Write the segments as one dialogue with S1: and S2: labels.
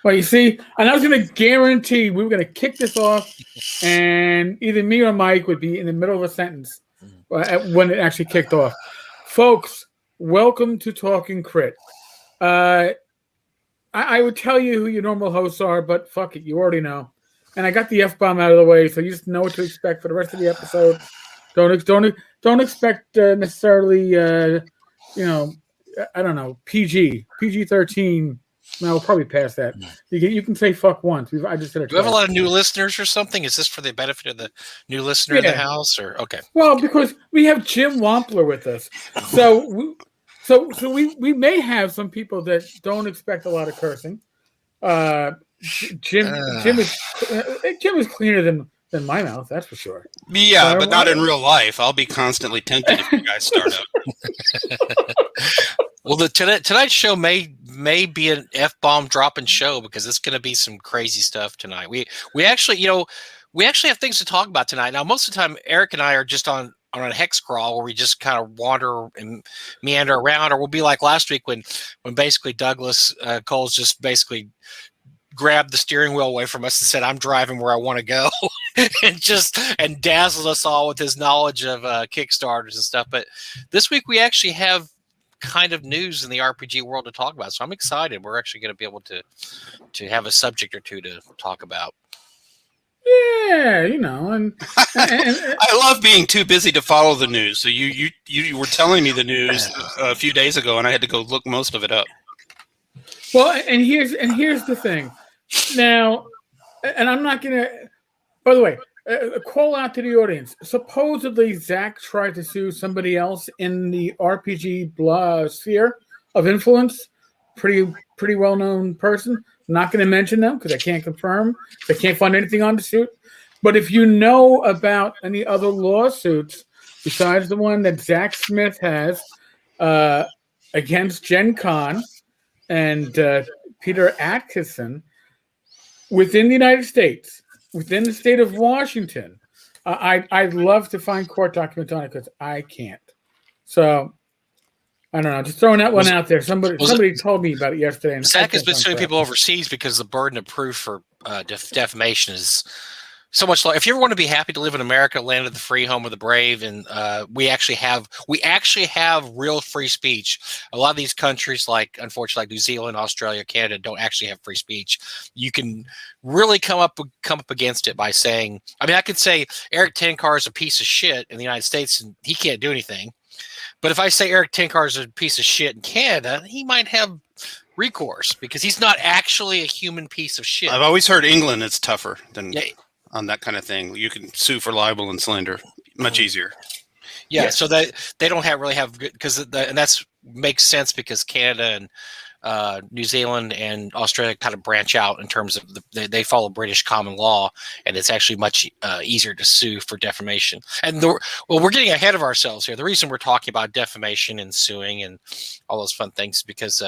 S1: Well, you see, and I was going to guarantee we were going to kick this off, and either me or Mike would be in the middle of a sentence when it actually kicked off. Folks, welcome to Talking Crit. I would tell you who your normal hosts are, but fuck it, you already know. And I got the F-bomb out of the way, so you just know what to expect for the rest of the episode. Don't expect necessarily, I don't know, PG-13. No, we'll probably pass that. You can say fuck once. I just said it.
S2: Do you have a lot of new listeners or something? Is this for the benefit of the new listener in the house, or okay?
S1: Well, because we have Jim Wampler with us, so we may have some people that don't expect a lot of cursing. Jim is cleaner than my mouth, that's for sure.
S3: Yeah, but not in real life. I'll be constantly tempted if you guys start up.
S2: Well, tonight's show may be an F-bomb dropping show because it's going to be some crazy stuff tonight. We actually have things to talk about tonight. Now, most of the time, Eric and I are just on a hex crawl where we just kind of wander and meander around, or we'll be like last week when basically Douglas Coles just basically grabbed the steering wheel away from us and said, "I'm driving where I want to go," and dazzled us all with his knowledge of Kickstarters and stuff. But this week we actually have kind of news in the RPG world to talk about, so I'm excited. We're actually going to be able to have a subject or two to talk about.
S1: Yeah, and
S3: I love being too busy to follow the news. So you were telling me the news a few days ago, and I had to go look most of it up.
S1: Well, and here's the thing. Now, and I'm not gonna. By the way, a call out to the audience. Supposedly, Zach tried to sue somebody else in the RPG sphere of influence. Pretty well known person. I'm not going to mention them because I can't confirm. I can't find anything on the suit. But if you know about any other lawsuits besides the one that Zack Smith has against GenCon and Peter Atkinson within the United States, within the state of Washington, I'd love to find court documents on it because I can't. So I don't know. Just throwing that one out there. Somebody told me about it yesterday. And
S2: Zach has been suing people overseas because the burden of proof for defamation is so much lower. If you ever want to be happy to live in America, land of the free, home of the brave, and we actually have real free speech. A lot of these countries, unfortunately, like New Zealand, Australia, Canada, don't actually have free speech. You can really come up against it by saying, I could say Eric Tenkar is a piece of shit in the United States, and he can't do anything. But if I say Eric Tenkar is a piece of shit in Canada, he might have recourse because he's not actually a human piece of shit.
S3: I've always heard England is tougher than on that kind of thing. You can sue for libel and slander much easier.
S2: Yeah, so that they don't really have good and that's makes sense because Canada and New Zealand and Australia kind of branch out in terms of they follow British common law, and it's actually much easier to sue for defamation. And we're getting ahead of ourselves here. The reason we're talking about defamation and suing and all those fun things is because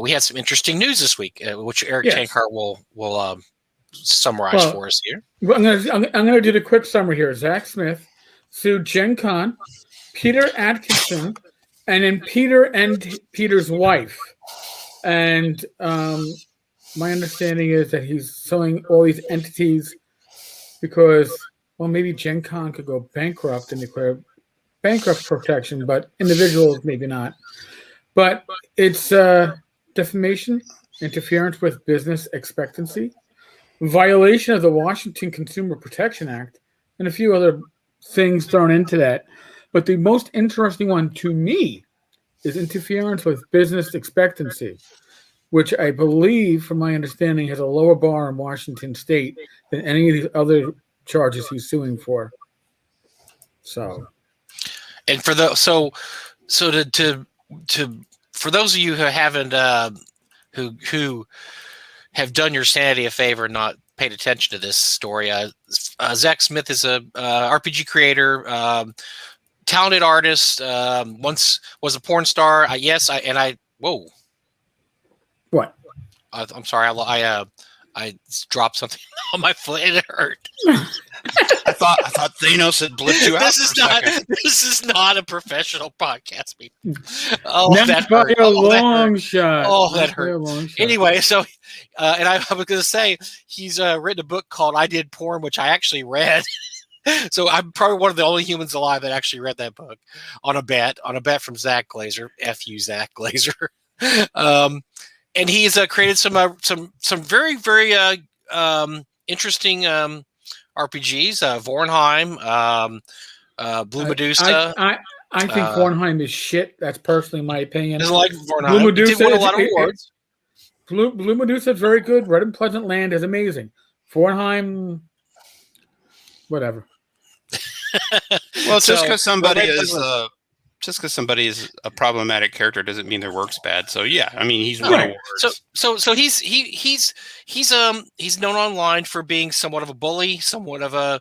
S2: we had some interesting news this week, which Eric Tenkar will summarize for us here.
S1: Well, I'm gonna do the quick summary here. Zack Smith sued GenCon, Peter Atkinson, and then Peter and Peter's wife. And my understanding is that he's suing all these entities because, well, maybe GenCon could go bankrupt and declare bankrupt protection, but individuals maybe not. But it's defamation, interference with business expectancy, violation of the Washington Consumer Protection Act, and a few other things thrown into that. But the most interesting one to me is interference with business expectancy, which I believe, from my understanding, has a lower bar in Washington State than any of these other charges he's suing for. So,
S2: and for the for those of you who haven't who have done your sanity a favor and not paid attention to this story, Zack Smith is a RPG creator. Talented artist, once was a porn star. Whoa.
S1: What?
S2: I'm sorry. I dropped something on my foot and it hurt.
S3: thought Thanos had blipped you out.
S2: This is not a professional podcast, people. Oh,
S1: Not
S2: that
S1: by
S2: hurt.
S1: a
S2: Oh, that
S1: long
S2: hurt.
S1: shot.
S2: Oh, that
S1: Not by a
S2: hurt.
S1: long shot.
S2: Anyway, so and I was going to say he's written a book called "I Did Porn," which I actually read. So I'm probably one of the only humans alive that actually read that book on a bet from Zach Glazer. F you, Zach Glazer. And he's created some very very interesting RPGs. Vornheim, Blue Medusa.
S1: I think Vornheim is shit. That's personally my opinion.
S2: Doesn't like Vornheim.
S1: Blue Medusa
S2: did win a lot of awards.
S1: Blue Medusa is very good. Red and Pleasant Land is amazing. Vornheim, whatever.
S3: Well, just because somebody is a problematic character doesn't mean their work's bad. So yeah, I mean he's won awards.
S2: So he's known online for being somewhat of a bully, somewhat of a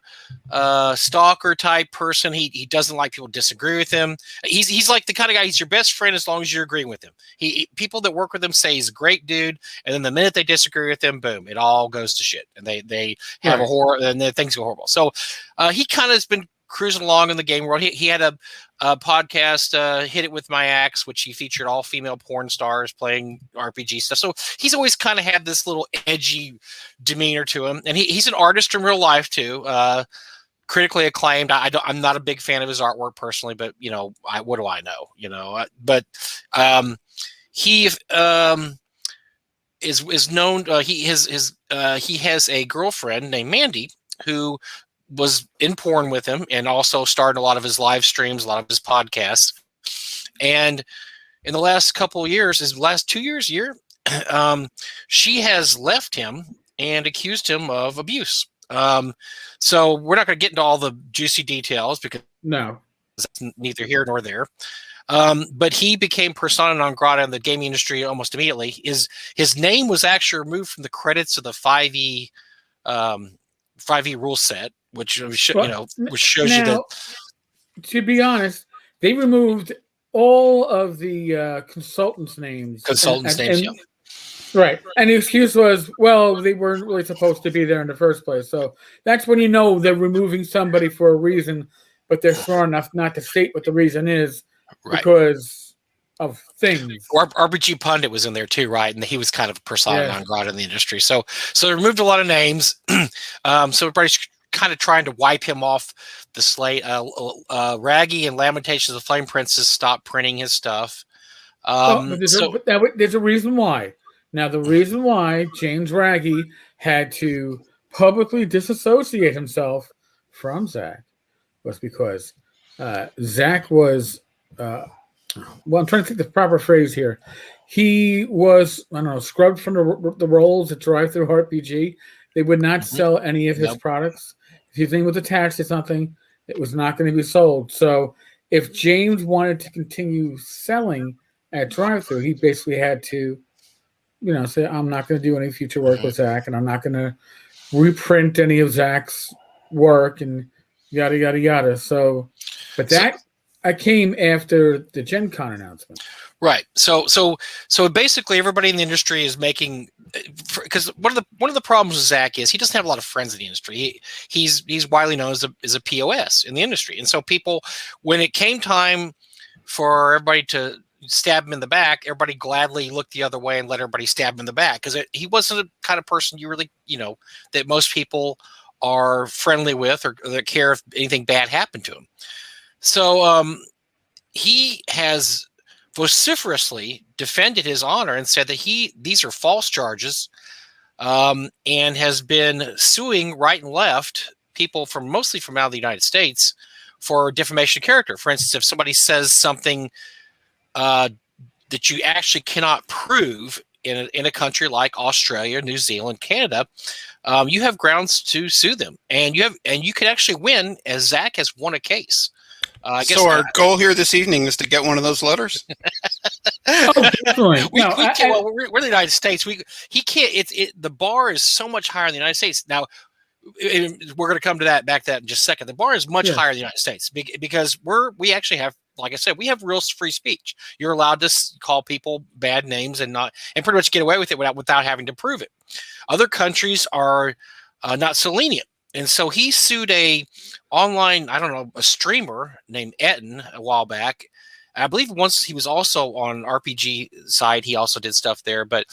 S2: stalker type person. He doesn't like people disagree with him. He's like the kind of guy. He's your best friend as long as you're agreeing with him. People that work with him say he's a great dude, and then the minute they disagree with him, boom, it all goes to shit, and they have a horror, and then things go horrible. So he kind of has been cruising along in the game world. He had a podcast, Hit It With My Axe, which he featured all female porn stars playing RPG stuff. So he's always kind of had this little edgy demeanor to him. And he's an artist in real life too. Critically acclaimed. I'm not a big fan of his artwork personally, but what do I know? But he is known. He has a girlfriend named Mandy who was in porn with him and also started a lot of his live streams, a lot of his podcasts. And in the last couple of years, she has left him and accused him of abuse. So we're not going to get into all the juicy details because that's neither here nor there. But he became persona non grata in the gaming industry almost immediately. His name was actually removed from the credits of the 5e rule set, which shows you that. To
S1: be honest, they removed all of the consultants' names.
S2: Yeah.
S1: Right. And the excuse was, well, they weren't really supposed to be there in the first place. So that's when they're removing somebody for a reason, but they're smart enough not to state what the reason is because of things.
S2: RPG Pundit was in there too, right? And he was kind of a persona non grata in the industry. So they removed a lot of names. So everybody's kind of trying to wipe him off the slate. Raggy and Lamentations of the Flame Princess stopped printing his stuff.
S1: There's a reason why. Now, the reason why James Raggy had to publicly disassociate himself from Zach was because Zach was, I'm trying to think the proper phrase here. He was, scrubbed from the roles at Drive-Thru RPG. They would not sell any of his products. If his name was attached to something, it was not going to be sold. So if James wanted to continue selling at Drive-Thru, he basically had to say, I'm not going to do any future work with Zach, and I'm not going to reprint any of Zach's work, and yada, yada, yada. So, but I came after the GenCon announcement.
S2: Right. So basically everybody in the industry is making, because one of the problems with Zach is he doesn't have a lot of friends in the industry. He's widely known as a POS in the industry. And so people, when it came time for everybody to stab him in the back, everybody gladly looked the other way and let everybody stab him in the back, because he wasn't the kind of person you really, that most people are friendly with or that care if anything bad happened to him. So he has vociferously defended his honor and said that these are false charges, and has been suing right and left people mostly from out of the United States for defamation of character. For instance, if somebody says something that you actually cannot prove in a country like Australia, New Zealand, Canada, you have grounds to sue them, and you could actually win, as Zach has won a case.
S3: So our goal here this evening is to get one of those letters.
S1: Definitely.
S2: We're in the United States. He can't. The bar is so much higher in the United States. Now, we're going to come to that back to that in just a second. The bar is much higher in the United States because we actually have, like I said, we have real free speech. You're allowed to call people bad names and pretty much get away with it without having to prove it. Other countries are not so lenient. And so he sued a online, I don't know, a streamer named Etten a while back. I believe once he was also on RPG side. He also did stuff there, but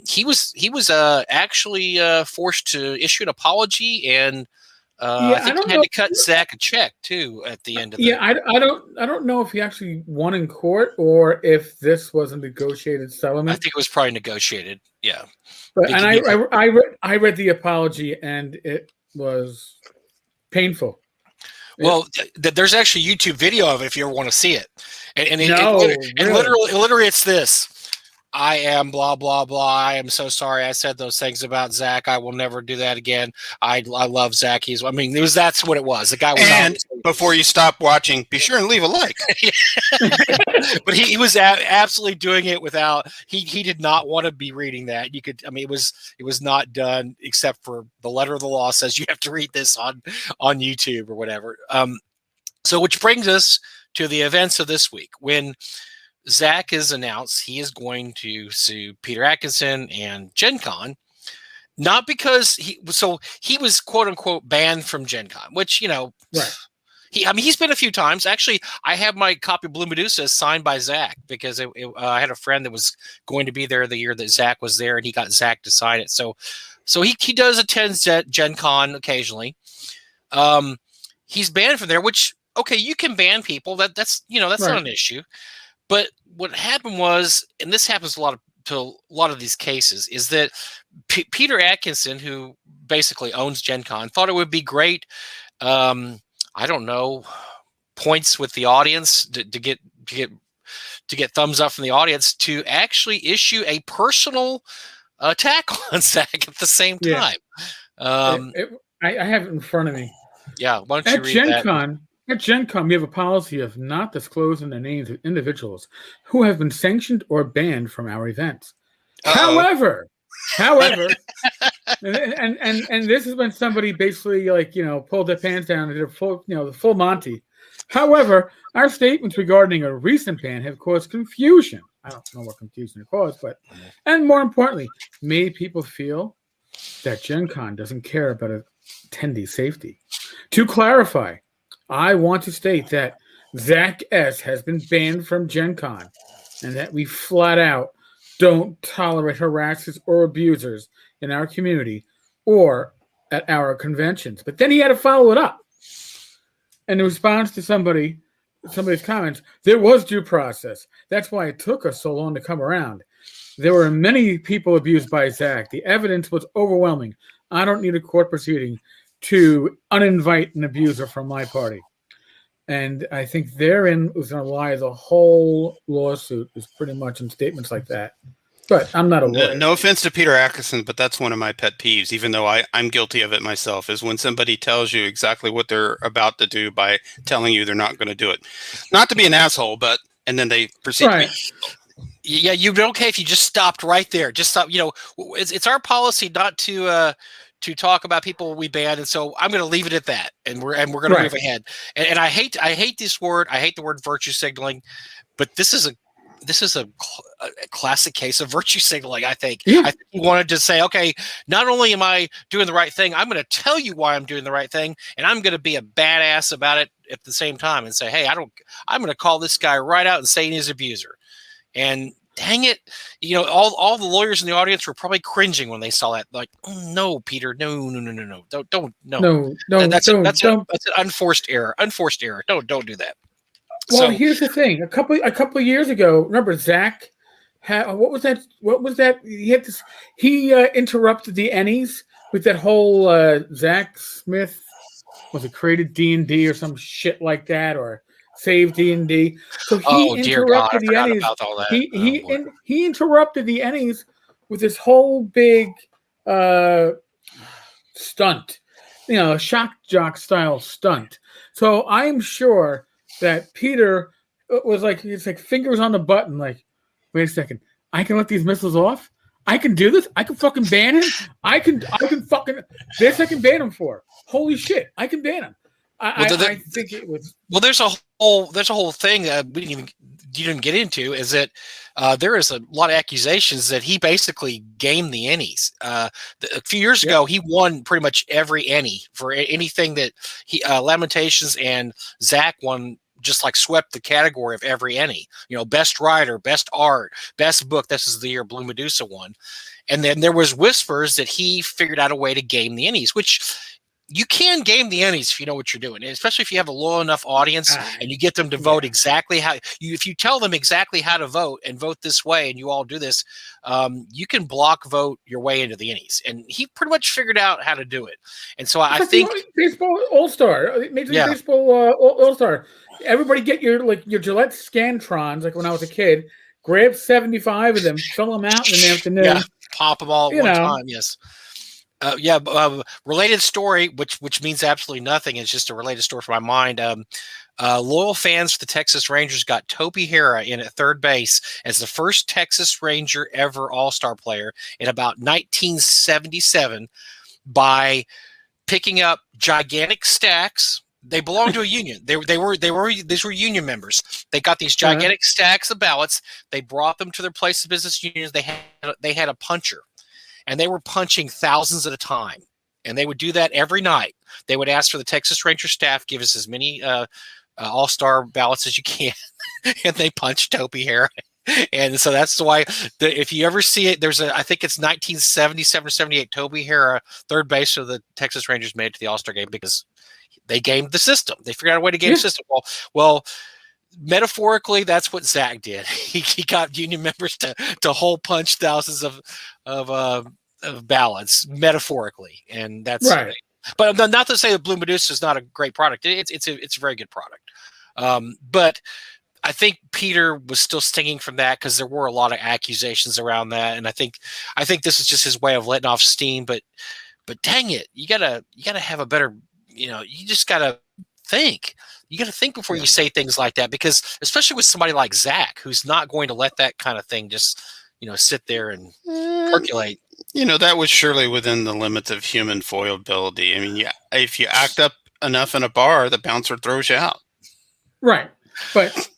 S2: he was actually forced to issue an apology, and I think he had to cut Zach a check too at the end of
S1: it. I don't know if he actually won in court or if this was a negotiated settlement.
S2: I think it was probably negotiated. Yeah,
S1: but and I read the apology, and it was painful.
S2: Well, there's actually a YouTube video of it if you ever want to see it. And
S1: really?
S2: literally it's this. I am blah, blah, blah. I am so sorry I said those things about Zach. I will never do that again. I love Zach. That's what it was. The guy was
S3: And before you stop watching, be sure and leave a like.
S2: But he was absolutely doing it without, he did not want to be reading that. It was not done except for the letter of the law says you have to read this on YouTube or whatever. So which brings us to the events of this week when Zach has announced he is going to sue Peter Atkinson and GenCon, not because he was quote unquote banned from GenCon, which,
S1: right.
S2: He's been a few times. Actually, I have my copy of Blue Medusa signed by Zach because I had a friend that was going to be there the year that Zach was there, and he got Zach to sign it. So he does attend GenCon occasionally. He's banned from there, which, okay, you can ban people. That's right. Not an issue. But what happened was, and this happens to a lot of these cases, is that Peter Atkinson, who basically owns GenCon, thought it would be great. I don't know, points with the audience to get thumbs up from the audience to actually issue a personal attack on Zach at the same time.
S1: I have it in front of me.
S2: Yeah, why don't you read that?
S1: At GenCon, we have a policy of not disclosing the names of individuals who have been sanctioned or banned from our events. However, and this has been somebody basically pulled their pants down and did the full Monty. However, our statements regarding a recent ban have caused confusion. I don't know what confusion it caused, and more importantly, made people feel that GenCon doesn't care about attendee safety. To clarify, I want to state that Zak S has been banned from GenCon and that we flat out don't tolerate harassers or abusers in our community or at our conventions. But then he had to follow it up. And in response to somebody's comments, there was due process. That's why it took us so long to come around. There were many people abused by Zach. The evidence was overwhelming. I don't need a court proceeding to uninvite an abuser from my party. And I think therein was going to lie the whole lawsuit is pretty much in statements like that. But I'm not a lawyer.
S3: No offense to Peter Atkinson, but that's one of my pet peeves, even though I'm guilty of it myself, is when somebody tells you exactly what they're about to do by telling you they're not going to do it. Not to be an asshole, and then they proceed to be.
S2: Yeah, you'd be okay if you just stopped right there. Just stop. It's our policy not to talk about people we ban, and so I'm going to leave it at that, and we're going to move ahead. And I hate this word. I hate the word virtue signaling, but this is a classic case of virtue signaling. I think he wanted to say, okay, not only am I doing the right thing, I'm going to tell you why I'm doing the right thing, and I'm going to be a badass about it at the same time, and say, hey, I'm going to call this guy right out and say he's an abuser. And dang it, all the lawyers in the audience were probably cringing when they saw that. Like, oh, no, Peter, no, that's an unforced error. Don't do that.
S1: Well, here's the thing. A couple of years ago, remember Zach had what was that? He had this. He interrupted the Ennies with that whole Zack Smith. Was it created D&D or some shit like that, or saved D&D? So he interrupted the Ennies. About all that. He interrupted the Ennies with this whole big stunt, a shock jock style stunt. So I'm sure that Peter was it's like fingers on the button. Like, wait a second, I can let these missiles off. I can do this. I can fucking ban him. I can fucking. This I can ban him for. Holy shit, I can ban him. I think it was.
S2: Well, there's a whole thing. We didn't even didn't get into is that there is a lot of accusations that he basically gamed the Ennies. A few years ago, he won pretty much every Ennie for anything that he Lamentations and Zach won. Just like swept the category of every Ennie, best writer, best art, best book. This is the year Blue Medusa won. And then there was whispers that he figured out a way to game the Ennies, which you can game the Ennies if you know what you're doing, especially if you have a loyal enough audience and you get them to vote exactly how if you tell them exactly how to vote and vote this way, and you all do this, you can block vote your way into the Ennies. And he pretty much figured out how to do it. And so I think
S1: baseball All-Star, Major League Baseball All-Star. Everybody get your Gillette Scantrons, like when I was a kid, grab 75 of them, fill them out in the afternoon.
S2: Pop them all at one time, yes. Related story, which means absolutely nothing. It's just a related story from my mind. Loyal fans for the Texas Rangers got Toby Harrah in at third base as the first Texas Ranger ever All-Star player in about 1977 by picking up gigantic stacks. They belonged to a union. These were union members. They got these gigantic stacks of ballots. They brought them to their place of business unions. They had a puncher. And they were punching thousands at a time. And they would do that every night. They would ask for the Texas Ranger staff, give us as many all-star ballots as you can. And they punched Toby Harrah. And so that's why if you ever see it, I think it's 1977 or 78, Toby Harrah, third base of the Texas Rangers, made it to the All-Star game because they gamed the system. They figured out a way to game the system. Well, metaphorically, that's what Zach did. He got union members to hole punch thousands of ballots metaphorically, and that's
S1: right.
S2: But not to say that Blue Medusa is not a great product. It's a very good product. But I think Peter was still stinging from that because there were a lot of accusations around that, and I think this is just his way of letting off steam. But dang it, you gotta have a better. You just gotta think. You got to think before you say things like that, because especially with somebody like Zach, who's not going to let that kind of thing just, sit there and percolate.
S3: That was surely within the limits of human foilability. I mean, if you act up enough in a bar, the bouncer throws you out.
S1: Right. But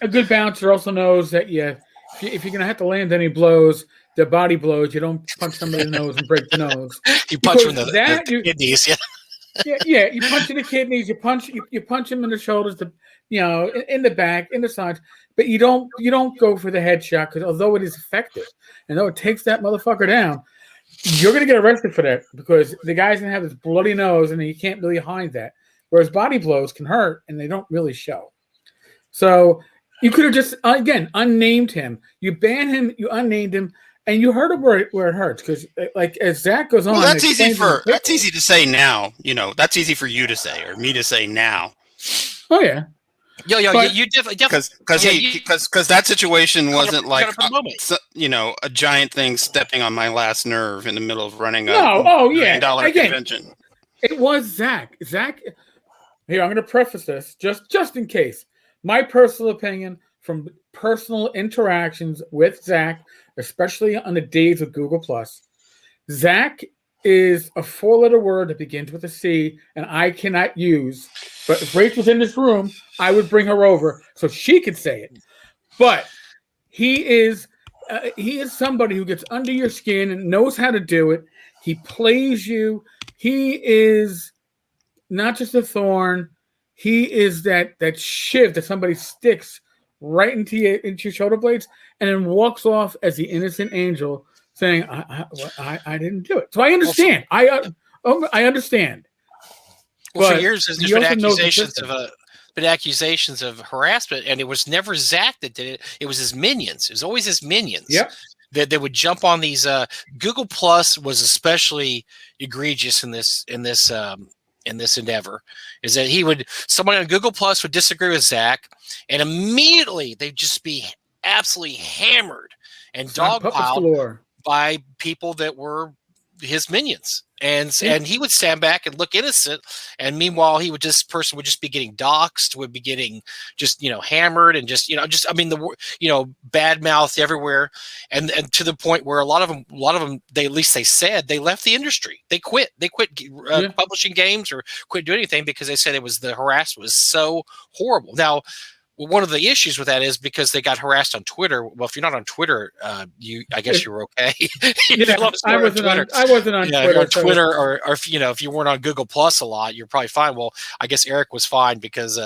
S1: a good bouncer also knows that if you're going to have to land any blows, the body blows, you don't punch somebody in the nose and break the nose.
S2: You punch them in the kidneys,
S1: yeah, you punch in the kidneys, you punch him in the shoulders, in the back, in the sides, but you don't go for the headshot, because although it is effective, and though it takes that motherfucker down, you're gonna get arrested for that, because the guy's gonna have this bloody nose, and you can't really hide that. Whereas body blows can hurt, and they don't really show. So you could have just unnamed him. You ban him, you unnamed him. And you heard him where it hurts, because as Zach goes on,
S3: well, that's easy to say now. That's easy for you to say or me to say now.
S1: Oh yeah,
S2: you definitely
S3: because that situation wasn't like a giant thing stepping on my last nerve in the middle of running a $1 million convention.
S1: It was Zach. Zach. Here, I'm going to preface this just in case. My personal opinion from personal interactions with Zach, especially on the days of Google+. Zach is a 4-letter word that begins with a C, and I cannot use. But if Rachel's in this room, I would bring her over so she could say it. But he is somebody who gets under your skin and knows how to do it. He plays you. He is not just a thorn. He is that shiv that somebody sticks right into your shoulder blades, and then walks off as the innocent angel, saying, "I didn't do it." So I understand. I understand.
S2: Well, for years there's been accusations of harassment, and it was never Zach that did it. It was his minions. It was always his minions.
S1: Yep.
S2: That they would jump on these. Google Plus was especially egregious in this endeavor, is that someone on Google Plus would disagree with Zach, and immediately they'd just be absolutely hammered and dogpiled by people that were his minions. And he would stand back and look innocent, and meanwhile person would just be getting doxxed, would be getting just hammered, and bad mouthed everywhere, and to the point where a lot of them they said they left the industry. They quit publishing games or quit doing anything because they said the harassment was so horrible. Now Well, one of the issues with that is because they got harassed on Twitter. Well, if you're not on Twitter, I guess you're okay.
S1: I wasn't on Twitter.
S2: On Twitter, or if if you weren't on Google Plus a lot, you're probably fine. Well, I guess Eric was fine because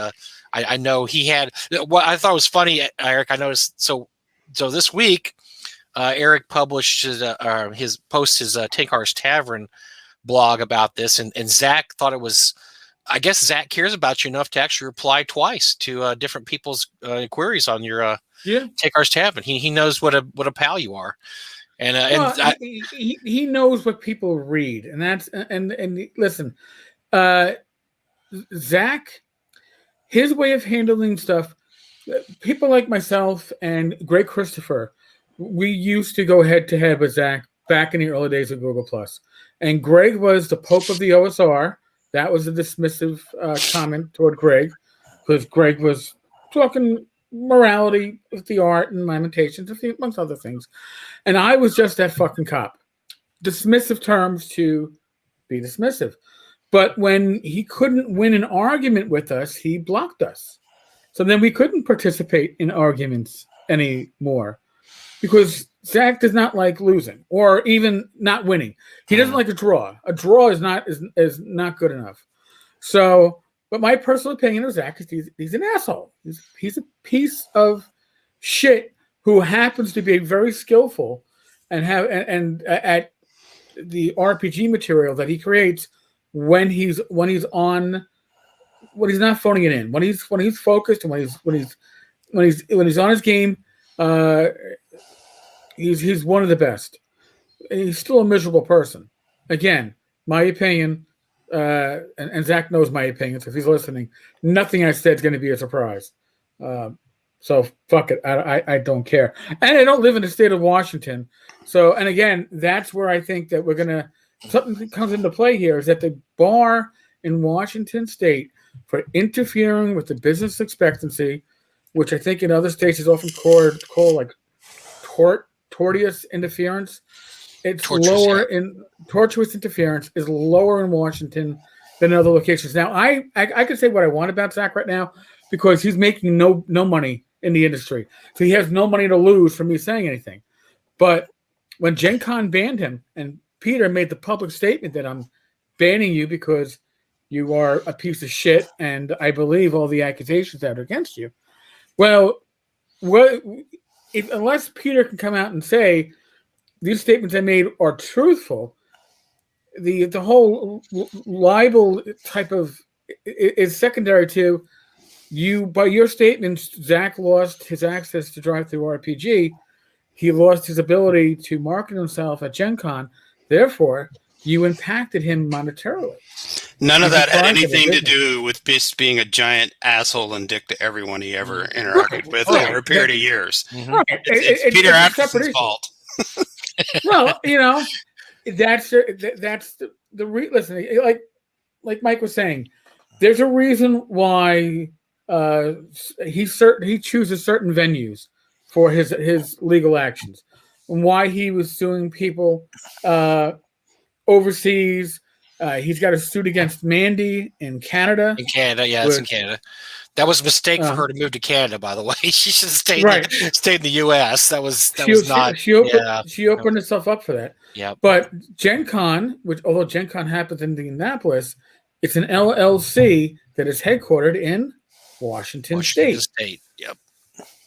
S2: I know he had. What I thought was funny, Eric. I noticed. So this week, Eric published his Tenkar's Tavern blog about this, and Zach thought it was. I guess Zach cares about you enough to actually reply twice to different people's queries on your Tenkar's Tavern. He knows what a pal you are, and
S1: he knows what people read, and that's and listen, Zach, his way of handling stuff. People like myself and Greg Christopher, we used to go head to head with Zach back in the early days of Google Plus, and Greg was the Pope of the OSR. That was a dismissive comment toward Greg, because Greg was talking morality with the art and Lamentations, amongst other things. And I was just that fucking cop. Dismissive terms to be dismissive. But when he couldn't win an argument with us, he blocked us. So then we couldn't participate in arguments anymore, because Zach does not like losing or even not winning. He doesn't like a draw. A draw is not good enough. So, but my personal opinion of Zach is he's an asshole. He's a piece of shit who happens to be very skillful and at the RPG material that he creates when he's not phoning it in. When he's focused and when he's on his game. He's one of the best. He's still a miserable person. Again, my opinion, and Zach knows my opinion, so if he's listening, nothing I said is going to be a surprise. So fuck it, I don't care. And I don't live in the state of Washington. So, and again, that's where I think that something that comes into play here is that the bar in Washington State for interfering with the business expectancy, which I think in other states is often called like tortious interference. It's tortuous interference is lower in Washington than in other locations. Now, I can say what I want about Zach right now because he's making no money in the industry, so he has no money to lose from me saying anything. But when GenCon banned him and Peter made the public statement that I'm banning you because you are a piece of shit and I believe all the accusations that are against you. Well, unless Peter can come out and say these statements I made are truthful, the whole libel type of is secondary to you. By your statements, Zach lost his access to Drive-Thru RPG. He lost his ability to market himself at GenCon. Therefore, you impacted him monetarily.
S3: None of that had anything to do with just being a giant asshole and dick to everyone he ever interacted with over a period of years.
S1: Mm-hmm. Right.
S3: It's Peter Atkinson's fault.
S1: Well, that's the listen. Like Mike was saying, there's a reason why he chooses certain venues for his legal actions, and why he was suing people overseas. He's got a suit against Mandy in Canada.
S2: In Canada, it's in Canada. That was a mistake for her to move to Canada, by the way. She should have stayed in the U.S. That was not. She
S1: opened herself up for that.
S2: Yeah.
S1: But GenCon, although GenCon happens in Indianapolis, it's an LLC that is headquartered in Washington State.
S2: Yep.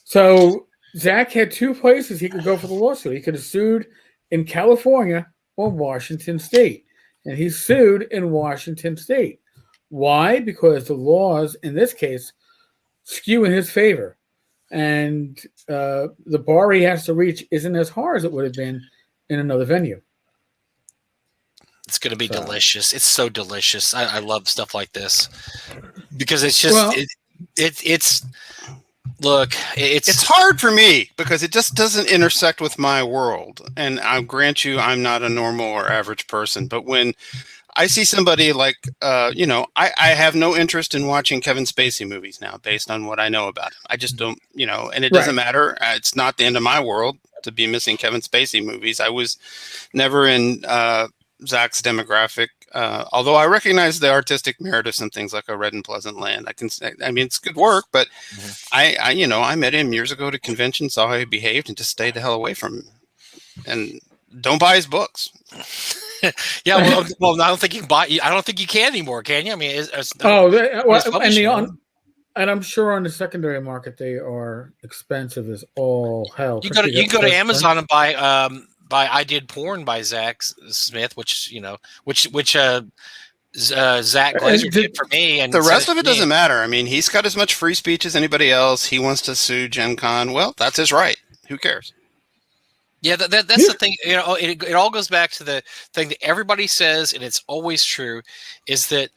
S1: So Zach had two places he could go for the lawsuit. He could have sued in California or Washington State. And he sued in Washington State. Why? Because the laws, in this case, skew in his favor. And the bar he has to reach isn't as hard as it would have been in another venue.
S2: It's going to be delicious. It's so delicious. I love stuff like this. Because it's just, it's
S3: hard for me because it just doesn't intersect with my world. And I grant you, I'm not a normal or average person. But when I see somebody like, I have no interest in watching Kevin Spacey movies now based on what I know about him. I just don't, and it doesn't matter. It's not the end of my world to be missing Kevin Spacey movies. I was never in Zach's demographic. Although I recognize the artistic merit of some things like A Red and Pleasant Land. I mean, it's good work, but I met him years ago at a convention, saw how he behaved, and just stayed the hell away from him. And don't buy his books.
S2: Yeah, well, I don't think you can buy. I don't think you can anymore, can you? I mean,
S1: and I'm sure on the secondary market they are expensive as all hell.
S2: You go to Amazon and buy I Did Porn by Zack Smith, which Zach Glazer did for me, and
S3: the rest of it doesn't matter. I mean, he's got as much free speech as anybody else. He wants to sue GenCon. Well, that's his right. Who cares?
S2: Yeah, that's the thing. It all goes back to the thing that everybody says, and it's always true, is that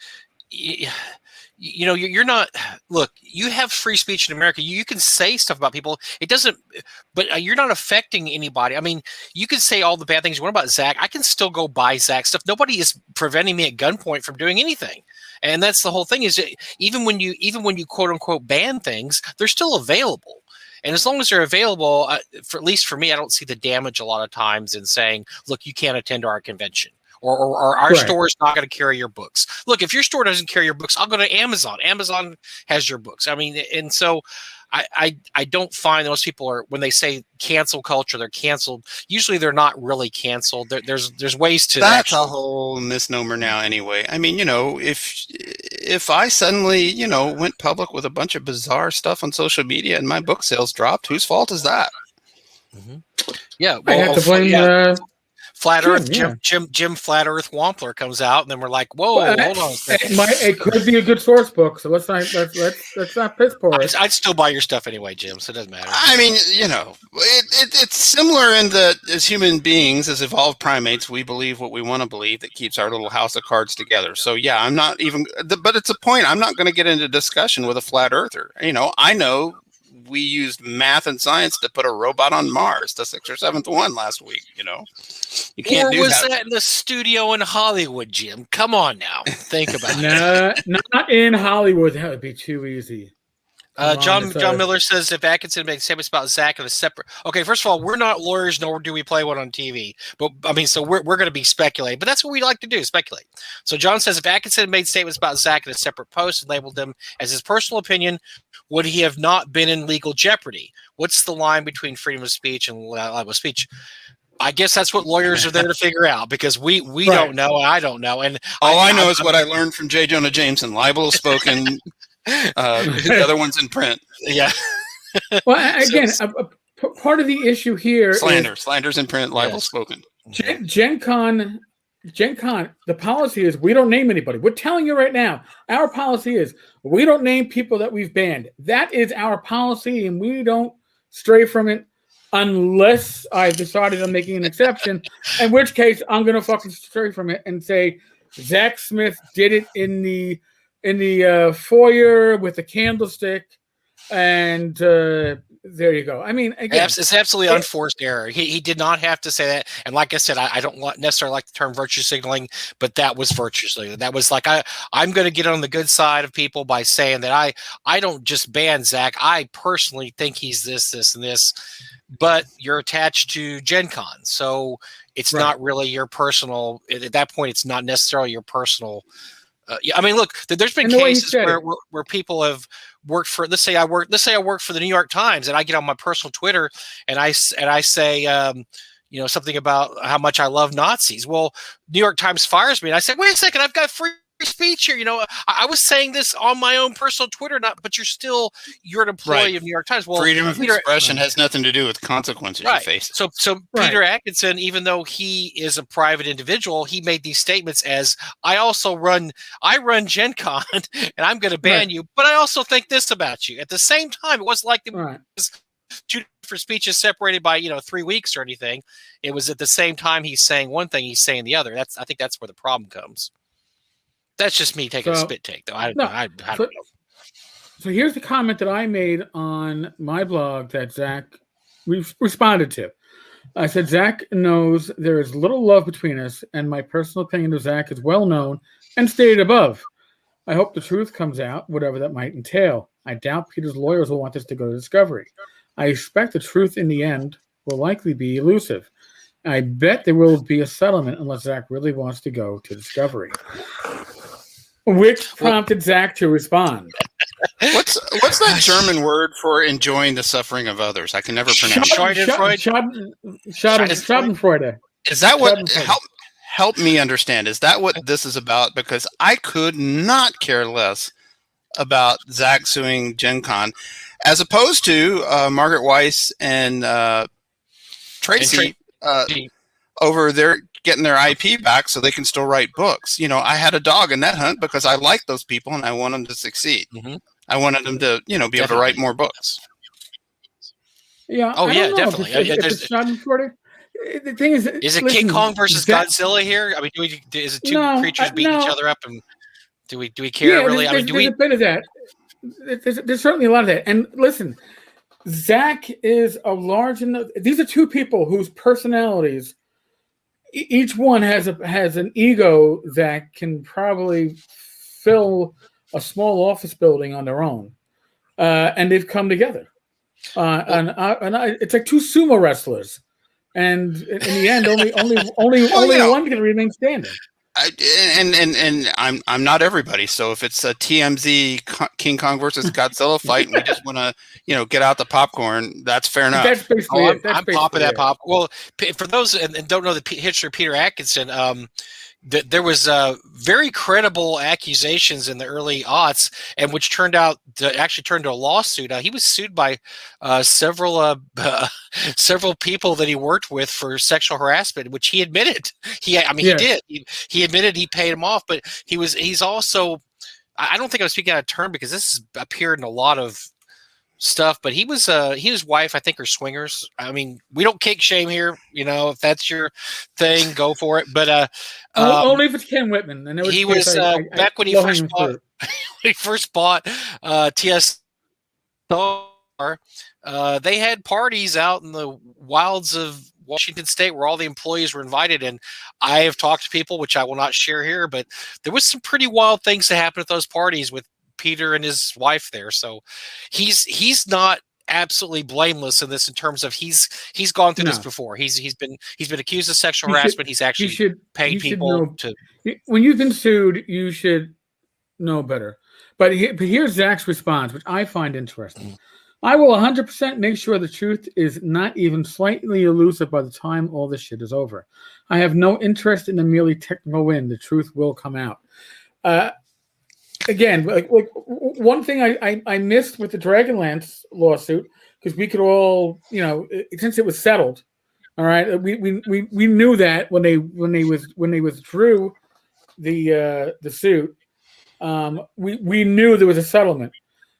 S2: you're not. Look, you have free speech in America. You can say stuff about people. It doesn't, but you're not affecting anybody. I mean, you can say all the bad things you want about Zach. I can still go buy Zach stuff. Nobody is preventing me at gunpoint from doing anything. And that's the whole thing. Is that even when you quote unquote ban things, they're still available. And as long as they're available, for at least for me, I don't see the damage a lot of times in saying, look, you can't attend our convention or our store is not going to carry your books. Look, if your store doesn't carry your books, I'll go to Amazon. Amazon has your books. I mean, and so I don't find those people are, when they say cancel culture, they're canceled. Usually they're not really canceled. There's ways to.
S3: That's a whole misnomer now anyway. I mean, if I suddenly, went public with a bunch of bizarre stuff on social media and my book sales dropped, whose fault is that?
S2: Mm-hmm. Yeah.
S1: I have to blame
S2: Flat Earth, Jim Flat Earth Wampler comes out, and then we're like, "Whoa, hold on!"
S1: It could be a good source book, so let's not piss poor it.
S2: I'd still buy your stuff anyway, Jim. So it doesn't matter.
S3: I mean, it's similar in that as human beings, as evolved primates, we believe what we want to believe that keeps our little house of cards together. So yeah, I'm not even, but it's a point. I'm not going to get into discussion with a flat earther. I know. We used math and science to put a robot on Mars, the 6th or 7th one last week. You can't do that. Or was that
S2: in the studio in Hollywood, Jim? Come on now, think about it.
S1: Not in Hollywood. That would be too easy.
S2: John Miller says if Atkinson makes statements about Zach in a separate. Okay, first of all, we're not lawyers, nor do we play one on TV. But I mean, so we're going to be speculating. But that's what we like to do, speculate. So John says if Atkinson made statements about Zach in a separate post and labeled them as his personal opinion, would he have not been in legal jeopardy? What's the line between freedom of speech and libel speech? I guess that's what lawyers are there to figure out, because we don't know, and I don't know. And
S3: all I know is what I learned from J. Jonah Jameson. Libel is spoken. The other one's in print.
S2: Yeah.
S1: Well, again, part of the issue here
S3: slander's in print, libel spoken.
S1: GenCon, the policy is we don't name anybody. We're telling you right now, our policy is we don't name people that we've banned. That is our policy, and we don't stray from it unless I've decided I'm making an exception, in which case I'm going to fucking stray from it and say Zack Smith did it in the foyer with the candlestick, and there you go. I mean, again,
S2: it's absolutely unforced error. He did not have to say that. And like I said, I don't necessarily like the term virtue signaling, but that was virtue signaling. That was like, I'm going to get on the good side of people by saying that I don't just ban Zach. I personally think he's this, and this, but you're attached to GenCon. So it's not really your personal, at that point, it's not necessarily your personal. I mean, look, there's been cases where people have worked for. Let's say I work for the New York Times, and I get on my personal Twitter and I say, something about how much I love Nazis. Well, New York Times fires me, and I say, wait a second, I've got free speech here. I was saying this on my own personal Twitter, but you're an employee of New York Times. Well,
S3: freedom of expression has nothing to do with consequences you face.
S2: So Peter Atkinson, even though he is a private individual, he made these statements as I run GenCon and I'm going to ban you, but I also think this about you. At the same time, it wasn't like it was two different speeches separated by 3 weeks or anything. It was at the same time he's saying one thing, he's saying the other. I think that's where the problem comes. That's just me taking a spit take, though. I don't know.
S1: So here's the comment that I made on my blog that Zach responded to. I said, Zach knows there is little love between us, and my personal opinion of Zach is well known and stated above. I hope the truth comes out, whatever that might entail. I doubt Peter's lawyers will want this to go to discovery. I expect the truth in the end will likely be elusive. I bet there will be a settlement unless Zach really wants to go to Discovery. Which prompted Zach to respond.
S3: What's that German word for enjoying the suffering of others? I can never pronounce it.
S1: Schadenfreude.
S3: Is that what? Help me understand. Is that what this is about? Because I could not care less about Zach suing GenCon, as opposed to Margaret Weiss and Tracy over there getting their IP back so they can still write books. You know, I had a dog in that hunt because I like those people and I want them to succeed. Mm-hmm. I wanted them to, be able to write more books.
S1: Yeah.
S2: Oh, yeah, definitely.
S1: The thing is
S2: it King Kong versus Godzilla here? I mean, is it two creatures beating each other up, and do we care really?
S1: There's a bit of that. There's certainly a lot of that. And listen, Zach is a large enough. These are two people whose personalities, each one has an ego that can probably fill a small office building on their own, and they've come together. It's like two sumo wrestlers, and in the end, only one can remain standing.
S3: And I'm not everybody. So if it's a TMZ King Kong versus Godzilla fight, and we just want to get out the popcorn, that's fair enough.
S1: That's basically it.
S2: I'm popping that pop. Well, for those and don't know the history of Peter Atkinson, there was very credible accusations in the early aughts, and which turned out to actually turn to a lawsuit. He was sued by several people that he worked with for sexual harassment, which he admitted. He did. He admitted he paid him off, but he's also. I don't think I'm speaking out of turn because this has appeared in a lot of stuff, but he was his wife, I think, are swingers. I mean, we don't kink shame here, if that's your thing, go for it. But
S1: only if it's Ken Whitman. And
S2: he was back when he first bought TS. They had parties out in the wilds of Washington State where all the employees were invited, and I have talked to people, which I will not share here, but there was some pretty wild things that happened at those parties with Peter and his wife there. So he's not absolutely blameless in this in terms of he's gone through this before. He's been accused of sexual harassment. He's actually paid people to.
S1: When you've been sued, you should know better. But here's Zach's response, which I find interesting. I will 100% make sure the truth is not even slightly elusive by the time all this shit is over. I have no interest in a merely technical win. The truth will come out. Again, like one thing I missed with the Dragonlance lawsuit, because we could all, since it was settled, all right, we knew that when they withdrew the suit, we knew there was a settlement,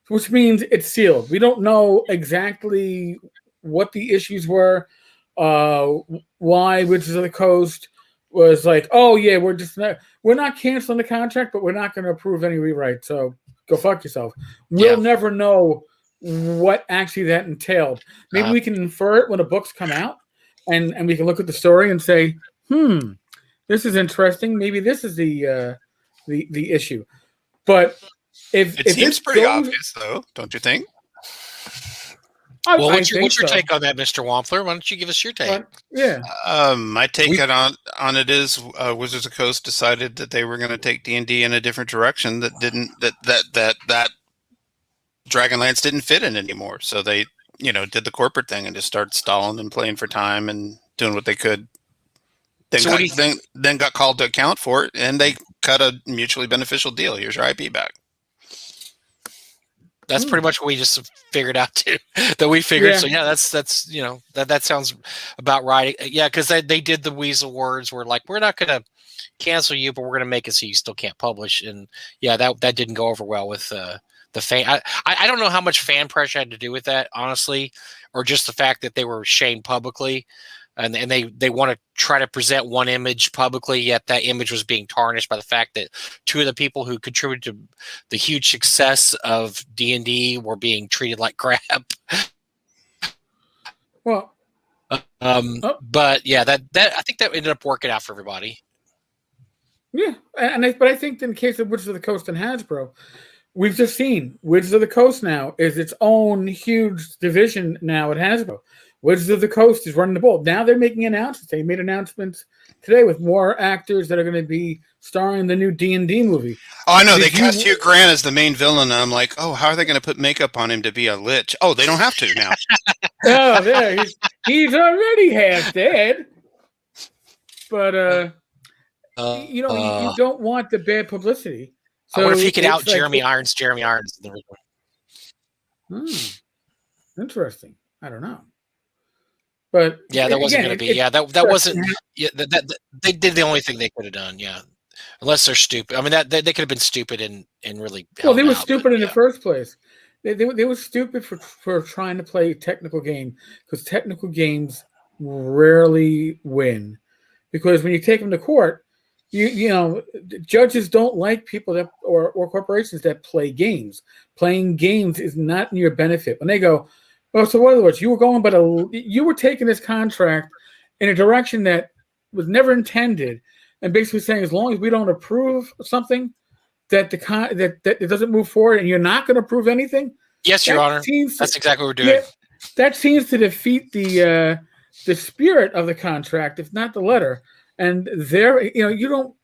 S1: which means it's sealed. We don't know exactly what the issues were, why Wizards of the Coast was like, oh yeah, we're not canceling the contract, but we're not going to approve any rewrite. So go fuck yourself. We'll never know what actually that entailed. Maybe we can infer it when the books come out, and we can look at the story and say, this is interesting. Maybe this is the issue. But if
S3: it seems pretty obvious, though, don't you think?
S2: Well, what's your take on that, Mr. Wampler? Why don't you give us your take?
S3: My take on it is Wizards of the Coast decided that they were going to take D&D in a different direction that Dragonlance didn't fit in anymore. So they, did the corporate thing and just started stalling and playing for time and doing what they could. Then got called to account for it, and they cut a mutually beneficial deal. Here's your IP back.
S2: That's pretty much what we just figured out too. That we figured. Yeah. So that's that sounds about right. Yeah, because they did the weasel words. We're like, we're not going to cancel you, but we're going to make it so you still can't publish. And yeah, that didn't go over well with the fan. I don't know how much fan pressure had to do with that, honestly, or just the fact that they were shamed publicly. And they want to try to present one image publicly, yet that image was being tarnished by the fact that two of the people who contributed to the huge success of D&D were being treated like crap.
S1: Well,
S2: but yeah, that I think that ended up working out for everybody.
S1: Yeah, but I think in the case of Wizards of the Coast and Hasbro, we've just seen Wizards of the Coast now is its own huge division now at Hasbro. Wizards of the Coast is running the boat. Now they're making announcements. They made announcements today with more actors that are going to be starring in the new D&D movie.
S3: Oh, I know. They cast Hugh Grant as the main villain, and I'm like, oh, how are they going to put makeup on him to be a lich? Oh, they don't have to now.
S1: Oh, there. He's already half dead. But, you don't want the bad publicity.
S2: So I wonder if he could out Jeremy Irons.
S1: Interesting. I don't know. But
S2: yeah, that wasn't going to be. Yeah, that wasn't. Yeah, that they did the only thing they could have done. Yeah, unless they're stupid. I mean, that they could have been stupid and really.
S1: Well, they were stupid in the first place. They were stupid for trying to play a technical game, because technical games rarely win. Because when you take them to court, you know, judges don't like people that or corporations that play games. Playing games is not in your benefit. When they go, oh, so in other words, you were taking this contract in a direction that was never intended, and basically saying, as long as we don't approve something, that that it doesn't move forward, and you're not going to approve anything.
S2: Yes, Your Honor. That's exactly what we're doing.
S1: That seems to defeat the spirit of the contract, if not the letter. And there, you know,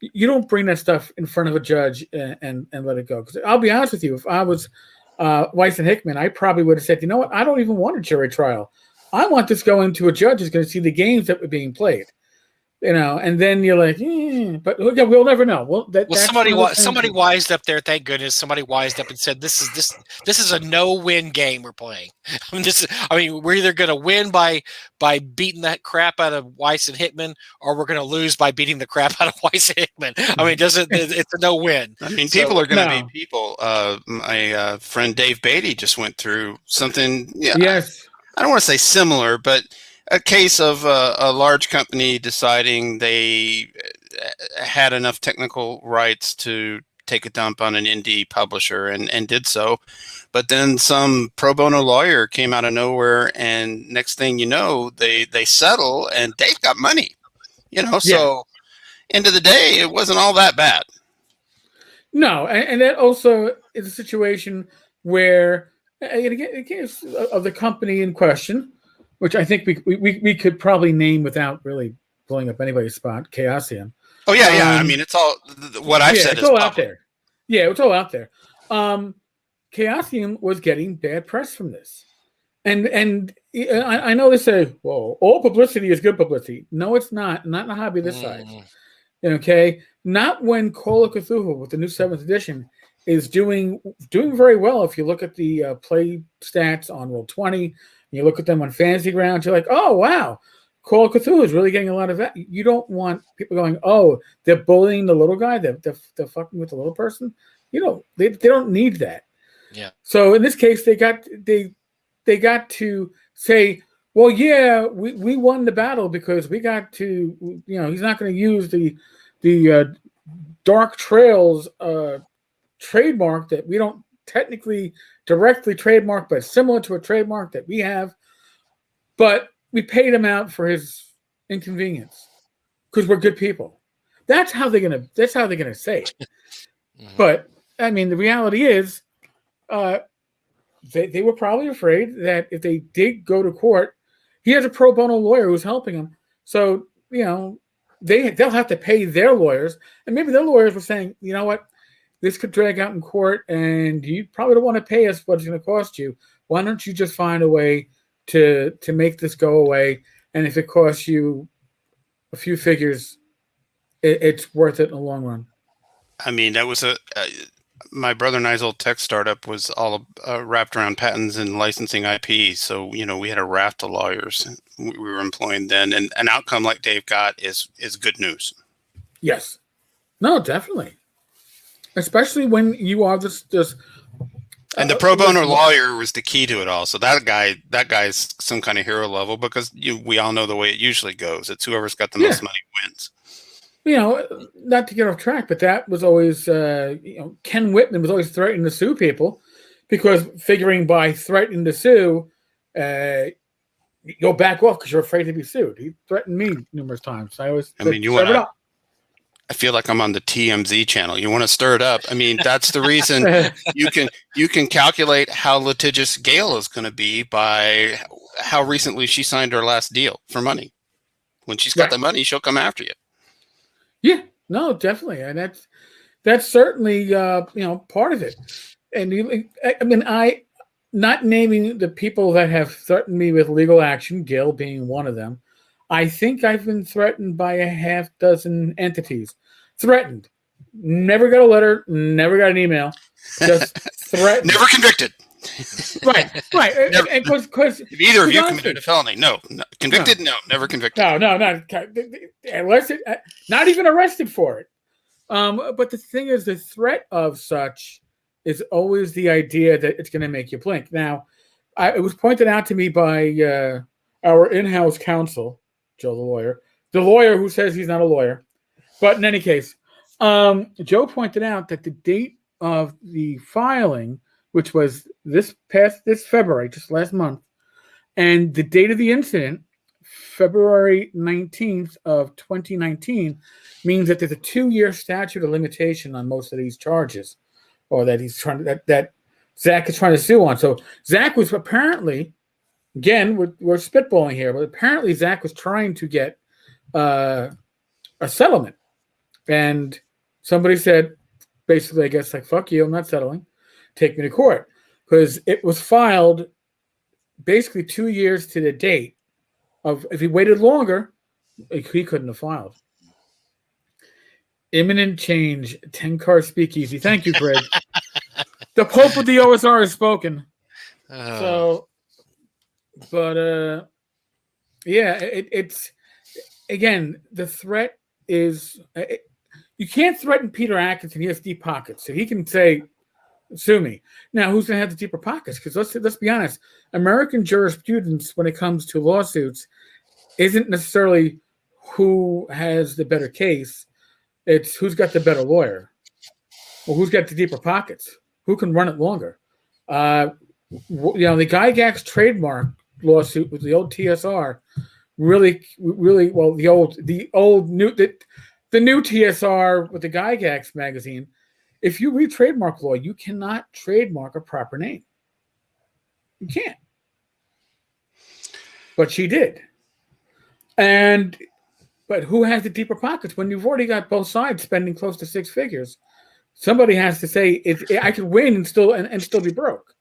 S1: you don't bring that stuff in front of a judge and let it go. Because I'll be honest with you, if I was Weiss and Hickman, I probably would have said, you know what, I don't even want a jury trial. I want this going to a judge who's going to see the games that were being played. You know, and then you're like, but we'll never know. Well,
S2: somebody wised up there. Thank goodness, somebody wised up and said, "This is a no-win game we're playing." I mean, we're either going to win by beating that crap out of Weiss and Hickman, or we're going to lose by beating the crap out of Weiss and Hickman. I mean, it's a no-win.
S3: I mean, people are going to be people. My friend Dave Beatty just went through something. Yeah,
S1: yes,
S3: I don't want to say similar, but a case of a large company deciding they had enough technical rights to take a dump on an indie publisher and did so. But then some pro bono lawyer came out of nowhere, and next thing you know, they settle, and Dave got money. You know, so end of the day, it wasn't all that bad.
S1: No, and that also is a situation where, in case of the company in question, which I think we could probably name without really blowing up anybody's spot, Chaosium.
S3: Oh, yeah. I mean, it's all what I've said.
S1: It's all out there. Yeah, it's all out there. Chaosium was getting bad press from this. And I know they say, well, all publicity is good publicity. No, it's not. Not in a hobby this size. Okay? Not when Call of Cthulhu with the new 7th edition is doing very well. If you look at the play stats on Roll20, you look at them on Fantasy Grounds, you're like, oh, wow, Call of Cthulhu is really getting a lot of that. You don't want people going, oh, they're bullying the little guy, they're fucking with the little person. You know, they don't need that.
S2: Yeah. So
S1: in this case, they got to say, well, yeah, we won the battle because we got to, you know, he's not going to use the Dark Trails trademark that we don't technically directly trademark, but similar to a trademark that we have. But we paid him out for his inconvenience because we're good people. That's how they're gonna say it. But I mean, the reality is, they were probably afraid that if they did go to court, he has a pro bono lawyer who's helping him. So you know, they'll have to pay their lawyers, and maybe their lawyers were saying, you know what, this could drag out in court, and you probably don't want to pay us what it's going to cost you. Why don't you just find a way to make this go away? And if it costs you a few figures, it's worth it in the long run.
S3: I mean, that was my brother and I's old tech startup was all wrapped around patents and licensing IP. So, you know, we had a raft of lawyers we were employing then, and an outcome like Dave got is good news.
S1: Yes. No, definitely. Especially when you are this
S3: and the pro bono lawyer was the key to it all. So that guy's some kind of hero level, because we all know the way it usually goes. It's whoever's got the most money wins.
S1: You know, not to get off track, but that was always, Ken Whitman was always threatening to sue people, because figuring by threatening to sue, you'll back off because you're afraid to be sued. He threatened me numerous times. I mean,
S3: I feel like I'm on the TMZ channel. You want to stir it up. I mean, that's the reason you can calculate how litigious Gale is going to be by how recently she signed her last deal for money. When she's got the money, she'll come after you.
S1: Yeah, no, definitely, and that's certainly part of it. And I not naming the people that have threatened me with legal action, Gail being one of them. I think I've been threatened by a half dozen entities. Threatened. Never got a letter, never got an email. Just threatened.
S3: Never convicted.
S1: Right.
S3: Never,
S1: and because
S3: either of you committed a felony. No. Convicted? No. Never convicted.
S1: No. Unless not even arrested for it. But the thing is, the threat of such is always the idea that it's going to make you blink. Now, it was pointed out to me by our in-house counsel, Joe the lawyer who says he's not a lawyer. But in any case, Joe pointed out that the date of the filing, which was this February, just last month, and the date of the incident, February 19th of 2019, means that there's a 2-year statute of limitation on most of these charges, or that he's trying that Zach is trying to sue on. So Zach was apparently, again, we're spitballing here, but apparently Zach was trying to get a settlement, and somebody said, basically, I guess, like, fuck you, I'm not settling. Take me to court, because it was filed basically 2 years to the date of, if he waited longer, he couldn't have filed. Imminent change, Tenkar Speakeasy. Thank you, Greg. The Pope of the OSR has spoken. So, but it's again, the threat is you can't threaten Peter Atkinson. He has deep pockets, so he can say, sue me. Now, who's going to have the deeper pockets? Because let's be honest, American jurisprudence when it comes to lawsuits isn't necessarily who has the better case. It's who's got the better lawyer, or who's got the deeper pockets, who can run it longer. The Gygax trademark lawsuit with the old TSR really well. The new TSR with the Gygax magazine. If you read trademark law, you cannot trademark a proper name. You can't. But she did. But who has the deeper pockets? When you've already got both sides spending close to 6 figures, somebody has to say, I could win and still be broke.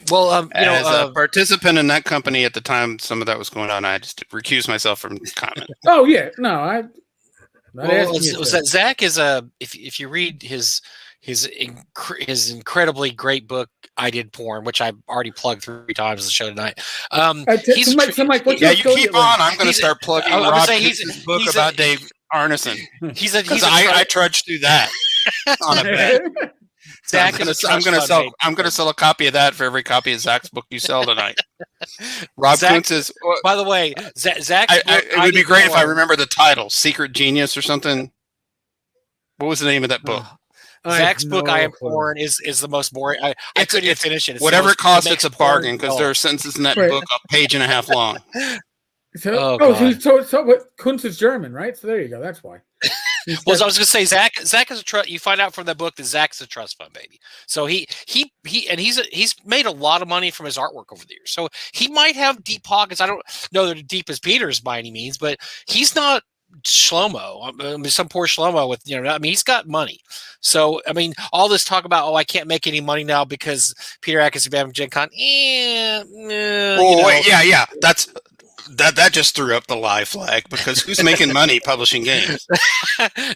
S2: Well,
S3: as a participant in that company at the time some of that was going on, I just recused myself from comment.
S1: Oh yeah, no,
S2: Zach is if you read his incredibly great book, I Did Porn, which I already plugged 3 times on the show tonight.
S3: You keep on. I'm going to start plugging Rob Kinson's book about Dave Arneson. I trudged through that on a bet. Zach, I'm going to sell a copy of that for every copy of Zach's book you sell tonight. Rob Kuntz is.
S2: By the way, Zach.
S3: It would be great if I remember the title, Secret Genius or something. What was the name of that book?
S2: Zach's book, I Am Porn, is the most boring. I couldn't even finish it. It's
S3: whatever it costs, it's a bargain, because there are sentences in that book a page and a half long.
S1: So Kuntz is German, right? So there you go. That's why.
S2: Well, I was going to say, Zach is a trust. You find out from the book that Zach's a trust fund baby. So he's made a lot of money from his artwork over the years. So he might have deep pockets. I don't know they're deep as Peter's by any means, but he's not Shlomo. I mean, some poor Shlomo with he's got money. So all this talk about I can't make any money now because Peter Atkinson from GenCon.
S3: Yeah. That just threw up the lie flag, because who's making money publishing games?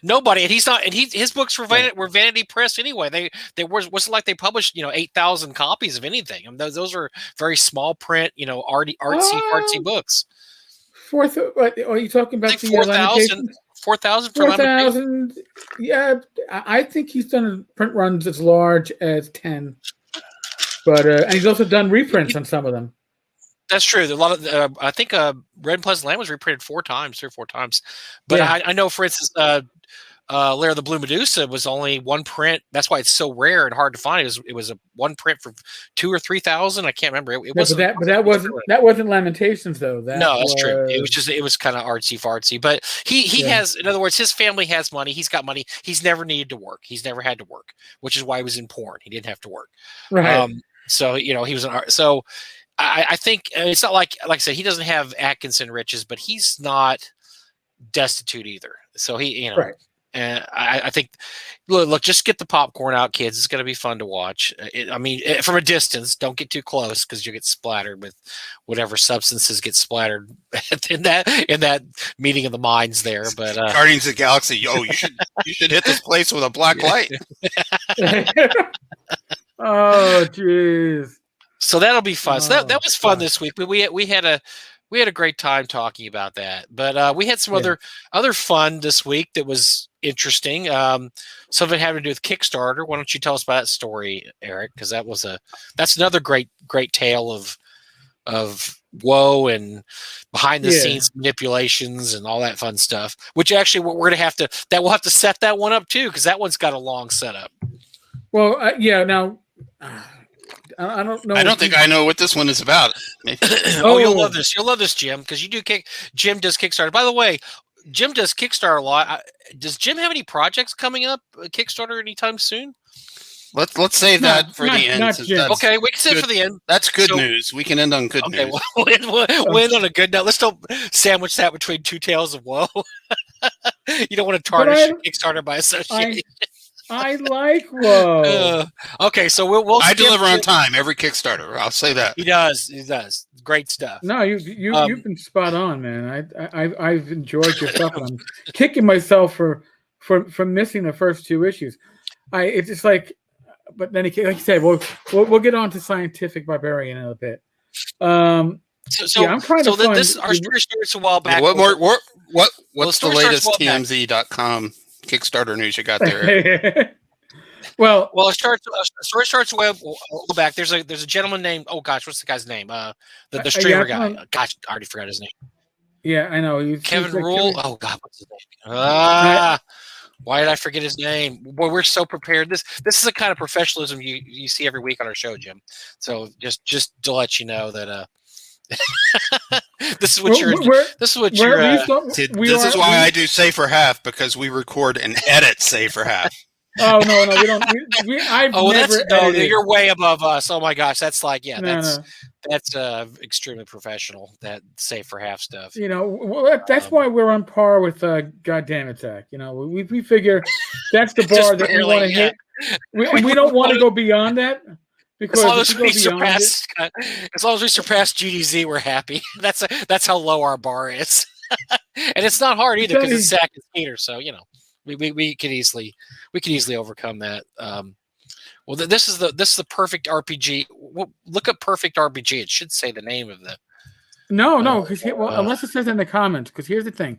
S2: Nobody, and he's not. And his books were Vanity Press anyway. They wasn't like they published 8,000 copies of anything. Those are very small print, artsy books.
S1: Are you talking about the
S2: 4,000? 4,000 for
S1: 4,000. Yeah, I think he's done print runs as large as 10, but and he's also done reprints on some of them.
S2: That's true. A lot of I think Red and Pleasant Land was reprinted 3 or 4 times. But yeah. I know, for instance, Lair of the Blue Medusa was only 1 print. That's why it's so rare and hard to find. It was a 1 print for 2,000 or 3,000. I can't remember. It wasn't.
S1: But that wasn't Lamentations though.
S2: That's true. It was kind of artsy fartsy. But he has, in other words, his family has money. He's got money. He's never needed to work. He's never had to work, which is why he was in porn. He didn't have to work.
S1: Right.
S2: So he was an art. So. I think it's not like I said, he doesn't have Atkinson riches, but he's not destitute either. So he,
S1: Right.
S2: and I think, look, just get the popcorn out, kids. It's going to be fun to watch. From a distance, don't get too close because you get splattered with whatever substances get splattered in that meeting of the minds there. But
S3: Guardians of the Galaxy, you should hit this place with a black light.
S1: Oh, jeez.
S2: So that'll be fun. So that was fun
S1: gosh.
S2: this week. But we had a great time talking about that. But we had some other fun this week that was interesting. Something having to do with Kickstarter. Why don't you tell us about that story, Eric? Because that's another great tale of woe and behind the scenes manipulations and all that fun stuff. Which actually we'll have to set that one up too, because that one's got a long setup.
S1: Well, now. I don't know.
S3: I don't think I know what this one is about.
S2: Oh, you'll love this. You'll love this, Jim, because Jim does Kickstarter. By the way, Jim does Kickstarter a lot. Does Jim have any projects coming up Kickstarter anytime soon?
S3: Let's save that for the end.
S2: Okay, we can save it for the end.
S3: That's good news. We can end on good news.
S2: We'll end on a good note. Let's don't sandwich that between two tales of woe. You don't want to tarnish Kickstarter by association.
S1: I like woe.
S2: Okay, so we'll
S3: I deliver on time every Kickstarter. I'll say that.
S2: He does. Great stuff.
S1: No, you've been spot on, man. I've enjoyed your stuff. And I'm kicking myself for missing the first two issues. It's just like, but then like you said, we'll get on to Scientific Barbarian in a bit. I'm trying to find
S2: this our story starts a while back.
S3: What's the latest TMZ.com Kickstarter news you got there?
S1: well,
S2: the story starts way back. There's a gentleman named, oh gosh, what's the guy's name? The streamer guy. Gosh, I already forgot his name.
S1: Yeah, I know.
S2: Kevin Rule. Oh God, what's his name? Why did I forget his name? Boy, we're so prepared. This is the kind of professionalism you see every week on our show, Jim. So just to let you know that this is what this
S3: is why I do Say for Half, because we record and edit Say for Half.
S1: Oh no, we don't.
S2: You're way above us. Oh my gosh, that's like that's extremely professional. That Say for Half stuff.
S1: That's why we're on par with Goddamn It, Zach. We figure that's the bar that we want to hit. We don't want to go beyond that. Because as long
S2: as we surpass GDZ, we're happy. That's how low our bar is, and it's not hard either because it's Zach and Peter. So we could easily overcome that. This is the perfect RPG. Look up perfect RPG. It should say the name of the. No,
S1: because unless it says in the comments. Because here's the thing,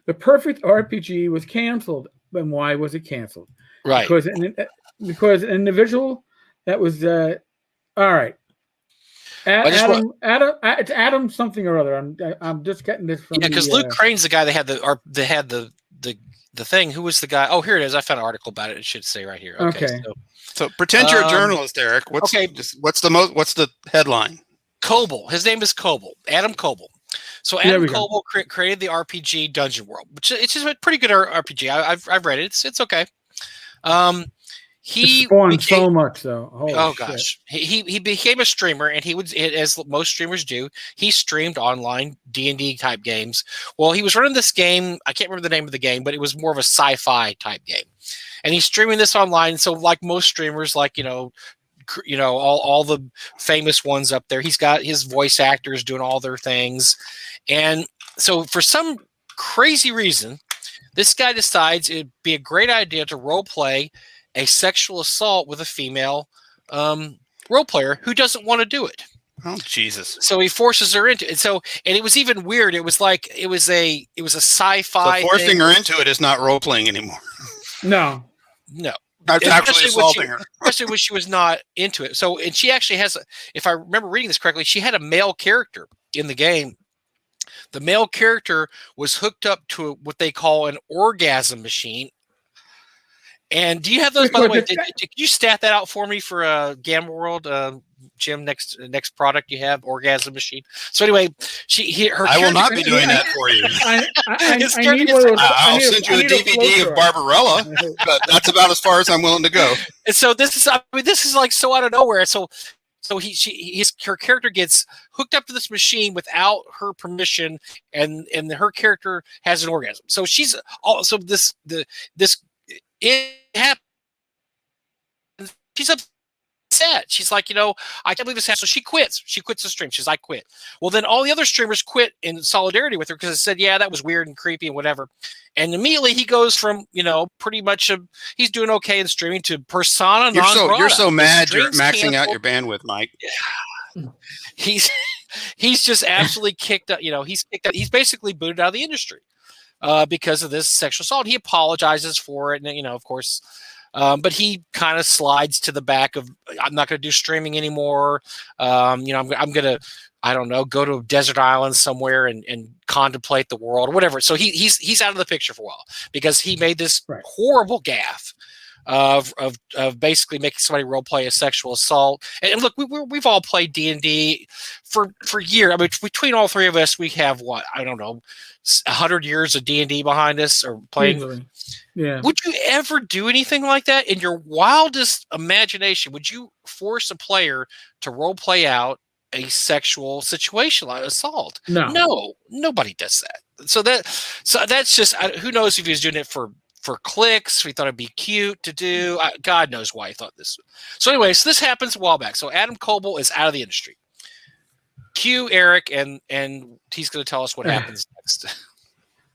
S1: the perfect RPG was canceled. And why was it canceled?
S2: Right.
S1: Because an individual that was all right. It's Adam something or other. I'm just getting this from
S2: because Luke Crane's the guy that had the thing. Who was the guy? Oh, here it is. I found an article about it. It should say right here. Okay.
S3: So pretend you're a journalist, Eric. What's the headline?
S2: Coble. His name is Coble. Adam Coble. So Adam Coble created the RPG Dungeon World, which it's just a pretty good RPG. I've read it. It's okay. He
S1: spawned so much though. Holy
S2: gosh, he became a streamer, and he would, as most streamers do, he streamed online D&D type games. Well, he was running this game. I can't remember the name of the game, but it was more of a sci-fi type game, and he's streaming this online. So, like most streamers, like all the famous ones up there, he's got his voice actors doing all their things, and so for some crazy reason, this guy decides it'd be a great idea to role play a sexual assault with a female role player who doesn't want to do it.
S3: Oh Jesus!
S2: So he forces her into it. And it was even weird. It was like it was a sci-fi.
S3: So forcing her into it is not role playing anymore.
S1: No.
S3: That's actually assaulting her,
S2: especially when she was not into it. So, and she actually has, if I remember reading this correctly, she had a male character in the game. The male character was hooked up to what they call an orgasm machine. And do you have those, by the way? Did you stat that out for me for Gamma World, Jim? Next product you have, orgasm machine. So anyway,
S3: I will not be doing that for you. I'll send you a DVD of Barbarella, but that's about as far as I'm willing to go.
S2: And so this is like so out of nowhere. So So her character gets hooked up to this machine without her permission, and her character has an orgasm. So she's also this it happens. She's upset. She's like, I can't believe this happened. So she quits. She quits the stream. She's like, quit. Well, then all the other streamers quit in solidarity with her because they said, yeah, that was weird and creepy and whatever. And immediately he goes from, pretty much he's doing okay in streaming to persona non grata.
S3: You're so mad you're maxing out your bandwidth, Mike.
S2: He's just absolutely kicked out. He's kicked out. He's basically booted out of the industry because of this sexual assault. He apologizes for it, and of course. But he kind of slides to the back of, I'm not going to do streaming anymore. I'm going to, I don't know, go to a desert island somewhere and contemplate the world or whatever. So he's out of the picture for a while because he made this horrible gaffe of basically making somebody role play a sexual assault. And look, we've all played D&D for years. I mean, between all three of us, we have 100 years of D&D behind us or playing.
S1: Easily. Yeah.
S2: Would you ever do anything like that in your wildest imagination? Would you force a player to role play out a sexual situation like assault? No, nobody does that. So that's just, who knows if he was doing it for clicks. We thought it'd be cute to do. God knows why he thought this. So anyway, this happens a while back. So Adam Coble is out of the industry. Cue Eric, and he's going to tell us what happens next.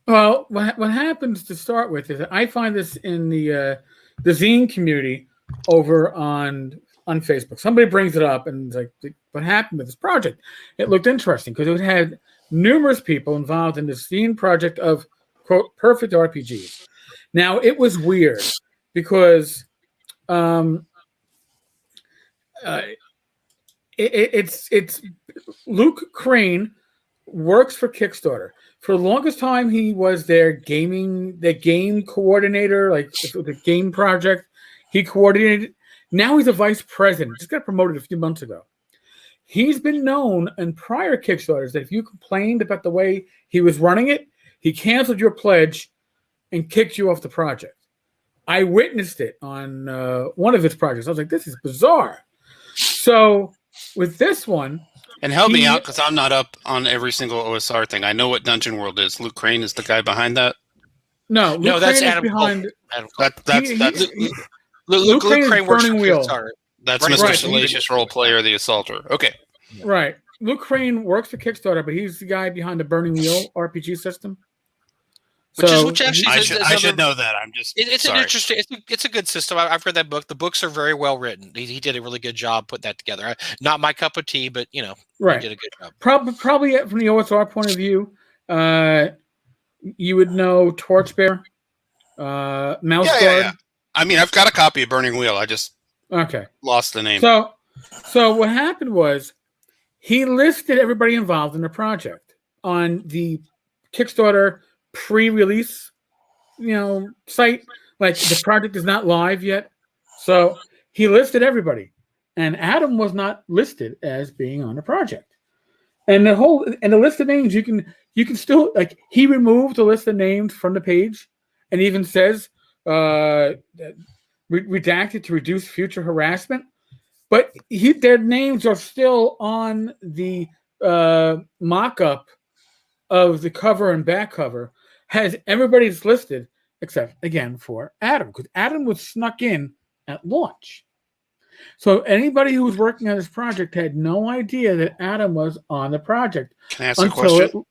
S1: Well, what happens to start with is I find this in the zine community over on Facebook. Somebody brings it up and it's like, what happened with this project? It looked interesting because it had numerous people involved in the zine project of, quote, perfect RPGs. Now, it was weird because it's Luke Crane works for Kickstarter. For the longest time, he was their game coordinator, like the game project. He coordinated. Now he's a vice president. Just got promoted a few months ago. He's been known in prior Kickstarters that if you complained about the way he was running it, he canceled your pledge and kicked you off the project. I witnessed it on one of his projects. I was like, this is bizarre. So with this one,
S3: and help me out because I'm not up on every single OSR thing. I know what Dungeon World is. Luke Crane is the guy behind that.
S1: No,
S2: that's
S1: Crane
S2: Adam
S1: behind.
S2: Luke Crane works
S1: Burning
S2: for
S1: Wheel.
S2: Kickstarter.
S3: That's Mr. Salacious Role Player, the Assaulter. Okay.
S1: Right. Luke Crane works for Kickstarter, but he's the guy behind the Burning Wheel RPG system.
S2: Which actually
S3: I should know that. I'm just.
S2: It's an interesting. It's a good system. I've read that book. The books are very well written. He did a really good job putting that together. Not my cup of tea, but
S1: right.
S2: He did a good job.
S1: Probably from the OSR point of view, you would know Torchbearer, Mouse Guard.
S3: Yeah. I mean, I've got a copy of Burning Wheel. I just lost the name.
S1: So what happened was he listed everybody involved in the project on the Kickstarter pre-release, site. Like the project is not live yet, so he listed everybody, and Adam was not listed as being on the project. And the list of names you can still he removed the list of names from the page, and even says redacted to reduce future harassment. But their names are still on the mock-up of the cover and back cover. Has everybody's listed except again for Adam, because Adam was snuck in at launch. So anybody who was working on this project had no idea that Adam was on the project.
S3: Can I ask a question?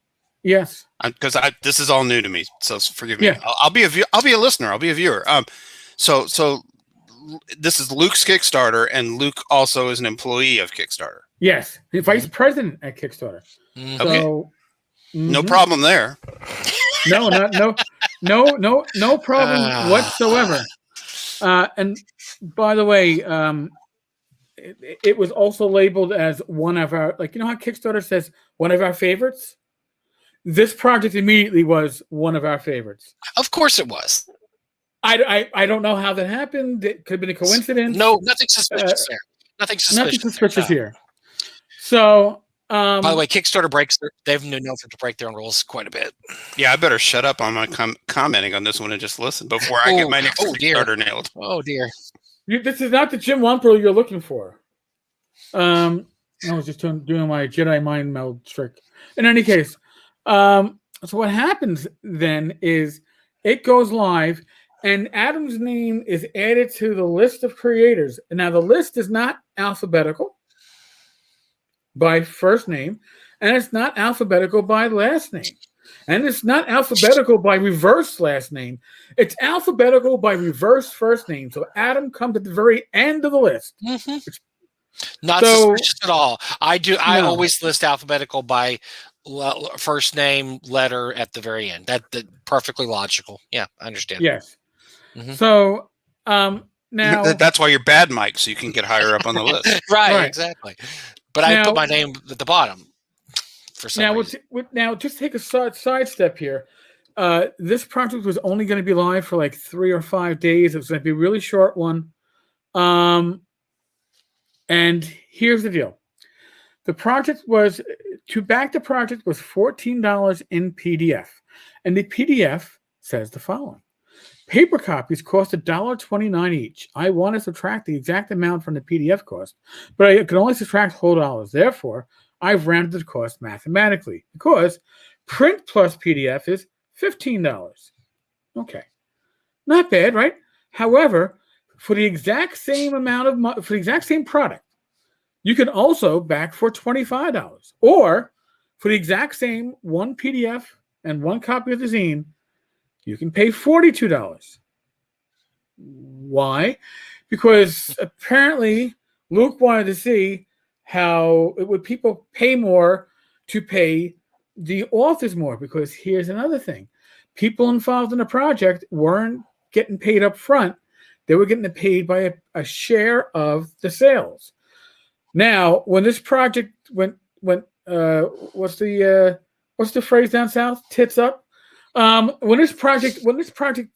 S1: Yes,
S3: because this is all new to me, so forgive me.
S1: Yeah.
S3: I'll be a listener. I'll be a viewer. So this is Luke's Kickstarter, and Luke also is an employee of Kickstarter.
S1: Yes, the vice president at Kickstarter.
S3: Okay, no problem there.
S1: No problem whatsoever. And by the way, it was also labeled as one of our, how Kickstarter says one of our favorites? This project immediately was one of our favorites.
S2: Of course it was.
S1: I don't know how that happened. It could have been a coincidence.
S2: No, nothing suspicious there. Nothing suspicious
S1: here. So,
S2: by the way, Kickstarter they've known to break their own rules quite a bit.
S3: Yeah, I better shut up on my commenting on this one and just listen before I get my next Kickstarter nailed.
S2: Oh dear.
S1: This is not the Jim Wampler you're looking for. I was just doing my Jedi mind meld trick. In any case, so what happens then is it goes live, and Adam's name is added to the list of creators. And now the list is not alphabetical by first name, and it's not alphabetical by last name. And it's not alphabetical by reverse last name. It's alphabetical by reverse first name. So Adam comes at the very end of the list.
S2: Mm-hmm. Not suspicious at all. I always list alphabetical by first name, letter at the very end. That perfectly logical. Yeah, I understand.
S1: Yes. Mm-hmm. So now
S3: that's why you're Bad Mike, so you can get higher up on the list.
S2: right, exactly. But now, I put my name at the bottom. For some reason.
S1: Now, just take a sidestep here. This project was only going to be live for like 3 or 5 days. It was going to be a really short one. And here's the deal. The project was, to back the project was $14 in PDF. And the PDF says the following. Paper copies cost $1.29 each. I want to subtract the exact amount from the PDF cost, but I can only subtract whole dollars. Therefore, I've rounded the cost mathematically because print plus PDF is $15. Okay. Not bad, right? However, for the exact same amount of for the exact same product, you can also back for $25. Or for the exact same one PDF and one copy of the zine, you can pay $42. Why? Because apparently Luke wanted to see how would people pay more to pay the authors more. Because here's another thing. People involved in the project weren't getting paid up front. They were getting paid by a share of the sales. Now, when this project went what's the phrase down south? Tits up. When this project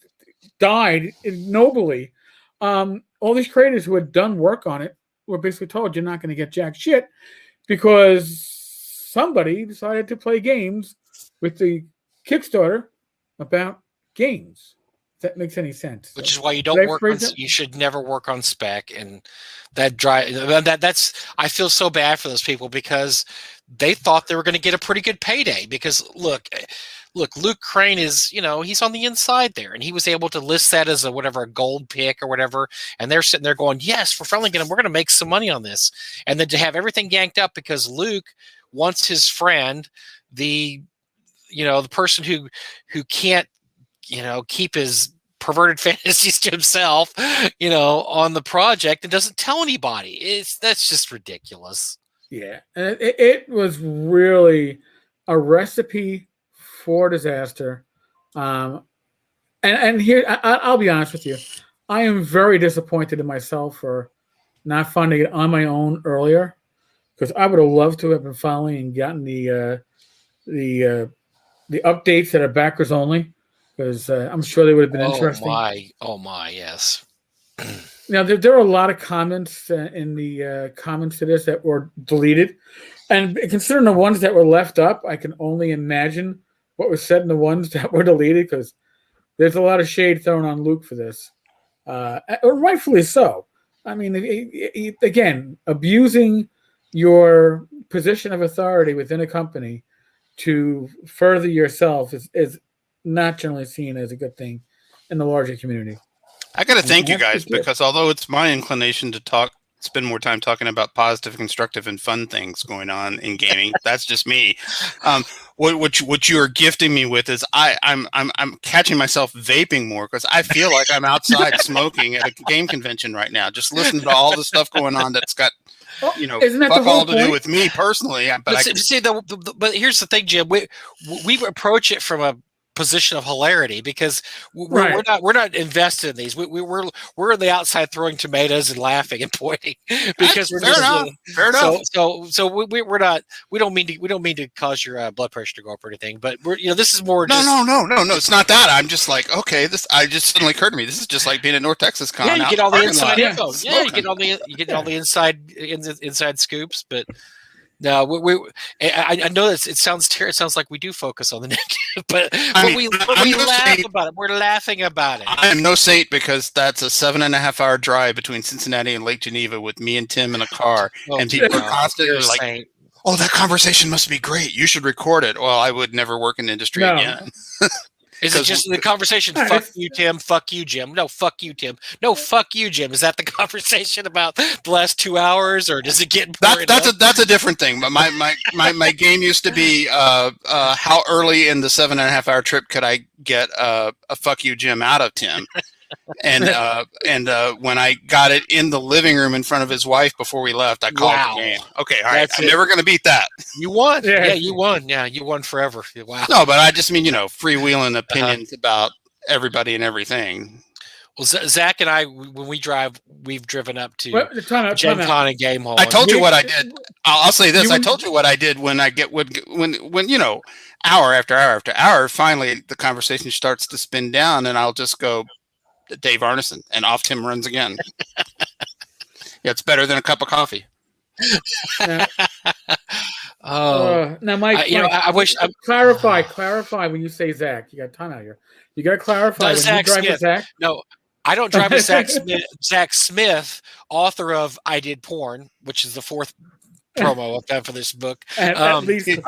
S1: died nobly, all these creators who had done work on it were basically told you're not going to get jack shit because somebody decided to play games with the Kickstarter about games. If that makes any sense.
S2: Which is why you don't work on. You should never work on spec, and that's. I feel so bad for those people because they thought they were going to get a pretty good payday. Because look, Luke Crane is, he's on the inside there, and he was able to list that as a gold pick or whatever, and they're sitting there going, "Yes, we're going to make some money on this," and then to have everything yanked up because Luke wants his friend, the person who can't keep his perverted fantasies to himself, on the project and doesn't tell anybody. That's just ridiculous.
S1: Yeah, and it was really a recipe for disaster. And here, I'll be honest with you, I am very disappointed in myself for not finding it on my own earlier, because I would have loved to have been following and gotten the updates that are backers only. Because I'm sure they would have been interesting.
S2: Oh my, yes.
S1: Now there are a lot of comments in the comments to this that were deleted, and considering the ones that were left up, I can only imagine what was said in the ones that were deleted. Because there's a lot of shade thrown on Luke for this, rightfully so. I mean, again, abusing your position of authority within a company to further yourself is not generally seen as a good thing in the larger community.
S3: I got to thank you guys, because although it's my inclination to spend more time talking about positive, constructive, and fun things going on in gaming, that's just me. What you are gifting me with is I'm catching myself vaping more because I feel like I'm outside smoking at a game convention right now, just listening to all the stuff going on that's got fuck all to do with me personally. But
S2: here's the thing, Jim. We approach it from a position of hilarity because we're not invested in these. We're on the outside throwing tomatoes and laughing and pointing because we're
S3: fair enough.
S2: So we don't mean to cause your blood pressure to go up or anything. But this is more.
S3: No. It's not that. I'm just like, okay, I just suddenly occurred to me. This is just like being at North Texas Con.
S2: Yeah, you get all the inside info. Yeah, you get all the inside scoops. But No, I know that it sounds terrible. It sounds like we do focus on the negative, but we laugh about it. We're laughing about it.
S3: I am no saint because that's a 7.5-hour drive between Cincinnati and Lake Geneva with me and Tim in a car, and people are constantly like,
S2: saint.
S3: "Oh, that conversation must be great. You should record it." Well, I would never work in the industry again.
S2: Is it just the conversation? Fuck you, Tim. Fuck you, Jim. No, fuck you, Tim. No, fuck you, Jim. Is that the conversation about the last 2 hours, or does it get boring?
S3: That's a different thing. But my game used to be how early in the 7.5-hour trip could I get a fuck you, Jim out of Tim. And when I got it in the living room in front of his wife before we left, I called the game. Okay, all right. I'm never going to beat that.
S2: You won. Yeah, you won. Yeah, you won forever. Wow.
S3: No, but I just mean, freewheeling opinions about everybody and everything.
S2: Well, Zach and I, when we drive, we've driven up to GenCon and Game Hall.
S3: I told you what I did. I'll say this. I told you what I did when hour after hour after hour, finally the conversation starts to spin down, and I'll just go, Dave Arneson, and off Tim runs again. Yeah, it's better than a cup of coffee.
S1: Now, Mike,
S2: I wish
S1: clarify when you say Zach. You got a ton out here. You got to clarify when
S2: Zack
S1: you drive
S2: Smith.
S1: with Zach.
S2: No, I don't drive with Zack Smith. Zack Smith, author of I Did Porn, which is the fourth promo I've done for this book.
S1: At least
S3: you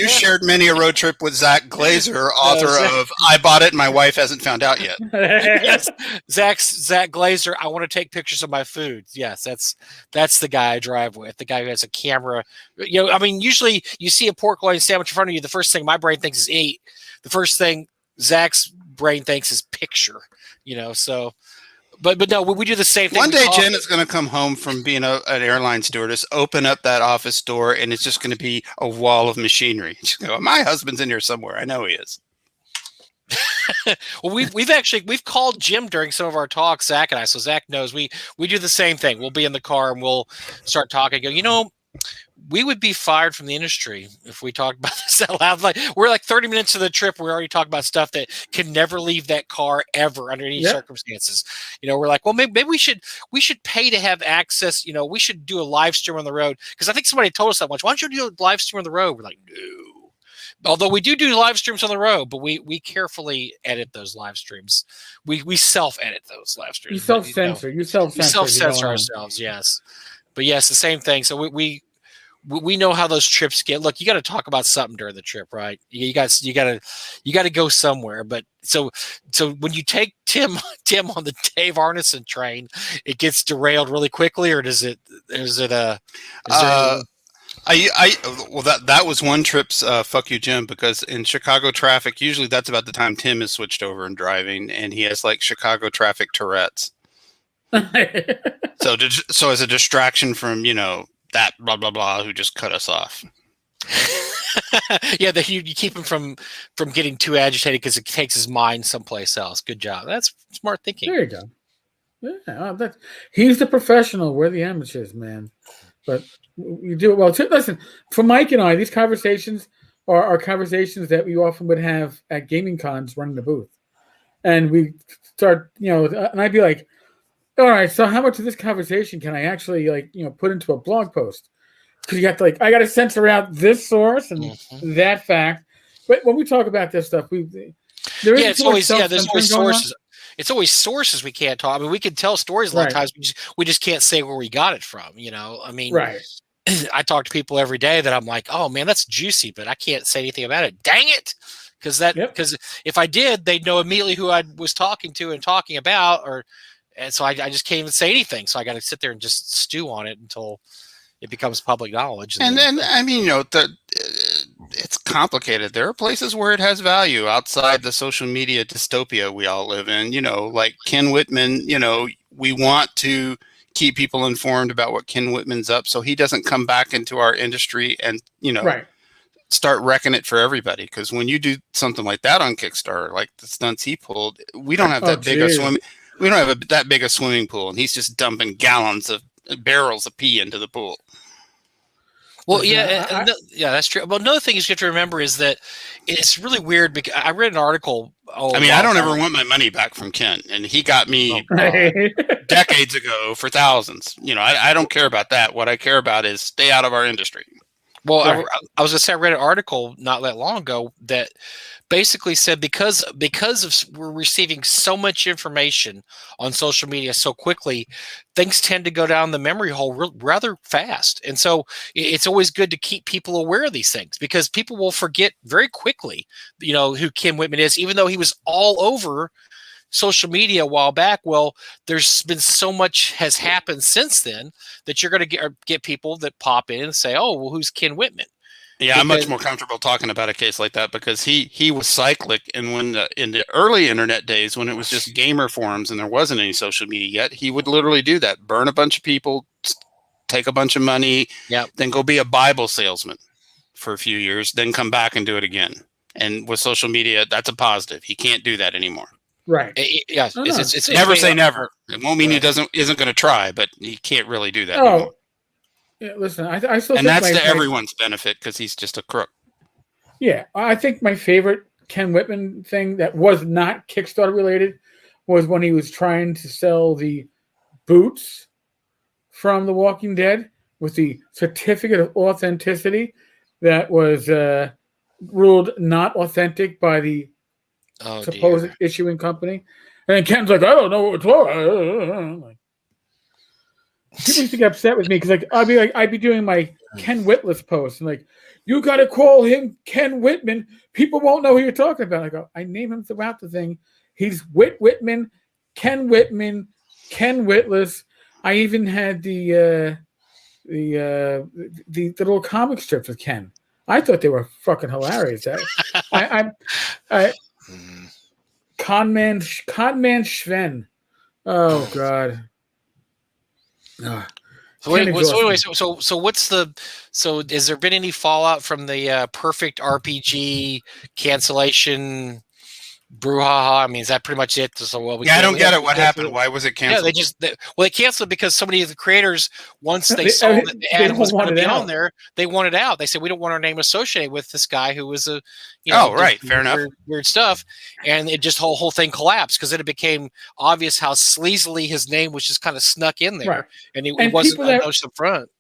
S3: shared many a road trip with Zach Glazer, author of I Bought It and My Wife Hasn't Found Out Yet.
S2: Yes. Zach Glazer, I want to take pictures of my food. Yes, that's the guy I drive with, the guy who has a camera. Usually you see a pork loin sandwich in front of you, the first thing my brain thinks is eat. The first thing Zach's brain thinks is picture, so... But no, we do the same thing.
S3: One day, Jen is going to come home from being an airline stewardess, open up that office door, and it's just going to be a wall of machinery. She's going to go, my husband's in here somewhere. I know he is.
S2: Well, we've called Jim during some of our talks, Zach and I. So Zach knows we do the same thing. We'll be in the car and we'll start talking. Go, we would be fired from the industry if we talked about this out loud. We're like 30 minutes of the trip. We're already talking about stuff that can never leave that car ever under any circumstances. We're like, well, maybe we should pay to have access. We should do a live stream on the road. Because I think somebody told us that once. Why don't you do a live stream on the road? We're like, no. Although we do live streams on the road, but we carefully edit those live streams. We self-edit those live streams.
S1: You self-censor. You
S2: self-censor ourselves, yes. But yes, the same thing. So we know how those trips get. Look, you got to talk about something during the trip, right? You got to go somewhere. But so when you take Tim on the Dave Arneson train, it gets derailed really quickly, or does it? That
S3: was one trip's fuck you, Jim, because in Chicago traffic, usually that's about the time Tim is switched over and driving, and he has like Chicago traffic Tourette's. So as a distraction from that blah blah blah who just cut us off.
S2: Yeah, you keep him from getting too agitated because it takes his mind someplace else. Good job. That's smart thinking.
S1: There you go. Yeah, he's the professional. We're the amateurs, man. But you do it well too. Listen, for Mike and I, these conversations are conversations that we often would have at gaming cons running the booth, and we start, and I'd be like, all right, so how much of this conversation can I actually put into a blog post? Because you have to I got to censor out this source and that fact. But when we talk about this stuff, there's always
S2: sources. It's always sources we can't talk. I mean, we can tell stories a lot of times. We just can't say where we got it from.
S1: Right.
S2: I talk to people every day that I'm like, oh man, that's juicy, but I can't say anything about it. Dang it. Because if I did, they'd know immediately who I was talking to and talking about, and so I just can't even say anything. So I got to sit there and just stew on it until it becomes public knowledge.
S3: And then, I mean, it's complicated. There are places where it has value outside the social media dystopia we all live in. Like Ken Whitman, we want to keep people informed about what Ken Whitman's up so he doesn't come back into our industry and, start wrecking it for everybody. Because when you do something like that on Kickstarter, like the stunts he pulled, we don't have that big a swimming. We don't have that big a swimming pool, and he's just dumping barrels of pee into the pool.
S2: Well, yeah, that's true. Well, another thing you have to remember is that it's really weird because I read an article.
S3: I don't ever want my money back from Ken, and he got me decades ago for thousands. I don't care about that. What I care about is stay out of our industry.
S2: Well,
S1: Right.
S2: I was gonna say I read an article not that long ago that basically said because we're receiving so much information on social media so quickly, things tend to go down the memory hole rather fast, and so it's always good to keep people aware of these things because people will forget very quickly, who Ken Whitman is, even though he was all over social media a while back. Well, there's been so much has happened since then that you're going to get people that pop in and say, "Oh, well, who's Ken Whitman?"
S3: Yeah, I'm much more comfortable talking about a case like that because he was cyclic, and when in the early internet days when it was just gamer forums and there wasn't any social media yet, he would literally do that: burn a bunch of people, take a bunch of money, then go be a Bible salesman for a few years, then come back and do it again. And with social media, that's a positive. He can't do that anymore.
S2: Right.
S1: Yes.
S3: It's never say never. It won't mean he isn't going to try, but he can't really do that anymore.
S1: Yeah, listen, I still
S3: and
S1: think
S3: that's to everyone's benefit because he's just a crook.
S1: Yeah, I think my favorite Ken Whitman thing that was not Kickstarter related was when he was trying to sell the boots from The Walking Dead with the certificate of authenticity that was ruled not authentic by the supposed issuing company. And Ken's like, I don't know what it's like, people used to get upset with me because I'd be doing my Ken Whitless post and like, you got to call him Ken Whitman. People won't know who you're talking about. I go, I name him throughout the thing. He's Whitman, Ken Whitless. I even had the little comic strips with Ken. I thought they were fucking hilarious. Conman Sven. Oh God.
S2: So what's so has there been any fallout from the Perfect RPG cancellation brouhaha? I mean, is that pretty much it? So
S3: I don't get it. What happened? Why was it canceled?
S2: Yeah, they canceled it because so many of the creators, once they saw that the ad was going to be on there, they wanted out. They said, we don't want our name associated with this guy who was
S3: fair enough,
S2: weird stuff, and it just whole thing collapsed because then it became obvious how sleazily his name was just kind of snuck in there, and it wasn't announced up front.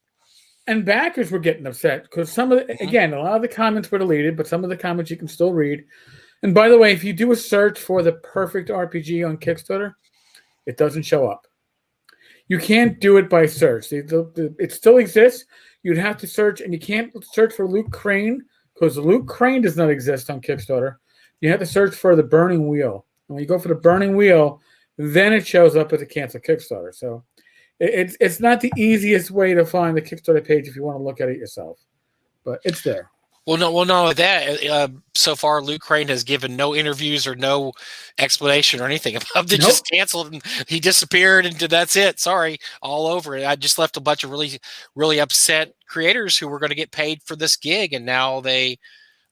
S1: And backers were getting upset because some of again, a lot of the comments were deleted, but some of the comments you can still read. And by the way, if you do a search for the Perfect RPG on Kickstarter, it doesn't show up. You can't do it by search. It still exists. You'd have to search, and you can't search for Luke Crane because Luke Crane does not exist on Kickstarter. You have to search for the Burning Wheel. And when you go for the Burning Wheel, then it shows up as a canceled Kickstarter. So it's not the easiest way to find the Kickstarter page if you want to look at it yourself, but it's there.
S2: Well, not only that. So far, Luke Crane has given no interviews or no explanation or anything about it. Nope. Just canceled and he disappeared, and that's it. Sorry, all over it. I just left a bunch of really, really upset creators who were going to get paid for this gig, and now they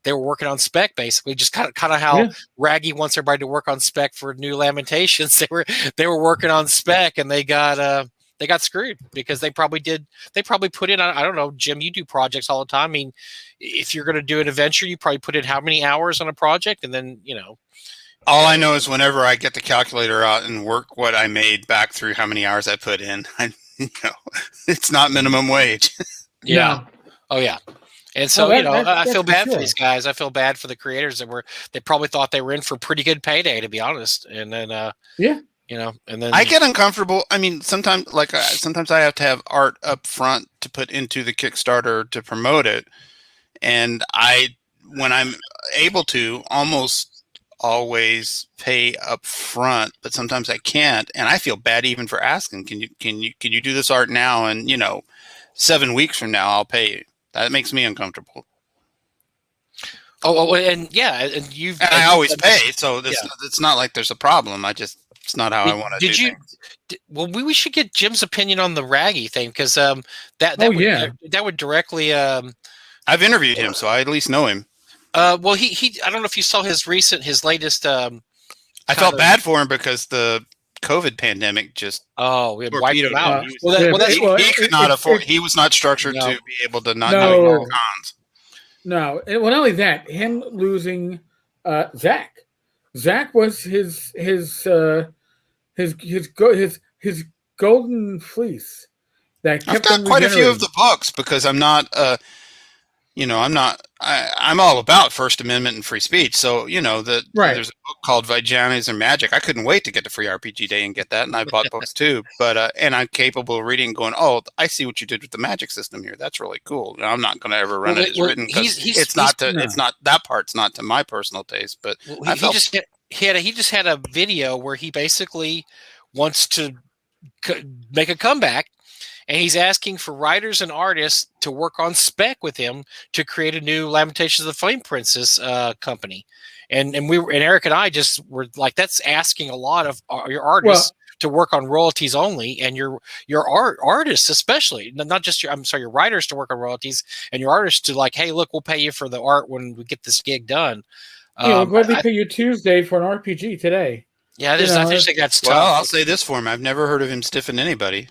S2: were working on spec, basically. Just kind of how Raggy wants everybody to work on spec for New Lamentations. They were working on spec, and they got screwed because they probably put in, I don't know, Jim, you do projects all the time. I mean, if you're going to do an adventure, you probably put in how many hours on a project, and then,
S3: all I know is whenever I get the calculator out and work what I made back through how many hours I put in, it's not minimum wage.
S2: Yeah. Oh yeah. And so, I feel bad for these guys. I feel bad for the creators they probably thought they were in for a pretty good payday, to be honest. And then, and then
S3: I get uncomfortable. I mean, sometimes I have to have art up front to put into the Kickstarter to promote it. And when I'm able to, almost always pay up front, but sometimes I can't. And I feel bad even for asking, can you do this art now? And, 7 weeks from now, I'll pay you. That makes me uncomfortable.
S2: Oh, and I
S3: always pay. So it's not like there's a problem. It's not how I want to do things.
S2: Well, we should get Jim's opinion on the Raggy thing because that would directly.
S3: I've interviewed him, so I at least know him.
S2: Well, he I don't know if you saw his latest.
S3: I felt bad for him because the COVID pandemic just
S2: wiped him out.
S3: He could not afford. He was not structured to be able to not do cons.
S1: No, well, not only that, him losing Zach. Zach was his golden fleece that kept.
S3: I've got quite a few of the books because I'm not I'm all about First Amendment and free speech. So,
S1: Right.
S3: there's a book called Vaginas and Magic. I couldn't wait to get to Free RPG Day and get that. And I bought books too. But, and I'm capable of reading and going, oh, I see what you did with the magic system here. That's really cool. And I'm not going to ever run it as written because it's not that part's not to my personal taste. But
S2: he just had a video where he basically wants to make a comeback. And he's asking for writers and artists to work on spec with him to create a new Lamentations of the Flame Princess company. And Eric and I just were like, that's asking a lot of your artists to work on royalties only, and your artists especially, not just your writers to work on royalties, and your artists to like, hey, look, we'll pay you for the art when we get this gig done.
S1: We'll gladly pay you Tuesday for an RPG today.
S2: Yeah, I just think that's tough.
S3: Well, I'll say this for him: I've never heard of him stiffing anybody.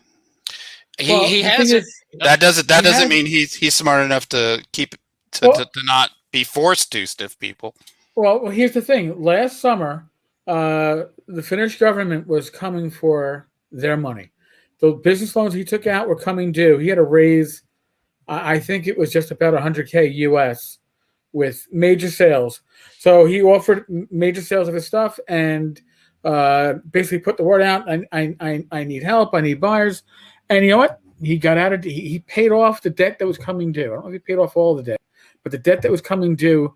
S2: He has it.
S3: That doesn't mean he's smart enough to to not be forced to stiff people.
S1: Well, here's the thing. Last summer, the Finnish government was coming for their money. The business loans he took out were coming due. He had to raise, I think it was just about $100K US with major sales. So he offered major sales of his stuff and basically put the word out. I need help. I need buyers. And you know what? He got out of. He paid off the debt that was coming due. I don't know if he paid off all the debt, but the debt that was coming due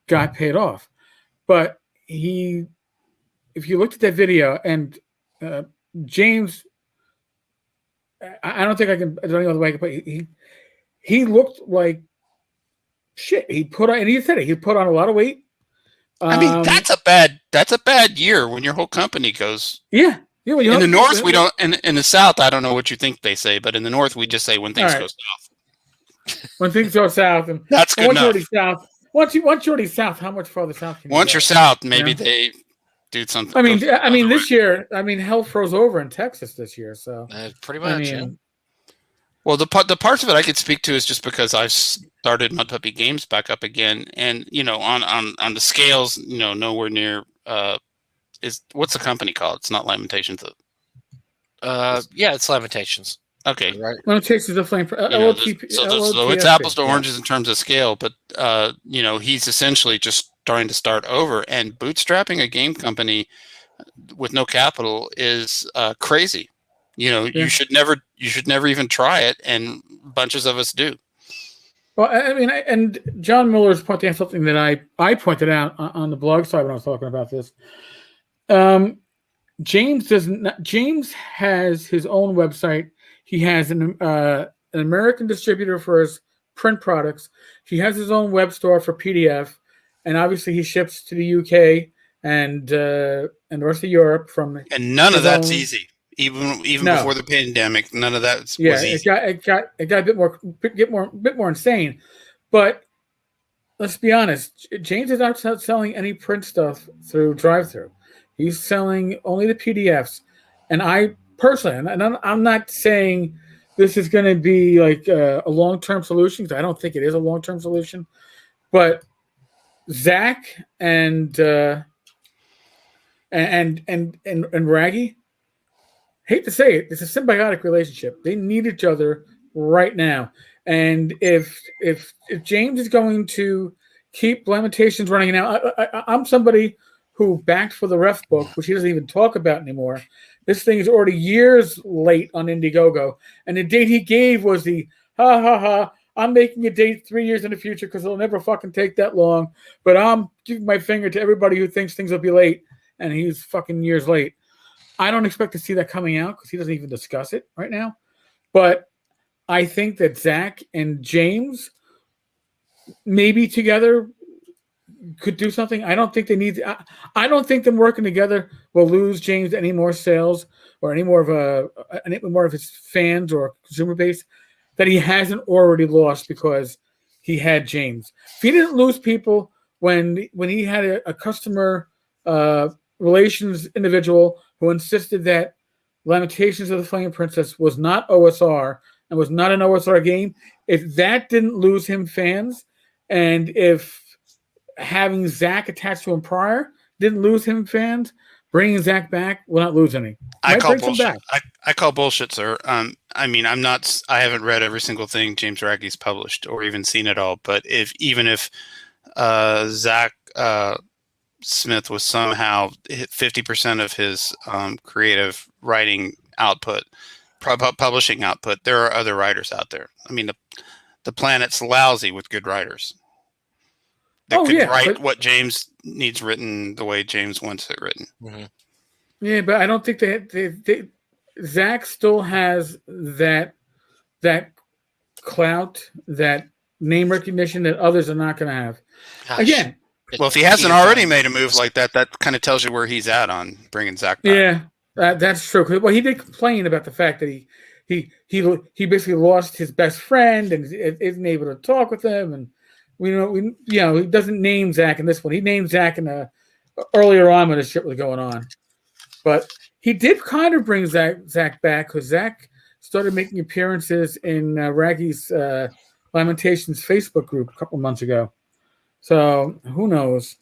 S1: got paid off. But if you looked at that video, and James, I don't think I don't know the way I can put it. He looked like shit. He put on, and he said it. He put on a lot of weight.
S3: I mean, that's a bad year when your whole company goes.
S1: Yeah.
S3: In the North, we don't. In the South, I don't know what you think they say, but in the North, we just say when things go south.
S1: When things go south, and
S3: that's good enough.
S1: Once you're already south, how much farther south can you
S3: Once
S1: go?
S3: You're south, maybe they do something.
S1: I mean, this year, hell froze over in Texas this year, so
S2: pretty much.
S3: Well, the parts of it I could speak to is just because I've started Mud Puppy Games back up again, and on the scales, nowhere near. What's the company called? It's not Lamentations.
S2: It's Lamentations.
S3: Okay,
S1: right. Lamentations of the Flame.
S3: So it's apples to oranges in terms of scale, but he's essentially just trying to start over, and bootstrapping a game company with no capital is crazy. You should never even try it, and bunches of us do.
S1: Well, and John Miller's pointing out something that I pointed out on the blog side when I was talking about this. James has his own website. He has an American distributor for his print products. He has his own web store for PDF, and obviously he ships to the UK and the rest of Europe
S3: And none of that's easy. Even before the pandemic, none of that was easy.
S1: It got a bit more insane. But let's be honest, James is not selling any print stuff through drive-thru. He's selling only the PDFs. And I personally, and I'm not saying this is going to be like a long-term solution, because I don't think it is a long-term solution. But Zach and Raggy, hate to say it, it's a symbiotic relationship. They need each other right now. And if James is going to keep Lamentations running now, I'm somebody who backed for the ref book, which he doesn't even talk about anymore. This thing is already years late on Indiegogo. And the date he gave was the I'm making a date 3 years in the future because it'll never fucking take that long. But I'm giving my finger to everybody who thinks things will be late. And he's fucking years late. I don't expect to see that coming out because he doesn't even discuss it right now. But I think that Zach and James maybe together could do something. I don't think they need. I don't think them working together will lose James any more sales or any more of his fans or consumer base that he hasn't already lost because he had James. If he didn't lose people when he had a customer relations individual who insisted that Lamentations of the Flame Princess was not OSR and was not an OSR game, if that didn't lose him fans, and if having Zach attached to him prior didn't lose him fans, bringing Zach back will not lose any.
S3: I
S1: Might
S3: call
S1: bring some
S3: bullshit.
S1: back.
S3: I call bullshit, sir. I mean, I haven't read every single thing James Raggie's published or even seen it all. But even if Zack Smith was somehow 50% of his creative writing output, publishing output, there are other writers out there. I mean, the planet's lousy with good writers that could write what James needs written the way James wants it written.
S2: Mm-hmm.
S1: Yeah, but I don't think Zach still has that clout, that name recognition that others are not going to have.
S2: Gosh.
S1: Again,
S3: well, if he hasn't already made a move like that, that kind of tells you where he's at on bringing Zach back.
S1: Yeah, that's true. Well, he did complain about the fact that he basically lost his best friend and isn't able to talk with him, and he doesn't name Zach in this one. He named Zach in earlier on when the shit was going on, but he did kind of bring Zach back because Zach started making appearances in Raggie's Lamentations Facebook group a couple months ago. So who knows?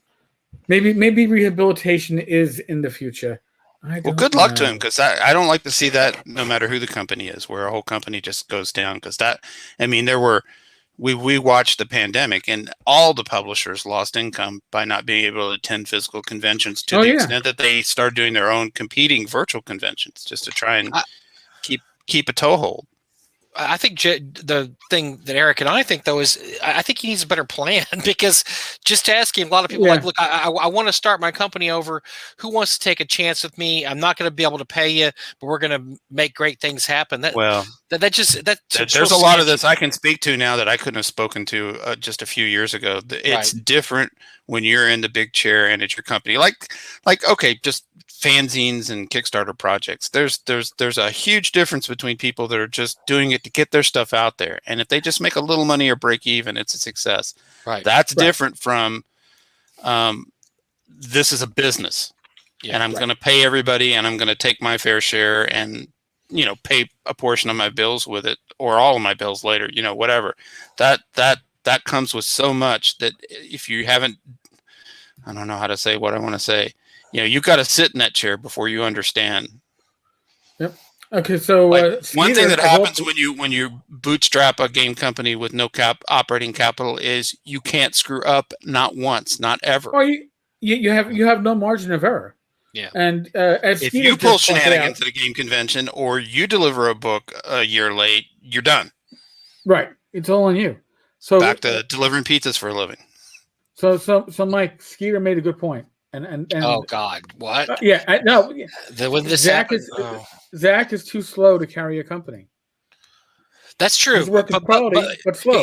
S1: Maybe rehabilitation is in the future.
S3: Well, good luck to him, because I don't like to see that no matter who the company is, where a whole company just goes down. Because we watched the pandemic and all the publishers lost income by not being able to attend physical conventions to the extent that they started doing their own competing virtual conventions just to try and keep a toehold.
S2: I think the thing that Eric and I think, though, is I think he needs a better plan, because just asking a lot of people like, look, I want to start my company over. Who wants to take a chance with me? I'm not going to be able to pay you, but we're going to make great things happen. There's
S3: a lot of this I can speak to now that I couldn't have spoken to just a few years ago. It's different when you're in the big chair and it's your company. Like okay, just fanzines and Kickstarter projects. There's a huge difference between people that are just doing it to get their stuff out there, and if they just make a little money or break even, it's a success.
S2: Right.
S3: That's different from this is a business, and I'm going to pay everybody, and I'm going to take my fair share, and pay a portion of my bills with it, or all of my bills later. Whatever. That comes with so much that if you haven't, I don't know how to say what I want to say. You've got to sit in that chair before you understand.
S1: Yep. Okay, so
S3: one thing that happens when you bootstrap a game company with no operating capital is you can't screw up, not once, not ever.
S1: Or you have no margin of error.
S2: Yeah.
S1: And as
S3: if you pull shenanigans at a game convention or you deliver a book a year late, you're done.
S1: Right. It's all on you. So
S3: back to delivering pizzas for a living.
S1: So Mike, Skeeter made a good point. And
S2: oh God, what?
S1: When Zach is too slow to carry a company.
S2: That's true.
S1: He's working quality, but slow.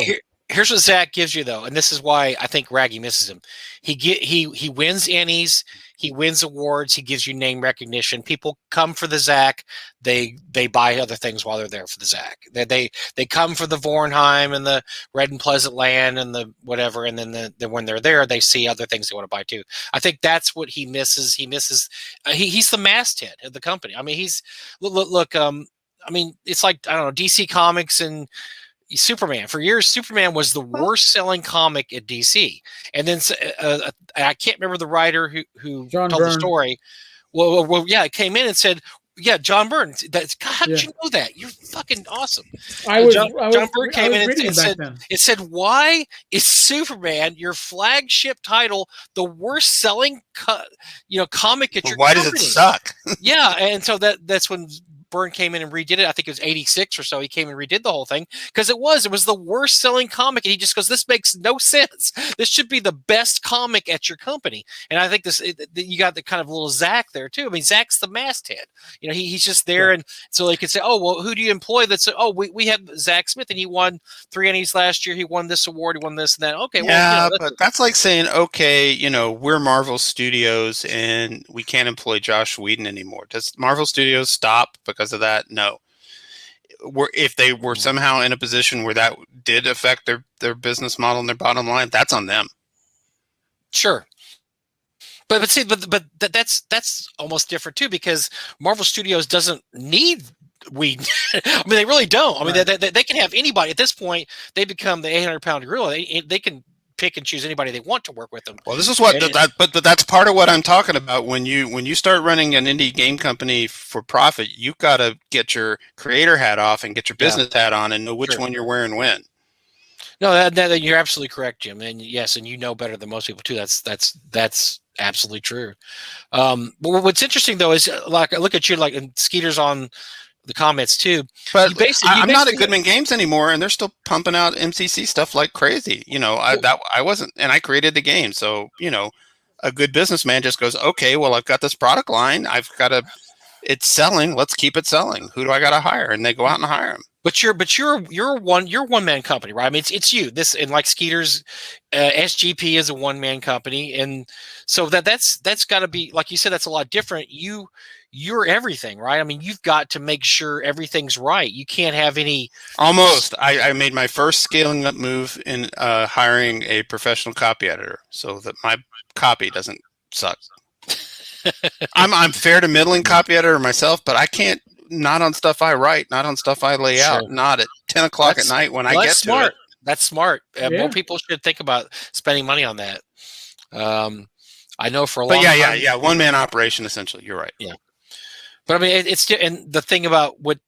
S2: Here's what Zach gives you, though, and this is why I think Raggy misses him. He wins Ennies, he wins awards, he gives you name recognition. People come for the Zach, they buy other things while they're there for the Zach. They come for the Vornheim and the Red and Pleasant Land and the whatever, and then when they're there, they see other things they want to buy too. I think that's what he misses. He's the masthead of the company. I mean, look. I mean, it's like, I don't know, DC Comics and Superman. For years, Superman was the worst selling comic at DC. And then I can't remember the writer who told the story. Well, yeah, came in and said, yeah, John Byrne. How did you know that? You're fucking awesome. John Byrne came in and said, why is Superman, your flagship title, the worst selling comic at your company?
S3: Why does it suck?
S2: Yeah, and so that's when Byrne came in and redid it. I think it was 86 or so. He came and redid the whole thing because it was the worst selling comic. And he just goes, this makes no sense. This should be the best comic at your company. And I think you got the kind of little Zach there too. I mean, Zach's the masthead. He's just there. And so they could say, oh, well, who do you employ? That's, we have Zack Smith and he won 3 Ennies last year. He won this award. He won this and that. Okay.
S3: Yeah, well, but that's like saying, okay, we're Marvel Studios and we can't employ Josh Whedon anymore. Does Marvel Studios stop because of that? No. If they were somehow in a position where that did affect their business model and their bottom line, that's on them.
S2: Sure. But that's almost different too, because Marvel Studios doesn't need Whedon. I mean, they really don't. I mean, they can have anybody at this point. They become the 800-pound gorilla. They can pick and choose anybody they want to work with them.
S3: Well, this is what but that's part of what I'm talking about. When you start running an indie game company for profit, you've got to get your creator hat off and get your business hat on and know which one you're wearing when.
S2: No, that you're absolutely correct, Jim. And yes, and you know better than most people too. That's absolutely true. But what's interesting though is like I look at you like and Skeeter's on the comments too.
S3: But I'm not at Goodman Games anymore, and they're still pumping out MCC stuff like crazy. I wasn't, and I created the game, so a good businessman just goes, okay, well, I've got this product line, it's selling, let's keep it selling. Who do I got to hire? And they go out and hire them. But
S2: you're one man company, right? I mean, it's you. This and like Skeeter's SGP is a one man company, and so that's got to be, like you said, that's a lot different. You're everything, right? I mean, you've got to make sure everything's right. You can't have any. Almost.
S3: I made my first scaling up move in hiring a professional copy editor, so that my copy doesn't suck. I'm fair to middling copy editor myself, but I can't. Not on stuff I write, not on stuff I lay out, not at 10 o'clock at night when I get to it.
S2: That's smart. More people should think about spending money on that. I know for a long time.
S3: Yeah. One man operation, essentially. You're right.
S2: Yeah. But I mean, it's and the thing about what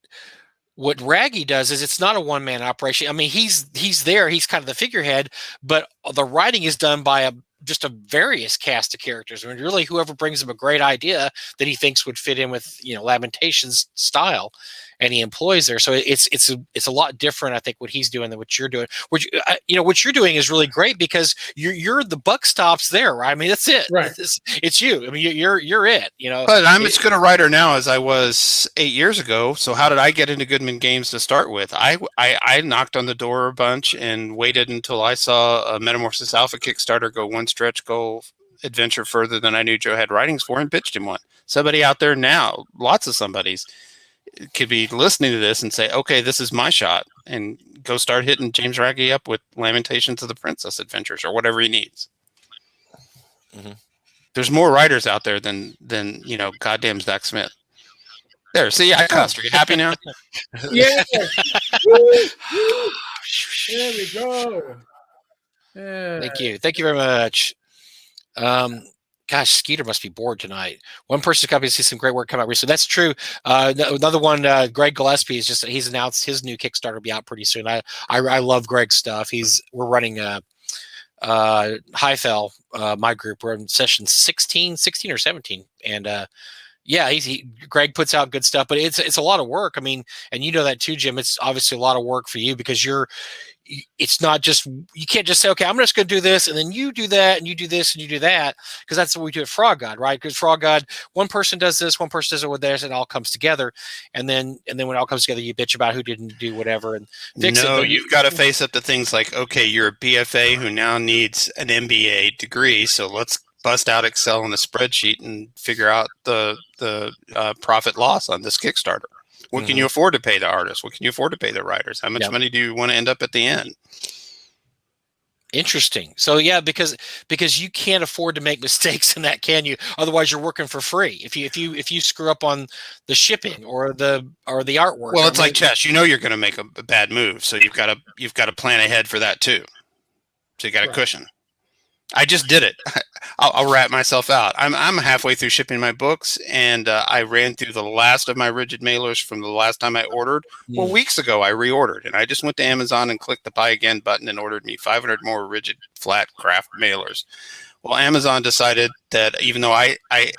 S2: Raggy does is it's not a one man operation. I mean, he's there. He's kind of the figurehead, but the writing is done by just a various cast of characters. I mean, really, whoever brings him a great idea that he thinks would fit in with Lamentation's style, and he employs there. So it's a lot different, I think, what he's doing than what you're doing. Which what you're doing is really great because you're the buck stops there, right? I mean, that's it.
S1: Right.
S2: It's you. I mean, you're it.
S3: But I'm as good a writer now as I was 8 years ago. So how did I get into Goodman Games to start with? I knocked on the door a bunch and waited until I saw a Metamorphosis Alpha Kickstarter go one stretch goal adventure further than I knew Joe had writings for, and pitched him one. Somebody out there now, lots of somebody's, could be listening to this and say, okay, this is my shot, and go start hitting James Raggy up with Lamentations of the Princess Adventures or whatever he needs. Mm-hmm. There's more writers out there than goddamn Zack Smith. There, see, I cussed. Are you happy now?
S1: Yeah. There we go. Yeah.
S2: Thank you very much. Gosh, Skeeter must be bored tonight. One person's company sees some great work come out recently. That's true. Another one, Greg Gillespie, he's announced his new Kickstarter will be out pretty soon. I love Greg's stuff. We're running Highfell, my group. We're in session 16 or 17, and Greg puts out good stuff, but it's a lot of work. I mean, and you know that too, Jim. It's obviously a lot of work for you because it's not just, you can't just say, okay, I'm just going to do this, and then you do that, and you do this, and you do that, because that's what we do at Frog God, right? Because Frog God, one person does this, one person does it with theirs, and it all comes together, and then when it all comes together, you bitch about who didn't do whatever and fix it.
S3: No, you've got to face up to things like, okay, you're a BFA who now needs an MBA degree, so let's bust out Excel in a spreadsheet and figure out the profit loss on this Kickstarter. What can you afford to pay the artists? What can you afford to pay the writers? How much money do you want to end up at the end?
S2: Interesting. So yeah, because you can't afford to make mistakes in that, can you? Otherwise, you're working for free. If you screw up on the shipping or the artwork.
S3: Well, it's like chess. You're going to make a bad move, so you've got to plan ahead for that too. So you got a cushion. I just did it. I'll wrap myself out. I'm halfway through shipping my books, and I ran through the last of my rigid mailers from the last time I ordered. Well, weeks ago, I reordered, and I just went to Amazon and clicked the buy again button and ordered me 500 more rigid flat craft mailers. Well, Amazon decided that even though I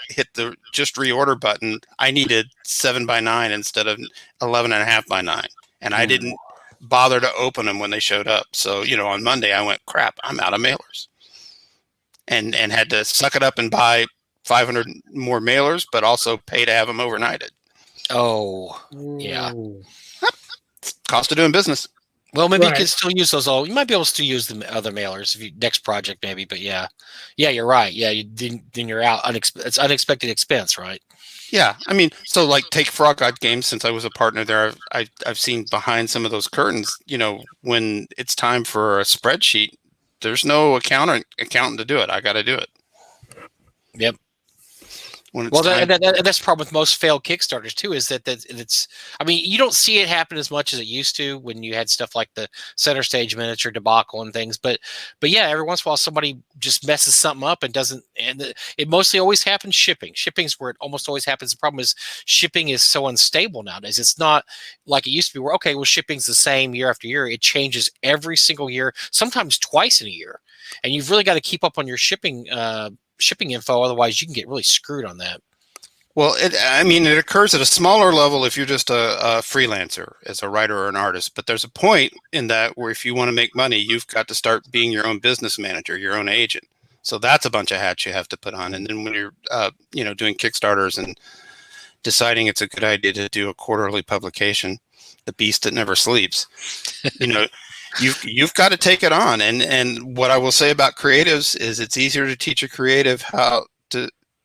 S3: hit the just reorder button, I needed 7x9 instead of 11.5x9, and I didn't bother to open them when they showed up. So, on Monday, I went, crap, I'm out of mailers. And had to suck it up and buy 500 more mailers, but also pay to have them overnighted.
S2: Oh, yeah.
S3: It's cost of doing business.
S2: Well, maybe you can still use those. You might be able to still use the other mailers if next project, maybe. But yeah, you're right. Yeah, then you're out. It's unexpected expense, right?
S3: Yeah, I mean, so like take Frog God Games. Since I was a partner there, I've seen behind some of those curtains. When it's time for a spreadsheet, there's no accountant to do it. I got to do it.
S2: Yep.
S3: when it's
S2: Well,
S3: time.
S2: that's the problem with most failed Kickstarters too. Is that it's? I mean, you don't see it happen as much as it used to when you had stuff like the Center Stage miniature debacle and things. But yeah, every once in a while somebody just messes something up and doesn't. And it mostly always happens shipping. Shipping's where it almost always happens. The problem is shipping is so unstable nowadays. It's not like it used to be where, okay, well, shipping's the same year after year. It changes every single year, sometimes twice in a year, and you've really got to keep up on your shipping info, otherwise you can get really screwed on that.
S3: Well, it occurs at a smaller level if you're just a freelancer as a writer or an artist. But there's a point in that where if you want to make money, you've got to start being your own business manager, your own agent. So that's a bunch of hats you have to put on. And then when you're, doing Kickstarters and deciding it's a good idea to do a quarterly publication, the beast that never sleeps, you've got to take it on. And what I will say about creatives is it's easier to teach a creative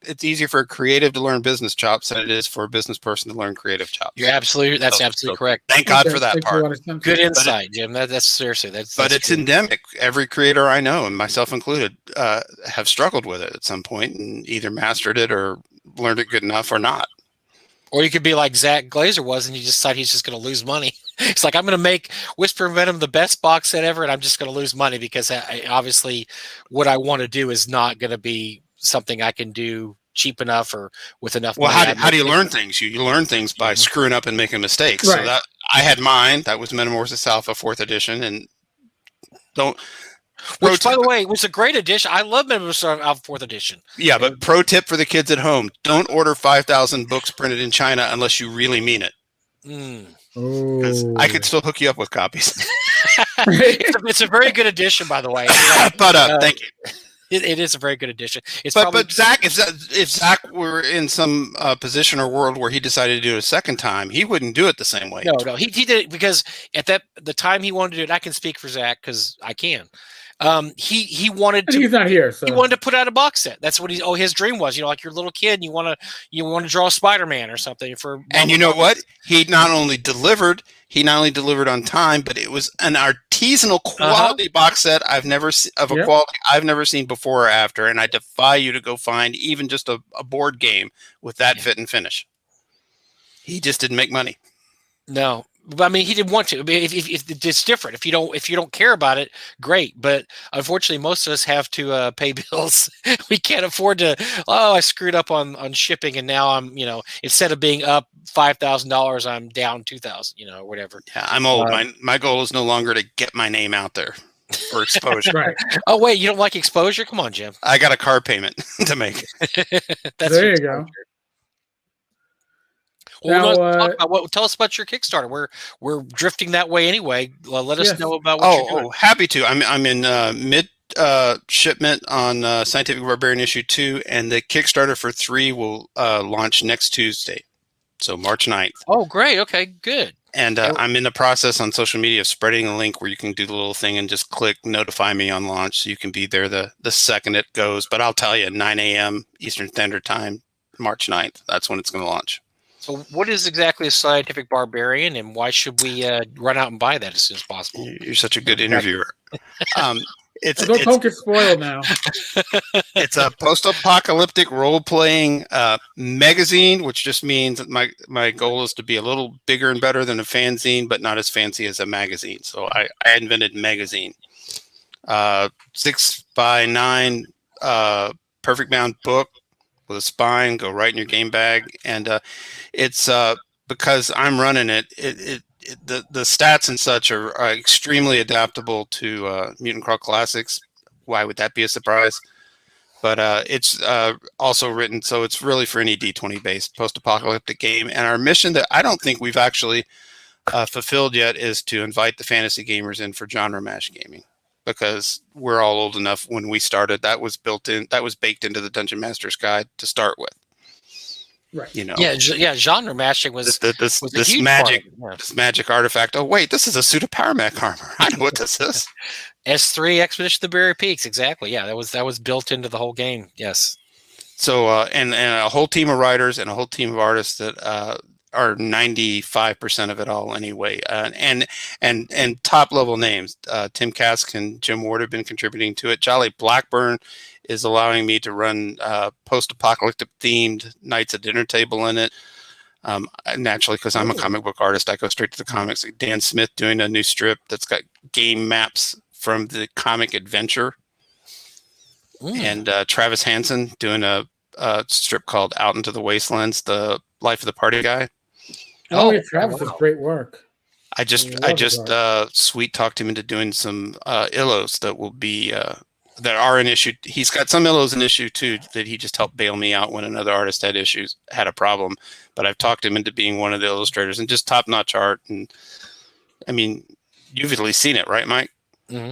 S3: it's easier for a creative to learn business chops than it is for a business person to learn creative chops.
S2: That's absolutely correct.
S3: Thank God for that part.
S2: Good insight, Jim. That's seriously,
S3: but it's endemic. Every creator I know, and myself included, have struggled with it at some point and either mastered it or learned it good enough or not.
S2: Or you could be like Zach Glazer was, and you decide he's just going to lose money. It's like, I'm going to make Whisper of Venom the best box set ever, and I'm just going to lose money because obviously what I want to do is not going to be something I can do cheap enough or with enough money.
S3: Well, how do you learn things? You learn things by screwing up and making mistakes.
S1: Right.
S3: So that I had mine. That was Metamorphosis Alpha 4th edition, and
S2: which, by the way, was a great edition. I love Metamorphosis Alpha 4th edition.
S3: Yeah, but pro tip for the kids at home: don't order 5,000 books printed in China unless you really mean it. Because I could still hook you up with copies.
S2: It's a very good edition, by the way.
S3: But thank you.
S2: It is a very good edition.
S3: But Zach, if Zach were in some position or world where he decided to do it a second time, he wouldn't do it the same way.
S2: No, he did it because at the time he wanted to do it. I can speak for Zach because I can. He wanted to.
S1: He's not here. So.
S2: He wanted to put out a box set. That's what his dream was. Like you're a little kid, and you want to draw Spider-Man or something for.
S3: And you know what? He not only delivered on time, but it was an artisanal quality box set I've never quality I've never seen before or after. And I defy you to go find even just a board game with that fit and finish. He just didn't make money.
S2: No. But I mean, he didn't want to. I mean, if it's different. If you don't care about it, great. But unfortunately, most of us have to pay bills. We can't afford to. Oh, I screwed up on shipping, and now I'm instead of being up $5,000, I'm down $2,000. Or whatever.
S3: Yeah, I'm old. My goal is no longer to get my name out there for exposure.
S1: Right.
S2: Oh wait, you don't like exposure? Come on, Jim.
S3: I got a car payment to make.
S1: There you go.
S2: Well, tell us about your Kickstarter. We're drifting that way anyway. Let us know about what you're doing.
S3: Oh, happy to. I'm in mid shipment on Scientific Barbarian issue 2, and the Kickstarter for 3 will launch next Tuesday, so March 9th.
S2: Oh, great. Okay, good.
S3: And I'm in the process on social media of spreading a link where you can do the little thing and just click notify me on launch, so you can be there the second it goes. But I'll tell you, 9 a.m. Eastern Standard Time, March 9th. That's when it's going to launch.
S2: So what is exactly a Scientific Barbarian, and why should we run out and buy that as soon as possible?
S3: You're such a good interviewer.
S1: Don't get spoiled now.
S3: It's a post-apocalyptic role-playing magazine, which just means that my goal is to be a little bigger and better than a fanzine, but not as fancy as a magazine. So I invented magazine. 6x9 perfect bound book with a spine, go right in your game bag, and it's because I'm running it. The stats and such are extremely adaptable to Mutant Crawl Classics. Why would that be a surprise? But it's also written, so it's really for any D20 based post-apocalyptic game. And our mission that I don't think we've actually fulfilled yet is to invite the fantasy gamers in for genre mash gaming. Because we're all old enough when we started, that was baked into the Dungeon Master's Guide to start with.
S1: Right.
S2: Yeah. Genre mashing was
S3: this magic artifact. Oh wait, this is a suit of Power Mech armor. I know what this is.
S2: S3 Expedition to the Barrier Peaks. Exactly. Yeah, that was built into the whole game. Yes.
S3: So and a whole team of writers and a whole team of artists that 95% of it all anyway. And top level names. Tim Kask and Jim Ward have been contributing to it. Jolly Blackburn is allowing me to run post-apocalyptic themed nights at dinner table in it. Naturally, because I'm a comic book artist, I go straight to the comics. Dan Smith doing a new strip that's got game maps from the comic adventure. And Travis Hansen doing a strip called Out into the Wastelands, the Life of the Party Guy.
S1: Oh, yeah, Travis does great work.
S3: I just sweet talked him into doing some illos that will be that are an issue. He's got some illos in issue too that he just helped bail me out when another artist had a problem. But I've talked him into being one of the illustrators and just top notch art. And I mean, you've at least seen it, right, Mike?
S2: Mm-hmm.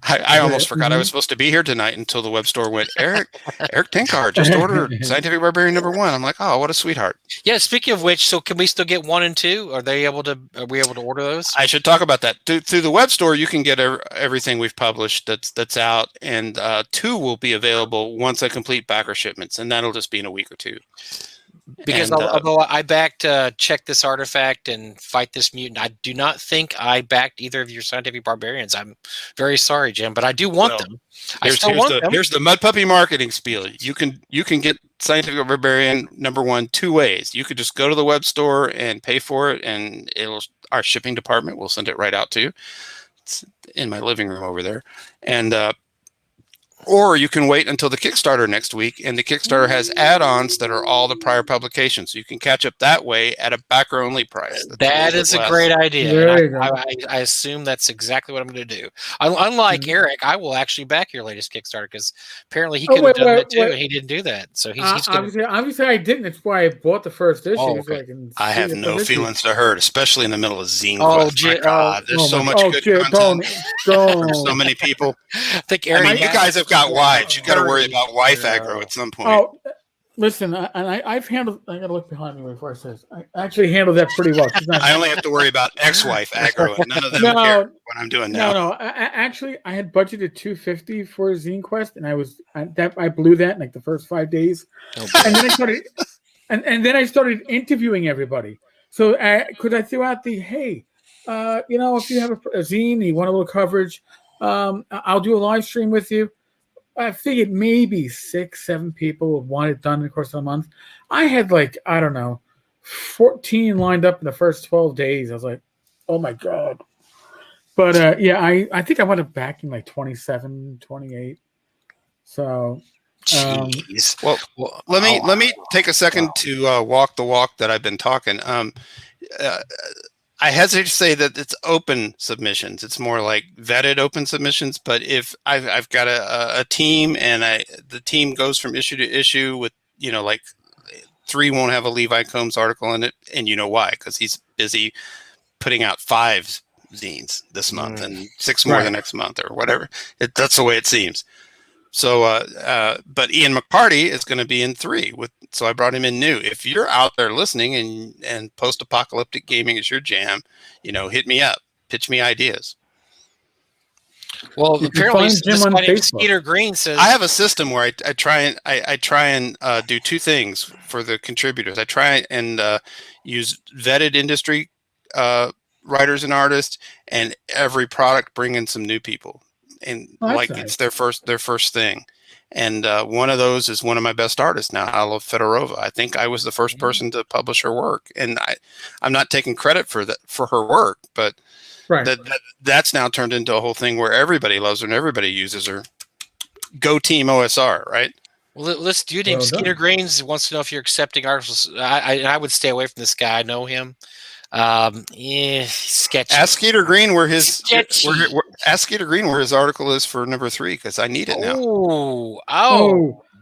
S3: I almost forgot I was supposed to be here tonight until the web store went, Eric Tenkar just ordered Scientific Barbarian #1. I'm like, oh, what a sweetheart.
S2: Yeah, speaking of which, so can we still get 1 and 2? Are we able to order those?
S3: I should talk about that. Through the web store, you can get everything we've published that's out, and 2 will be available once I complete backer shipments, and that'll just be in a week or 2.
S2: Because although I backed Check This Artifact and Fight This Mutant, I do not think I backed either of your Scientific Barbarians. I'm very sorry, Jim, but I do want them.
S3: Here's the Mud Puppy marketing spiel. You can get Scientific Barbarian #1 2 ways. You could just go to the web store and pay for it, and our shipping department will send it right out to you. It's in my living room over there, and or you can wait until the Kickstarter next week, and the Kickstarter has add-ons that are all the prior publications, so you can catch up that way at a backer-only price.
S2: That is a great idea. I assume that's exactly what I'm going to do. Unlike Eric, I will actually back your latest Kickstarter because apparently he could have done that too, and he didn't do that. So he's
S1: obviously I didn't. That's why I bought the first issue.
S2: Oh, okay.
S3: I have no feelings to hurt, especially in the middle of Zine Quest. My God, there's so much good content for so many people.
S2: I think Eric,
S3: you guys have got wives. You got to worry about wife aggro at some point.
S1: Oh, listen, I've handled. I got to look behind me before I say this. I actually handled that pretty well.
S3: I only have to worry about ex-wife aggro, and none of them care what I'm doing now.
S1: No. Actually, I had budgeted $250 for Zine Quest, and I blew that in like the first 5 days, and then I started, and then I started interviewing everybody. So, because I threw out the hey, if you have a zine, you want a little coverage, I'll do a live stream with you. I figured maybe 6-7 people would want it done in the course of a month. I had 14 lined up in the first 12 days. I was like, oh my God. But I think I wound up backing 27, 28. So
S3: jeez. Well, let me take a second to walk the walk that I've been talking. I hesitate to say that it's open submissions. It's more like vetted open submissions. But if I've got a team and the team goes from issue to issue with, 3 won't have a Levi Combs article in it. And you know why? Because he's busy putting out 5 zines this month and 6 more the next month or whatever. That's the way it seems. So, but Ian McParty is going to be in 3 so I brought him in new. If you're out there listening and post-apocalyptic gaming is your jam, hit me up, pitch me ideas.
S2: Well, apparently, Skeeter Green says
S3: I have a system where I try and do 2 things for the contributors. I try and use vetted industry writers and artists, and every product bring in some new people. And it's their first thing. And one of those is one of my best artists now, Ala Fedorova. I think I was the first person to publish her work, and I'm not taking credit for her work, but that's now turned into a whole thing where everybody loves her and everybody uses her. Go team OSR, right?
S2: Well, let's do it. Skeeter Greens wants to know if you're accepting articles. I would stay away from this guy. I know him. Sketchy.
S3: Ask Skeeter Green where his article is for #3 because I need it now.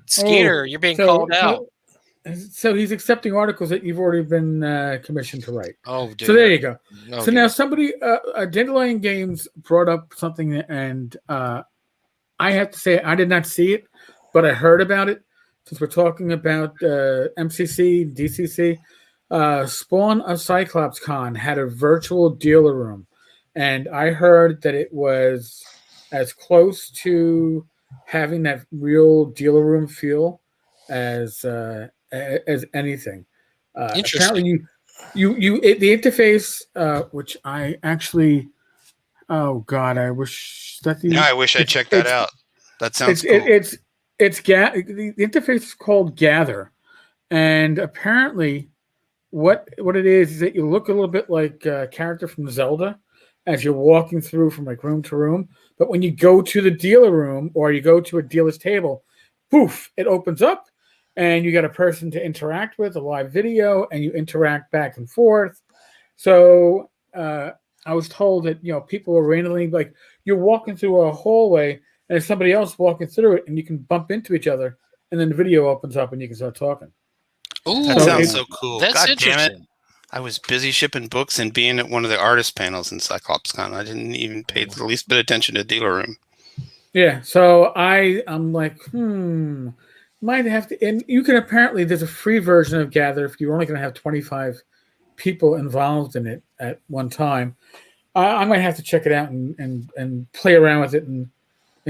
S2: Skeeter, you're being called out.
S1: So he's accepting articles that you've already been commissioned to write.
S2: Oh, dude.
S1: So there you go. Now somebody, Dandelion Games brought up something, and I have to say I did not see it, but I heard about it. Since we're talking about MCC, DCC. Spawn of Cyclops Con had a virtual dealer room, and I heard that it was as close to having that real dealer room feel as as anything.
S2: Interesting.
S1: Apparently, the interface, which I actually, oh God, I wish that
S3: Yeah, I wish I checked that out. That sounds cool.
S1: the interface is called Gather, and apparently, what it is that you look a little bit like a character from Zelda as you're walking through from like room to room. But when you go to the dealer room or you go to a dealer's table, poof, it opens up and you got a person to interact with, a live video, and you interact back and forth. So I was told that, people are randomly, like, you're walking through a hallway and there's somebody else walking through it and you can bump into each other and then the video opens up and you can start talking.
S2: Ooh,
S3: That sounds so cool.
S2: That's
S3: God
S2: interesting.
S3: damn it. I was busy shipping books and being at one of the artist panels in CyclopsCon. I didn't even pay the least bit of attention to dealer room.
S1: Yeah, so I'm like, might have to. And you can apparently, there's a free version of Gather if you're only going to have 25 people involved in it at one time. I might have to check it out and play around with it and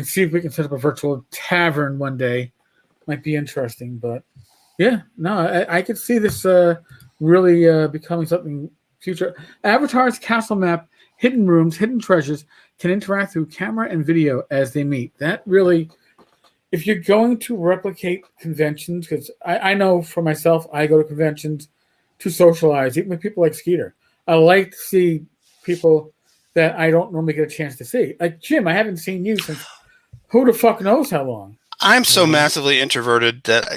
S1: see if we can set up a virtual tavern one day. Might be interesting, but yeah, no, I could see this really becoming something future. Avatar's castle map, hidden rooms, hidden treasures can interact through camera and video as they meet. That really, if you're going to replicate conventions, because I know for myself, I go to conventions to socialize, even with people like Skeeter. I like to see people that I don't normally get a chance to see. Like Jim, I haven't seen you since who the fuck knows how long.
S3: I'm so massively introverted that,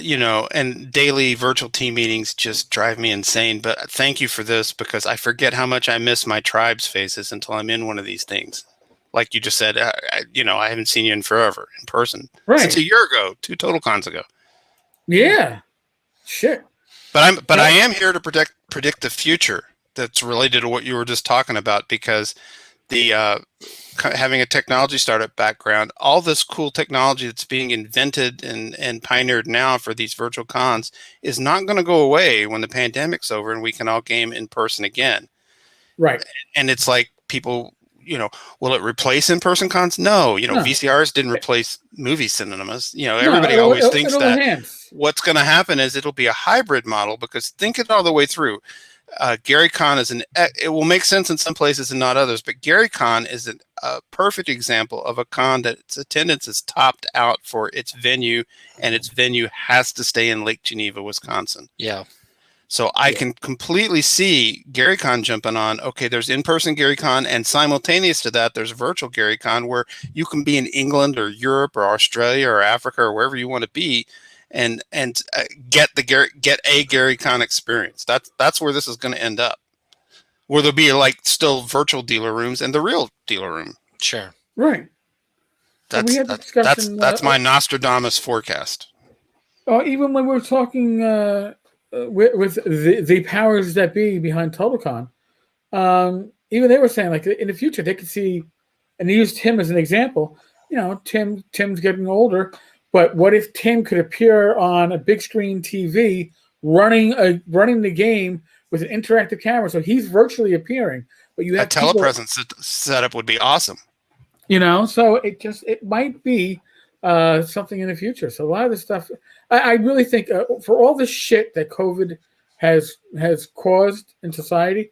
S3: and daily virtual team meetings just drive me insane. But thank you for this, because I forget how much I miss my tribe's faces until I'm in one of these things. Like you just said, I haven't seen you in forever in person.
S1: Right.
S3: Since a year ago, 2 total cons ago.
S1: Yeah. Shit.
S3: But I am here to predict the future that's related to what you were just talking about, because the having a technology startup background, all this cool technology that's being invented and pioneered now for these virtual cons is not going to go away when the pandemic's over and we can all game in person again.
S1: Right.
S3: And it's like people, will it replace in-person cons? No,
S1: No.
S3: VCRs didn't replace movie cinemas. Everybody always thinks that what's going to happen is it'll be a hybrid model, because think it all the way through. Gary Con is it will make sense in some places and not others, but Gary Con is a perfect example of a con that its attendance is topped out for its venue, and its venue has to stay in Lake Geneva, Wisconsin.
S2: Yeah.
S3: So I can completely see Gary Con jumping on, okay, there's in-person Gary Con, and simultaneous to that, there's virtual Gary Con where you can be in England or Europe or Australia or Africa or wherever you want to be, and get a Gary Con experience. That's where this is going to end up, where there'll be like still virtual dealer rooms and the real dealer room.
S2: Sure.
S1: Right.
S3: That's my Nostradamus forecast.
S1: Even when we're talking with the powers that be behind TotalCon, even they were saying, like, in the future they could see, and they used Tim as an example. Tim's getting older. But what if Tim could appear on a big screen TV running the game with an interactive camera? So he's virtually appearing, but you have
S3: a telepresence setup would be awesome.
S1: So it might be something in the future. So a lot of this stuff, I really think for all the shit that COVID has caused in society,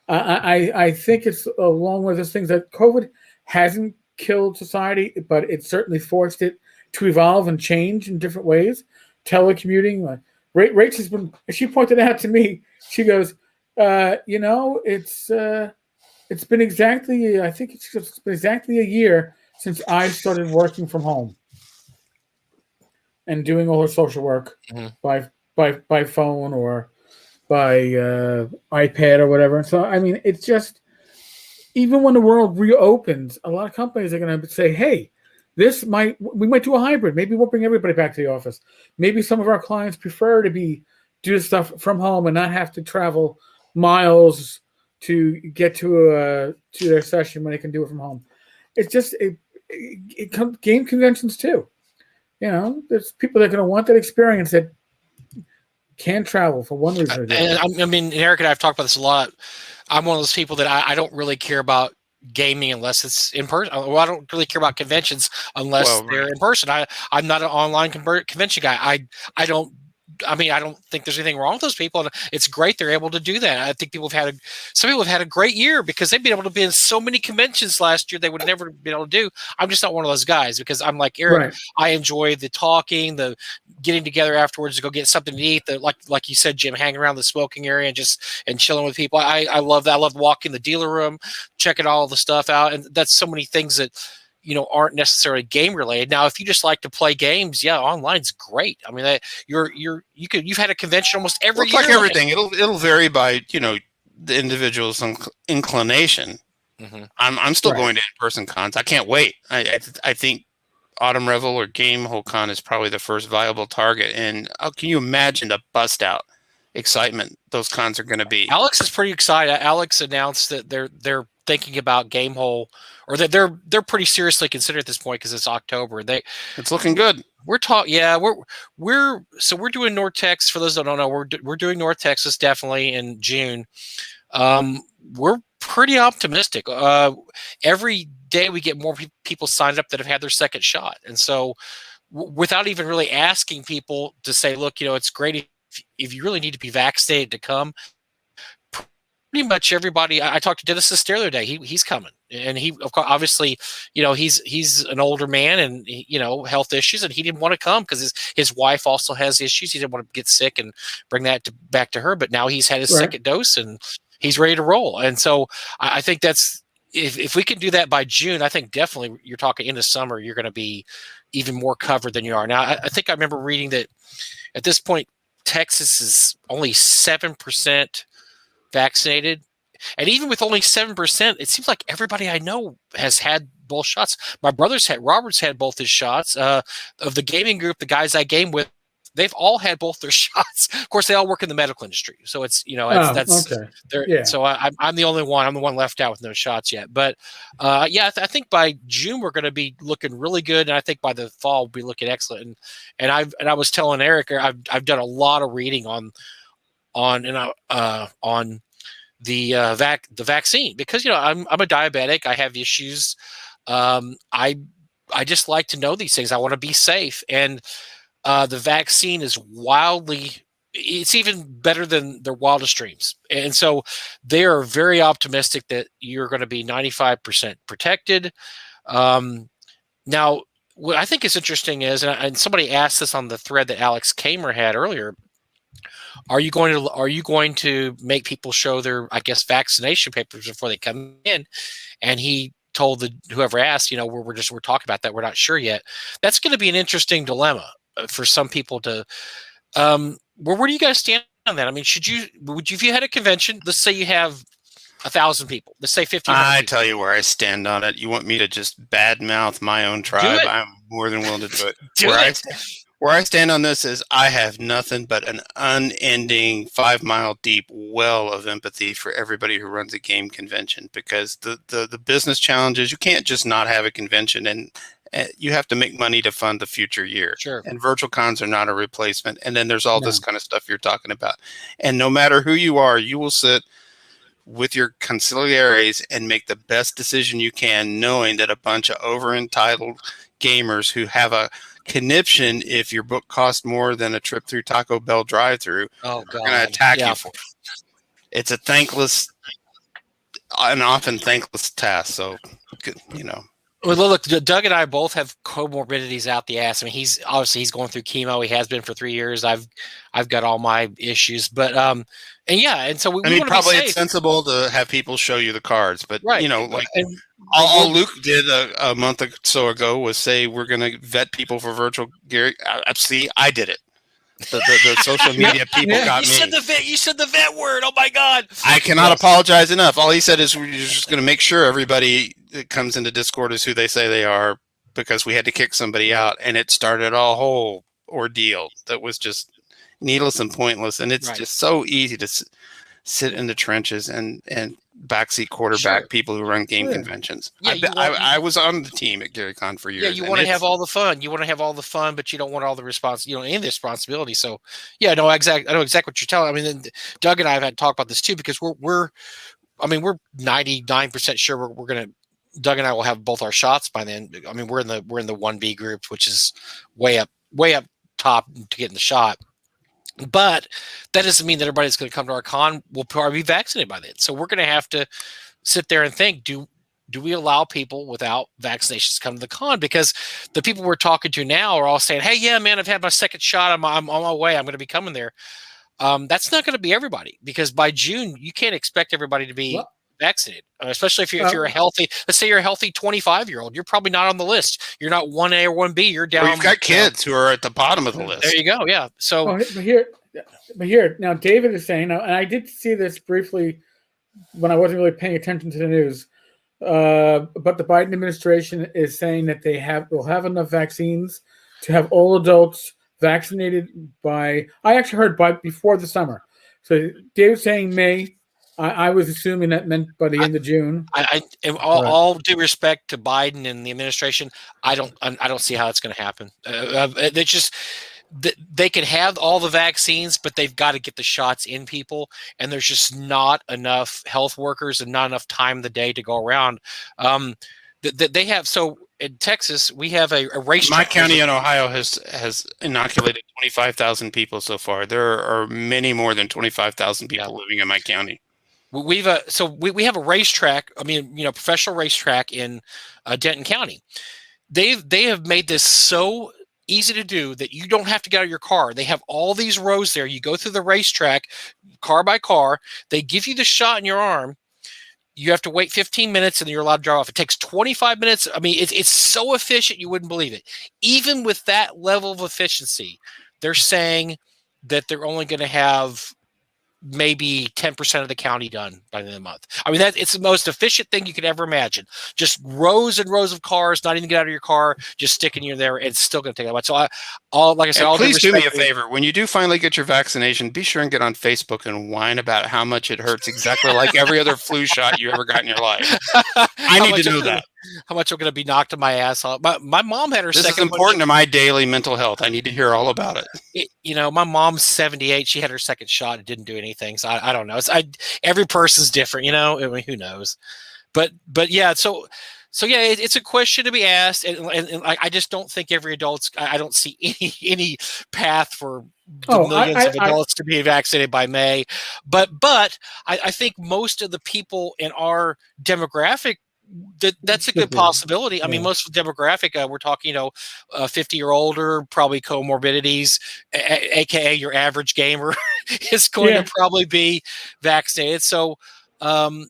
S1: I think it's along with those things that COVID hasn't killed society, but it certainly forced it to evolve and change in different ways. Telecommuting, Rach has been. She pointed out to me. She goes, it's been exactly. I think it's been exactly a year since I started working from home and doing all her social work by phone or by iPad or whatever. And so, I mean, it's just, even when the world reopens, a lot of companies are going to say, hey, we might do a hybrid. Maybe we'll bring everybody back to the office. Maybe some of our clients prefer to do stuff from home and not have to travel miles to get to their session when they can do it from home. It's just game conventions too. There's people that are going to want that experience that can't travel for one reason or the other.
S2: I mean, Eric and I have talked about this a lot. I'm one of those people that I don't really care about gaming unless it's in person. Well, I don't really care about conventions unless they're in person. I'm not an online convention guy. I don't I mean, I don't think there's anything wrong with those people, and it's great they're able to do that. I think some people have had a great year because they've been able to be in so many conventions last year they would never been able to do. I'm just not one of those guys because I'm like Eric.
S1: Right.
S2: I enjoy the talking, the getting together afterwards to go get something to eat. The like you said, Jim, hanging around the smoking area and chilling with people. I love that. I love walking the dealer room, checking all the stuff out, and that's so many things that aren't necessarily game related. Now, if you just like to play games, yeah, online's great. I mean, you've had a convention almost every year.
S3: Like everything, it'll vary by the individual's inclination.
S2: Mm-hmm.
S3: I'm still going to in-person cons. I can't wait. I think Autumn Revel or Gamehole Con is probably the first viable target. And can you imagine the bust out excitement those cons are going to be?
S2: Alex is pretty excited. Alex announced that they're thinking about Gamehole, or that they're pretty seriously considering at this point because it's October.
S3: It's looking good.
S2: We're doing North Texas. For those that don't know, we're doing North Texas definitely in June. We're pretty optimistic. Every day we get more people signed up that have had their second shot, and so without even really asking people to say, look, it's great if you really need to be vaccinated to come. Pretty much everybody. I talked to Dennis the other day. He's coming, and he obviously, he's an older man and health issues, and he didn't want to come because his wife also has issues. He didn't want to get sick and bring that back to her. But now he's had his second dose and he's ready to roll. And so I think that's if we can do that by June, I think definitely you're talking into summer. You're going to be even more covered than you are now. I think I remember reading that at this point Texas is only 7% vaccinated, and even with only 7%, it seems like everybody I know has had both shots. My Robert's had both his shots. Of the gaming group, the guys I game with, they've all had both their shots. Of course, they all work in the medical industry, so it's
S1: okay.
S2: So I'm the only one. I'm the one left out with no shots yet. But I think by June we're going to be looking really good, and I think by the fall we'll be looking excellent. And I was telling Eric, I've done a lot of reading on the vaccine because I'm a diabetic. I have issues. I just like to know these things. I want to be safe, and the vaccine is it's even better than their wildest dreams. And so they are very optimistic that you're going to be 95% protected. Now, what I think is interesting is, and somebody asked this on the thread that Alex Kamer had earlier, are you going to make people show their, I guess, vaccination papers before they come in? And he told whoever asked, we're talking about that. We're not sure yet. That's going to be an interesting dilemma for some people to. Where do you guys stand on that? I mean, if you had a convention, let's say you have 1,000 people, let's say 1,500
S3: I
S2: people.
S3: tell you where I stand on it. You want me to just badmouth my own tribe? I'm more than willing to do it. Where I stand on this is I have nothing but an unending 5-mile deep well of empathy for everybody who runs a game convention, because the business challenges, you can't just not have a convention, and you have to make money to fund the future year.
S2: Sure.
S3: And virtual cons are not a replacement. And then there's all this kind of stuff you're talking about. And no matter who you are, you will sit with your consigliaries and make the best decision you can, knowing that a bunch of over-entitled gamers who have a conniption if your book costs more than a trip through Taco Bell drive-through are going to attack you for it. It's a thankless, an often thankless task. So,
S2: Well, look, Doug and I both have comorbidities out the ass. I mean, he's going through chemo. He has been for 3 years. I've got all my issues, but and so we
S3: probably
S2: be safe.
S3: It's sensible to have people show you the cards, but
S2: right.
S3: All Luke did a month or so ago was say we're going to vet people for virtual gear. See, I did it. The social media people got me.
S2: You said the vet word. Oh my God!
S3: I cannot apologize enough. All he said is we're just going to make sure everybody that comes into Discord is who they say they are, because we had to kick somebody out, and it started a whole ordeal that was just needless and pointless. And it's just so easy to sit in the trenches and backseat quarterback people who run game conventions.
S2: Yeah,
S3: I was on the team at GaryCon for years.
S2: Yeah, you want to have all the fun. You want to have all the fun, but you don't want all the any of the responsibility. So, I know exactly what you're telling. I mean, Doug and I have had to talk about this too, because we're 99% sure we're going to. Doug and I will have both our shots by then. I mean, we're in the 1B group, which is way up top to getting the shot. But that doesn't mean that everybody's going to come to our con will probably be vaccinated by then. So we're going to have to sit there and think, do we allow people without vaccinations to come to the con? Because the people we're talking to now are all saying, hey, yeah, man, I've had my second shot. I'm on my way. I'm going to be coming there. That's not going to be everybody, because by June, you can't expect everybody to be vaccinated, especially if you're a healthy, let's say you're a healthy 25-year-old, you're probably not on the list. You're not 1A or 1B. You're down.
S3: Or you've got kids who are at the bottom of the list.
S2: There you go. Yeah. So
S1: but here now, David is saying, and I did see this briefly when I wasn't really paying attention to the news, but the Biden administration is saying that will have enough vaccines to have all adults vaccinated by. I actually heard before the summer. So David's saying May. I was assuming that meant by the end of June.
S2: All due respect to Biden and the administration, I don't see how it's going to happen. They just they can have all the vaccines, but they've got to get the shots in people, and there's just not enough health workers and not enough time in the day to go around. They have so. In Texas, we have a racetrack.
S3: My county in Ohio has inoculated 25,000 people so far. There are many more than 25,000 people living in my county.
S2: We have a racetrack. I mean, professional racetrack in Denton County. They have made this so easy to do that you don't have to get out of your car. They have all these rows there. You go through the racetrack, car by car. They give you the shot in your arm. You have to wait 15 minutes and you're allowed to drive off. It takes 25 minutes. I mean, it's so efficient, you wouldn't believe it. Even with that level of efficiency, they're saying that they're only going to have maybe 10% of the county done by the end of the month. I mean, it's the most efficient thing you could ever imagine. Just rows and rows of cars, not even get out of your car, just sticking you there. It's still going to take that much. So like I said,
S3: please do me a favor. When you do finally get your vaccination, be sure and get on Facebook and whine about how much it hurts, exactly like every other flu shot you ever got in your life. I need to know that.
S2: How much I'm going to be knocked on my ass off. My mom had her second.
S3: This is important to my daily mental health. I need to hear all about it.
S2: My mom's 78. She had her second shot. It didn't do anything. So I don't know. Every person's different, I mean, who knows? But yeah, so yeah, it's a question to be asked. And I just don't think every adult's, I don't see any path for millions of adults to be vaccinated by May. But I think most of the people in our demographic, that's a good possibility. Yeah. I mean, most of the demographic, we're talking, 50 or older, probably comorbidities, aka your average gamer is going to probably be vaccinated. So, that's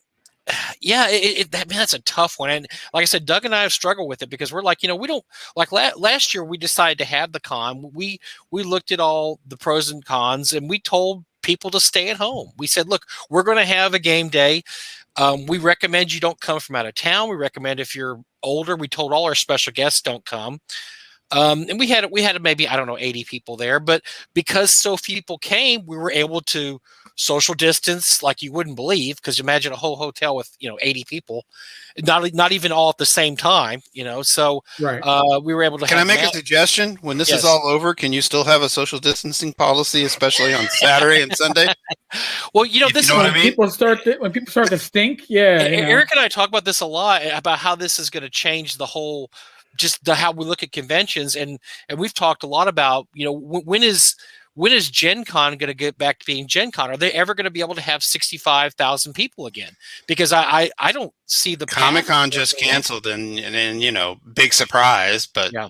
S2: a tough one. And like I said, Doug and I have struggled with it because we're like, we don't like last year we decided to have the con. We looked at all the pros and cons and we told people to stay at home. We said, look, we're going to have a game day. We recommend you don't come from out of town. We recommend if you're older, we told all our special guests don't come. And we had maybe, 80 people there, but because so few people came, we were able to social distance like you wouldn't believe. Because imagine a whole hotel with 80 people, not even all at the same time. So right. We were able to.
S3: Can I make a suggestion? When this is all over, can you still have a social distancing policy, especially on Saturday and Sunday?
S2: Well, this is
S1: when people start to stink. Yeah,
S2: Eric and I talk about this a lot about how this is going to change the whole. Just how we look at conventions, and we've talked a lot about when is GenCon going to get back to being GenCon? Are they ever going to be able to have 65,000 people again? Because I don't see the
S3: Comic-Con just canceled, and big surprise, but
S2: yeah.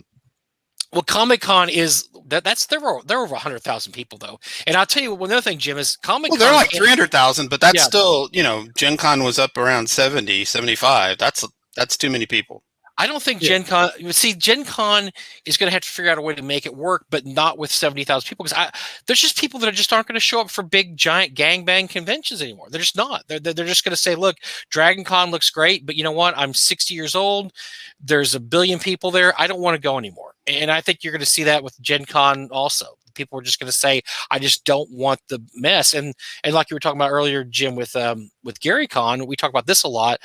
S2: Well, Comic-Con is they're over 100,000 people though, and I'll tell you one other thing, Jim, is Comic-Con.
S3: Well, they're like 300,000, but that's still GenCon was up around 70, 75. That's too many people.
S2: I don't think GenCon. See, GenCon is going to have to figure out a way to make it work, but not with 70,000 people. Because there's just people that just aren't going to show up for big, giant gangbang conventions anymore. They're just not. They're just going to say, "Look, DragonCon looks great, but you know what? I'm 60 years old. There's 1 billion people there. I don't want to go anymore." And I think you're going to see that with GenCon also. People are just going to say, "I just don't want the mess." And like you were talking about earlier, Jim, with GaryCon, we talk about this a lot.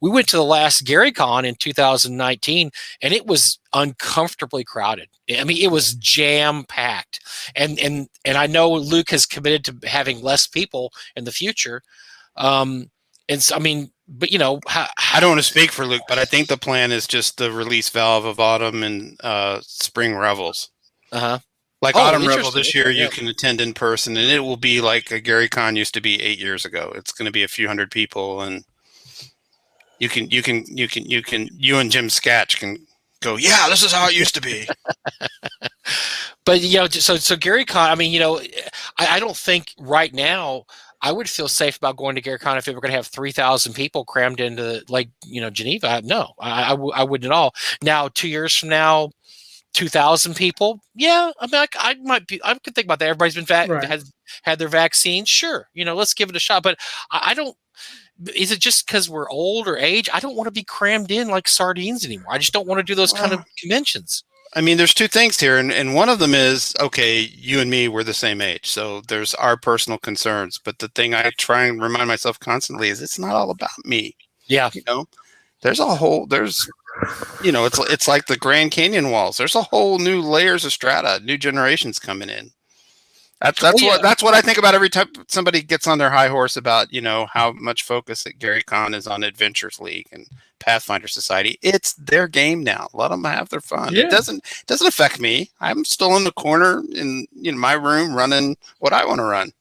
S2: We went to the last GaryCon in 2019, and it was uncomfortably crowded. I mean, it was jam packed. And I know Luke has committed to having less people in the future. And so, I mean, but
S3: I don't want to speak for Luke, but I think the plan is just the release valve of autumn and spring revels. Like
S2: Oh,
S3: Autumn Rebel
S2: interesting.
S3: this year,
S2: Okay,
S3: you
S2: yeah.
S3: can attend in person, and it will be like a Gary Con used to be 8 years ago. It's going to be a few hundred people, and you and Jim Scatch can go, yeah, this is how it used to be.
S2: But you know, so Gary Con. I mean, you know, I don't think right now I would feel safe about going to Gary Con if we were going to have 3,000 people crammed into like Geneva. No, I wouldn't at all. Now, 2 years from now, 2,000 people. Yeah, I mean, I might be. I could think about that. Everybody's been
S1: Right.
S2: has had their vaccine. Sure, let's give it a shot. But I don't. Is it just because we're old or age? I don't want to be crammed in like sardines anymore. I just don't want to do those kind of conventions.
S3: I mean, there's two things here, and one of them is, okay, you and me, we're the same age, so there's our personal concerns. But the thing I try and remind myself constantly is it's not all about me.
S2: Yeah.
S3: There's it's like the Grand Canyon walls. There's a whole new layers of strata, new generations coming in. That's what I think about every time somebody gets on their high horse about, how much focus at Gary Con is on Adventures League and Pathfinder Society. It's their game now. Let them have their fun.
S1: Yeah.
S3: It doesn't affect me. I'm still in the corner in my room running what I want to run.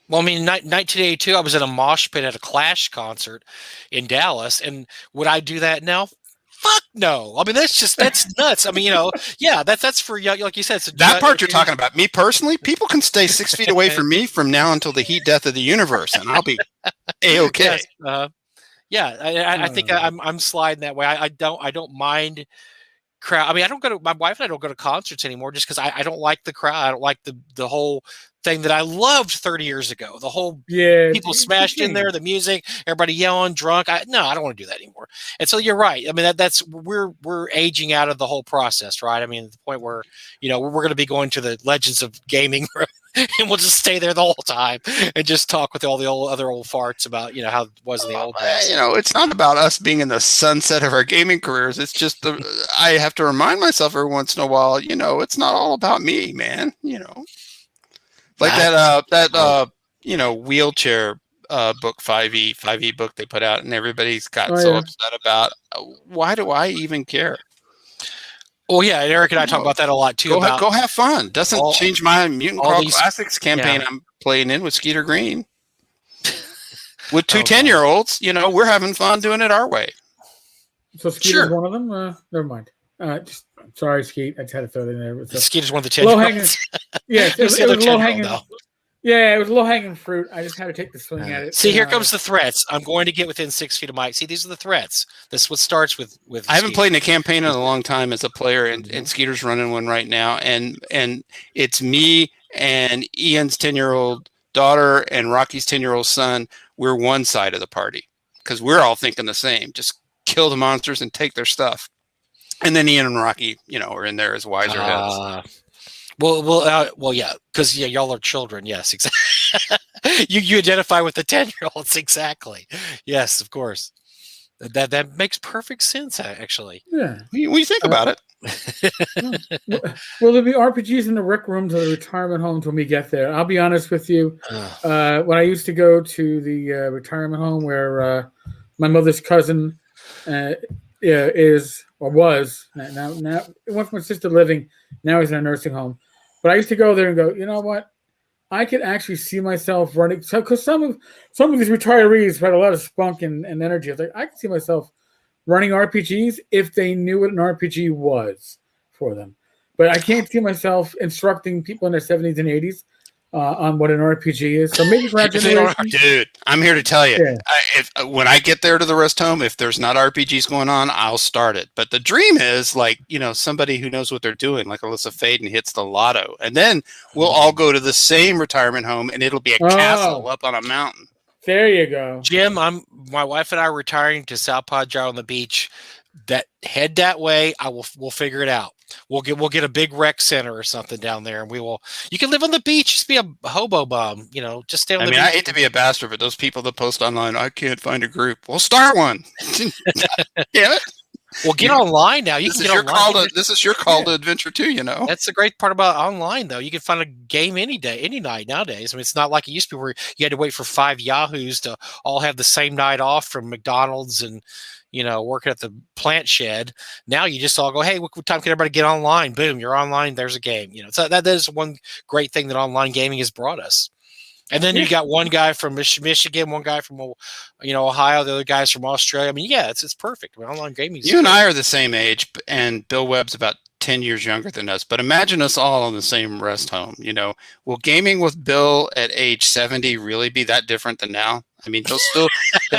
S2: Well, I mean, 1982, I was in a mosh pit at a Clash concert in Dallas, and would I do that now? Fuck no. I mean, that's nuts. I mean, yeah, that's for, like you said.
S3: That part you're talking about. Me personally, people can stay 6 feet away from me from now until the heat death of the universe, and I'll be A-okay.
S2: Yes, yeah, I think I'm sliding that way. I don't mind crowd. I mean, my wife and I don't go to concerts anymore just because I don't like the crowd. I don't like the whole thing that I loved 30 years ago. The whole people smashed in there, the music, everybody yelling, drunk. I don't want to do that anymore. And so you're right. I mean, that's we're aging out of the whole process, right? I mean, at the point where we're going to be going to the Legends of Gaming and we'll just stay there the whole time and just talk with all the other old farts about how it was in the old days.
S3: It's not about us being in the sunset of our gaming careers. It's just I have to remind myself every once in a while. It's not all about me, man. Like that wheelchair book 5e book they put out, and everybody's got upset about. Why do I even care?
S2: Well, yeah, and Eric and I talk about that a lot too.
S3: Go have fun. Doesn't change my Mutant Crawl Classics campaign I'm playing in with Skeeter Green. With two 10-year-olds, we're having fun doing it our way.
S1: So Skeeter's one of them? Never mind. Sorry, Skeet. I just had to throw that in there.
S2: Skeeter's one of the 10-year-olds.
S1: Yeah, it was low-hanging. Yeah, it was low-hanging fruit. I just had to take the swing at it.
S2: See, here comes the threats. I'm going to get within 6 feet of Mike. See, these are the threats. This is what starts with
S3: I haven't played in a campaign in a long time as a player, and Skeeter's running one right now. And it's me and Ian's 10-year-old daughter and Rocky's 10-year-old son. We're one side of the party because we're all thinking the same. Just kill the monsters and take their stuff. And then Ian and Rocky, are in there as wiser heads.
S2: Well, yeah, because y'all are children. Yes, exactly. you identify with the 10-year-olds, exactly. Yes, of course. That makes perfect sense, actually.
S1: Yeah,
S3: we think about it.
S1: Well, there'll be RPGs in the rec rooms of the retirement homes when we get there. I'll be honest with you. When I used to go to the retirement home where my mother's cousin is or was now it went from assisted living. Now he's in a nursing home. But I used to go there and go, you know what? I could actually see myself running. So, because some of these retirees had a lot of spunk and energy. I was like, I could see myself running RPGs if they knew what an RPG was for them. But I can't see myself instructing people in their 70s and 80s on what an RPG is. So maybe for our generation.
S3: Dude, I'm here to tell you. Yeah. When I get there to the rest home, if there's not RPGs going on, I'll start it. But the dream is somebody who knows what they're doing, like Alyssa Faden hits the lotto. And then we'll all go to the same retirement home, and it'll be a castle up on a mountain.
S1: There you go.
S2: Jim, my wife and I are retiring to South Padre on the beach. Head that way. We'll figure it out. We'll get a big rec center or something down there, and you can live on the beach, just be a hobo bum, just stay on the beach.
S3: I hate to be a bastard, but those people that post online, I can't find a group. Well, start one. Damn it.
S2: Well, get online now. This
S3: is your call to adventure too,
S2: That's the great part about online, though. You can find a game any day, any night nowadays. I mean, it's not like it used to be where you had to wait for 5 Yahoos to all have the same night off from McDonald's and working at the plant shed. Now you just all go, hey, what time can everybody get online? Boom, you're online. There's a game. So that is one great thing that online gaming has brought us. And then you got one guy from Michigan, one guy from Ohio, the other guys from Australia. I mean, yeah, it's perfect. I mean, online gaming.
S3: You and I are the same age, and Bill Webb's about 10 years younger than us. But imagine us all in the same rest home. Will gaming with Bill at age 70 really be that different than now? I mean, he'll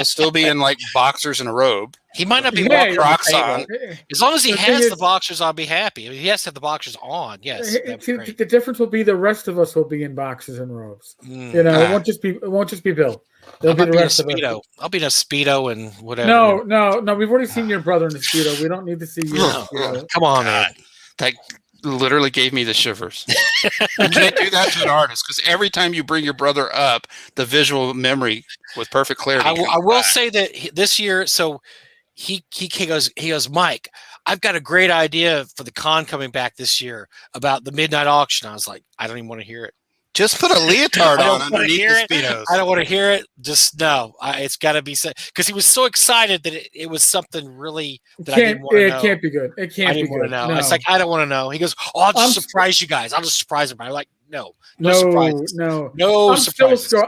S3: still be in like boxers and a robe.
S2: He might not be
S3: walking Crocs on.
S2: As long as he has the boxers, I'll be happy. I mean, he has to have the boxers on. Yes,
S1: the difference will be the rest of us will be in boxers and robes. It won't just be Bill. There'll be the rest of us.
S2: I'll be in a Speedo and whatever.
S1: No. We've already seen your brother in a Speedo. We don't need to see you.
S2: Come on, man.
S3: That literally gave me the shivers. You can't do that to an artist because every time you bring your brother up, the visual memory with perfect clarity.
S2: I will say that this year, so he goes, Mike, I've got a great idea for the con coming back this year about the midnight auction. I was like, I don't even want to hear it.
S3: Just put a leotard on underneath the Speedos.
S2: I don't want to hear it. Just no. It's got to be said because he was so excited that it was something really that I didn't want to know.
S1: It can't be good. It can't be good.
S2: No. It's like I don't want to know. He goes, "Oh, I'll just surprise you guys. I'll just surprise everybody." I'm like, no surprises.
S1: No.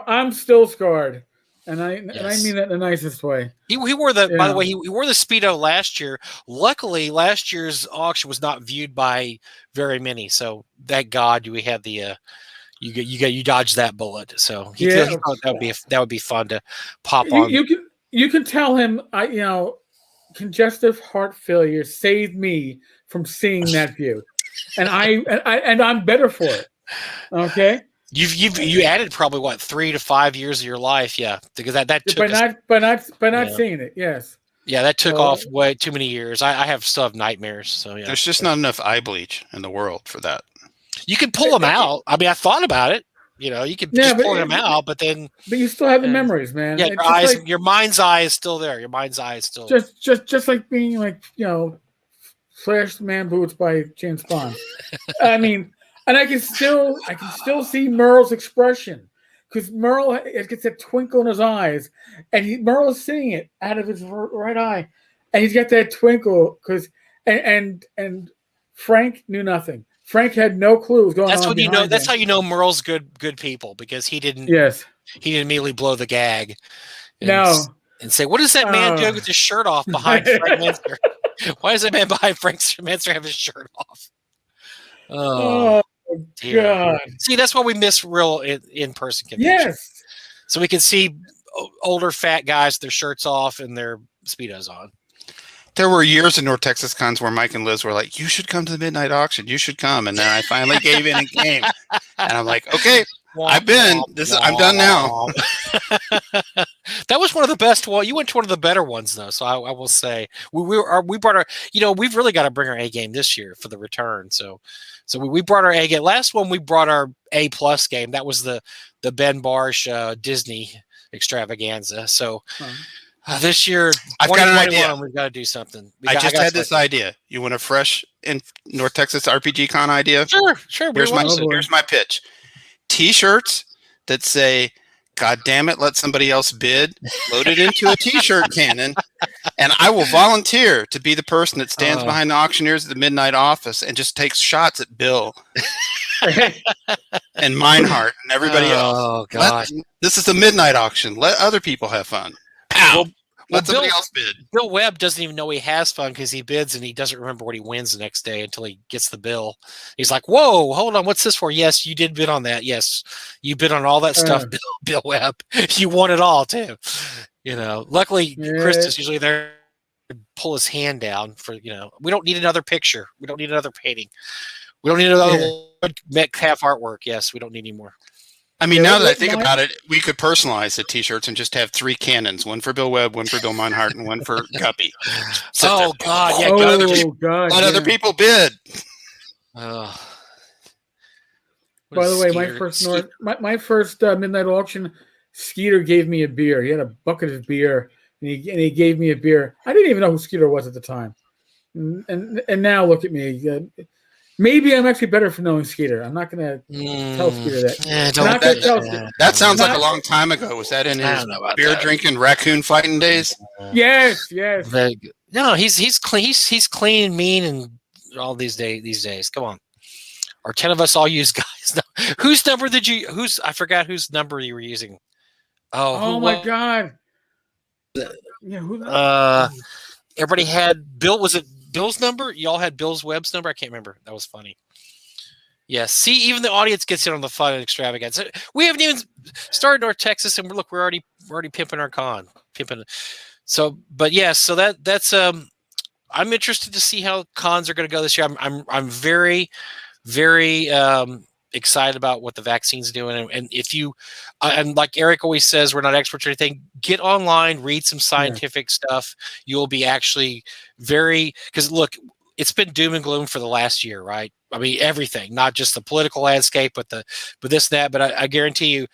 S2: I'm
S1: still scarred, and I mean that in the nicest way.
S2: He wore the. By the way, he wore the Speedo last year. Luckily, last year's auction was not viewed by very many. So thank God we had the. You dodged that bullet, so he thought that would be fun to pop on.
S1: You can tell him, congestive heart failure saved me from seeing that view, and I'm better for it. Okay,
S2: you added probably what 3 to 5 years of your life, because that took
S1: by not seeing it, yes.
S2: Yeah, that took off way too many years. I still have nightmares. So yeah,
S3: there's just not enough eye bleach in the world for that.
S2: You can pull them out. I mean, I thought about it. You could just pull them out, but
S1: you still have the memories, man.
S2: Yeah, your mind's eye is still there. Your mind's eye is still
S1: just like being like Flash Man Boots by James Bond. I mean, and I can still see Merle's expression because Merle gets that twinkle in his eyes, and Merle is seeing it out of his right eye, and he's got that twinkle because and Frank knew nothing. Frank had no clue what was going on.
S2: That's when you know. That's how you know Merle's good people because he didn't.
S1: Yes.
S2: He didn't immediately blow the gag. And say, what is that man doing with his shirt off behind Frank Manster? Why does that man behind Frank Manster have his shirt off? Oh dear. God. See, that's why we miss real in-person conventions.
S1: Yes.
S2: So we can see older fat guys with their shirts off and their Speedos on.
S3: There were years in North Texas cons where Mike and Liz were like, you should come to the midnight auction. You should come. And then I finally gave in and came. And I'm like, okay, I've been. I'm done now.
S2: That was one of the best. Well, you went to one of the better ones, though. So I will say we brought our. We've really got to bring our A game this year for the return. So we brought our A game. Last one we brought our A+ game. That was the Ben Barsh Disney extravaganza. So. This year,
S3: I've got an idea.
S2: We've got to do something.
S3: I just had this idea. You want a fresh in North Texas RPG Con idea?
S2: Sure.
S3: Here's my pitch. T-shirts that say, God damn it, let somebody else bid, loaded into a T-shirt cannon, and I will volunteer to be the person that stands behind the auctioneers at the midnight office and just takes shots at Bill and Meinhardt and everybody else.
S2: Oh, God.
S3: This is a midnight auction. Let other people have fun. Pow! Let somebody else bid.
S2: Bill Webb doesn't even know he has fun because he bids and he doesn't remember what he wins the next day until he gets the bill. He's like, whoa, hold on. What's this for? Yes, you did bid on that. Yes, you bid on all that stuff, Bill Webb. You won it all, too. Luckily, Chris is usually there to pull his hand down for, we don't need another picture. We don't need another painting. We don't need another Metcalf artwork. Yes, we don't need any more.
S3: I mean, now that I think about it, we could personalize the T-shirts and just have 3 cannons: one for Bill Webb, one for Bill Meinhardt, and one for Guppy.
S2: God, yeah.
S3: Let other people bid.
S1: By the way, my first midnight auction, Skeeter gave me a beer. He had a bucket of beer, and he gave me a beer. I didn't even know who Skeeter was at the time, and now look at me. Maybe I'm actually better for knowing Skeeter. I'm not going to tell Skeeter that.
S3: That sounds like a long time ago. Was that in his beer drinking, raccoon fighting days?
S1: Yes.
S2: No, he's clean. He's clean and mean and all these days. Come on. Or 10 of us all use guys. Whose number did you? I forgot whose number you were using.
S1: Oh my God. Yeah.
S2: Everybody had Bill. Was it Bill's number? Y'all had Bill's Webb's number. I can't remember. That was funny. Yeah. See, even the audience gets in on the fun and extravagance. We haven't even started North Texas, and we're already pimping our con. So, but yeah. So that's I'm interested to see how cons are going to go this year. I'm very, very excited about what the vaccine's doing. And if you, and like Eric always says, we're not experts or anything. Get online, read some scientific stuff. You'll be actually because look, it's been doom and gloom for the last year, right? I mean, everything, not just the political landscape, but this, that. But I guarantee you,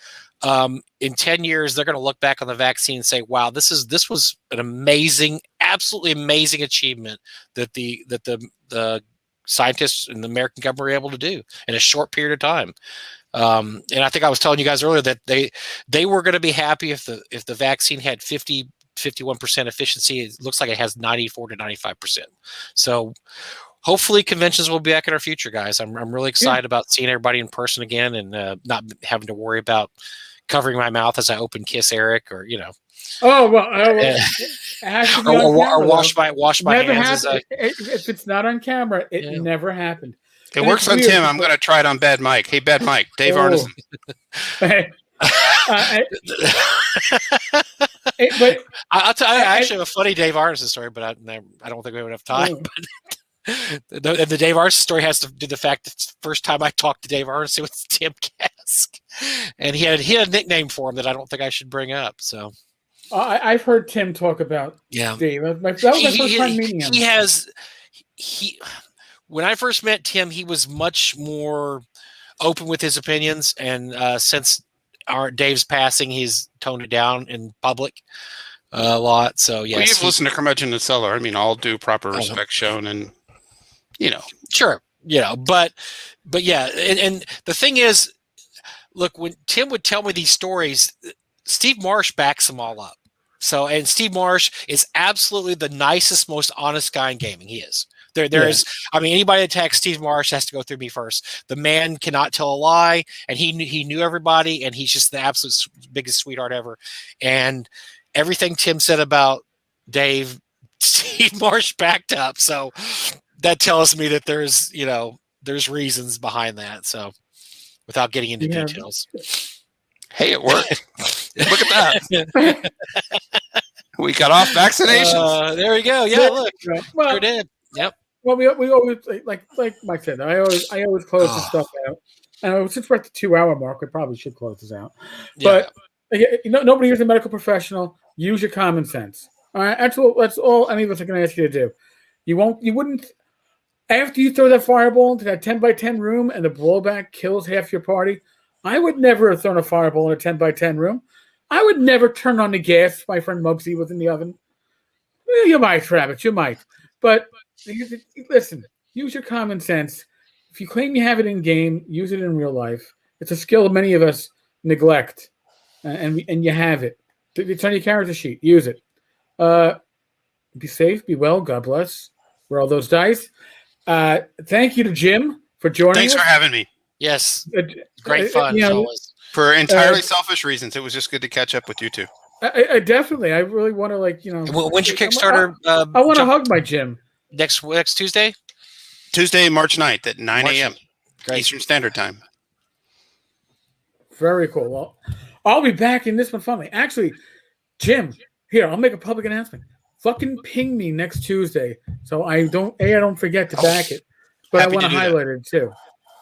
S2: in 10 years, they're going to look back on the vaccine and say, wow, this was an amazing, absolutely amazing achievement that the scientists and the American government were able to do in a short period of time. And I think I was telling you guys earlier that they were going to be happy if the vaccine had 51% efficiency. It looks like it has 94 to 95%. So hopefully conventions will be back in our future, guys. I'm really excited about seeing everybody in person again and not having to worry about covering my mouth as I open kiss Eric or,
S1: Oh, well,
S2: or wash my hands.
S1: If it's not on camera, it never happened.
S3: It works on Tim. I'm going to try it on Bad Mike. Hey, Bad Mike, Dave Arneson.
S2: But I'll tell you, I actually have a funny Dave Arneson story, but I don't think we have enough time. The Dave Arneson story has to do the fact that the first time I talked to Dave Arneson was Tim Kask, and he had a nickname for him that I don't think I should bring up. So
S1: I've heard Tim talk about Dave. That was my first time meeting him.
S2: When I first met Tim, he was much more open with his opinions, and since Dave's passing, he's toned it down in public a lot. So yes,
S3: you've listened to Curmudgeon and Cellar. I mean, all due proper respect shown, and
S2: sure, but yeah, and the thing is, look, when Tim would tell me these stories, Steve Marsh backs them all up. So, and Steve Marsh is absolutely the nicest, most honest guy in gaming. He is. There is. I mean, anybody that attacks Steve Marsh has to go through me first. The man cannot tell a lie, and he knew everybody, and he's just the absolute biggest sweetheart ever. And everything Tim said about Dave, Steve Marsh backed up. So that tells me that there's reasons behind that. So without getting into details.
S3: Hey, it worked. Look at that. We got off vaccinations.
S2: There we go. Yeah, look.
S1: Well,
S2: sure did. Yep.
S1: Well, we always like Mike said. I always close this stuff out. And since we're at the 2-hour mark, we probably should close this out. But nobody is a medical professional. Use your common sense. All right, that's all any of us are going to ask you to do. You wouldn't. After you throw that fireball into that 10x10 room and the blowback kills half your party, I would never have thrown a fireball in a 10x10 room. I would never turn on the gas my friend Muggsy was in the oven. Well, you might, Travis, you might. But listen, use your common sense. If you claim you have it in game, use it in real life. It's a skill many of us neglect, and you have it. It's on your character sheet. Use it. Be safe, be well. God bless. Roll those dice. Thank you to Jim for joining us.
S3: Thanks for having me.
S2: Yes. Great fun, as always.
S3: For entirely selfish reasons. It was just good to catch up with you two.
S1: I definitely. I really want to,
S2: When's your Kickstarter?
S1: I want to hug my Jim.
S2: Next Tuesday?
S3: Tuesday, March 9th at 9 a.m. Eastern Standard Time.
S1: Very cool. Well, I'll be back in this one finally. Actually, Jim, here, I'll make a public announcement. Fucking ping me next Tuesday so I don't forget to back it. But I want to highlight it too.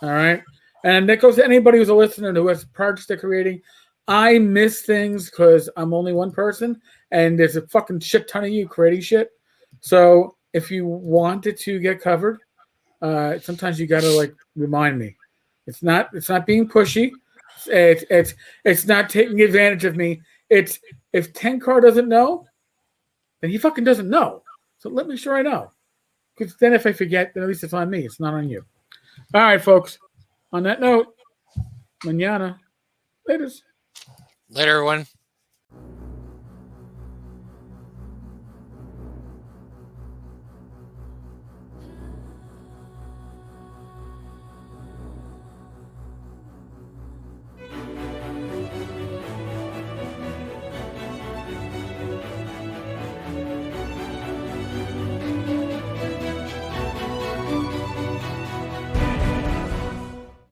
S1: All right? And that goes to anybody who's a listener who has projects they're creating. I miss things because I'm only one person and there's a fucking shit ton of you creating shit. So if you wanted to get covered, sometimes you gotta remind me. It's not being pushy. It's not taking advantage of me. It's if Tenkar doesn't know, then he fucking doesn't know. So let me sure I know. Because then if I forget, then at least it's on me. It's not on you. All right, folks. On that note, mañana. Laters.
S2: Later, everyone.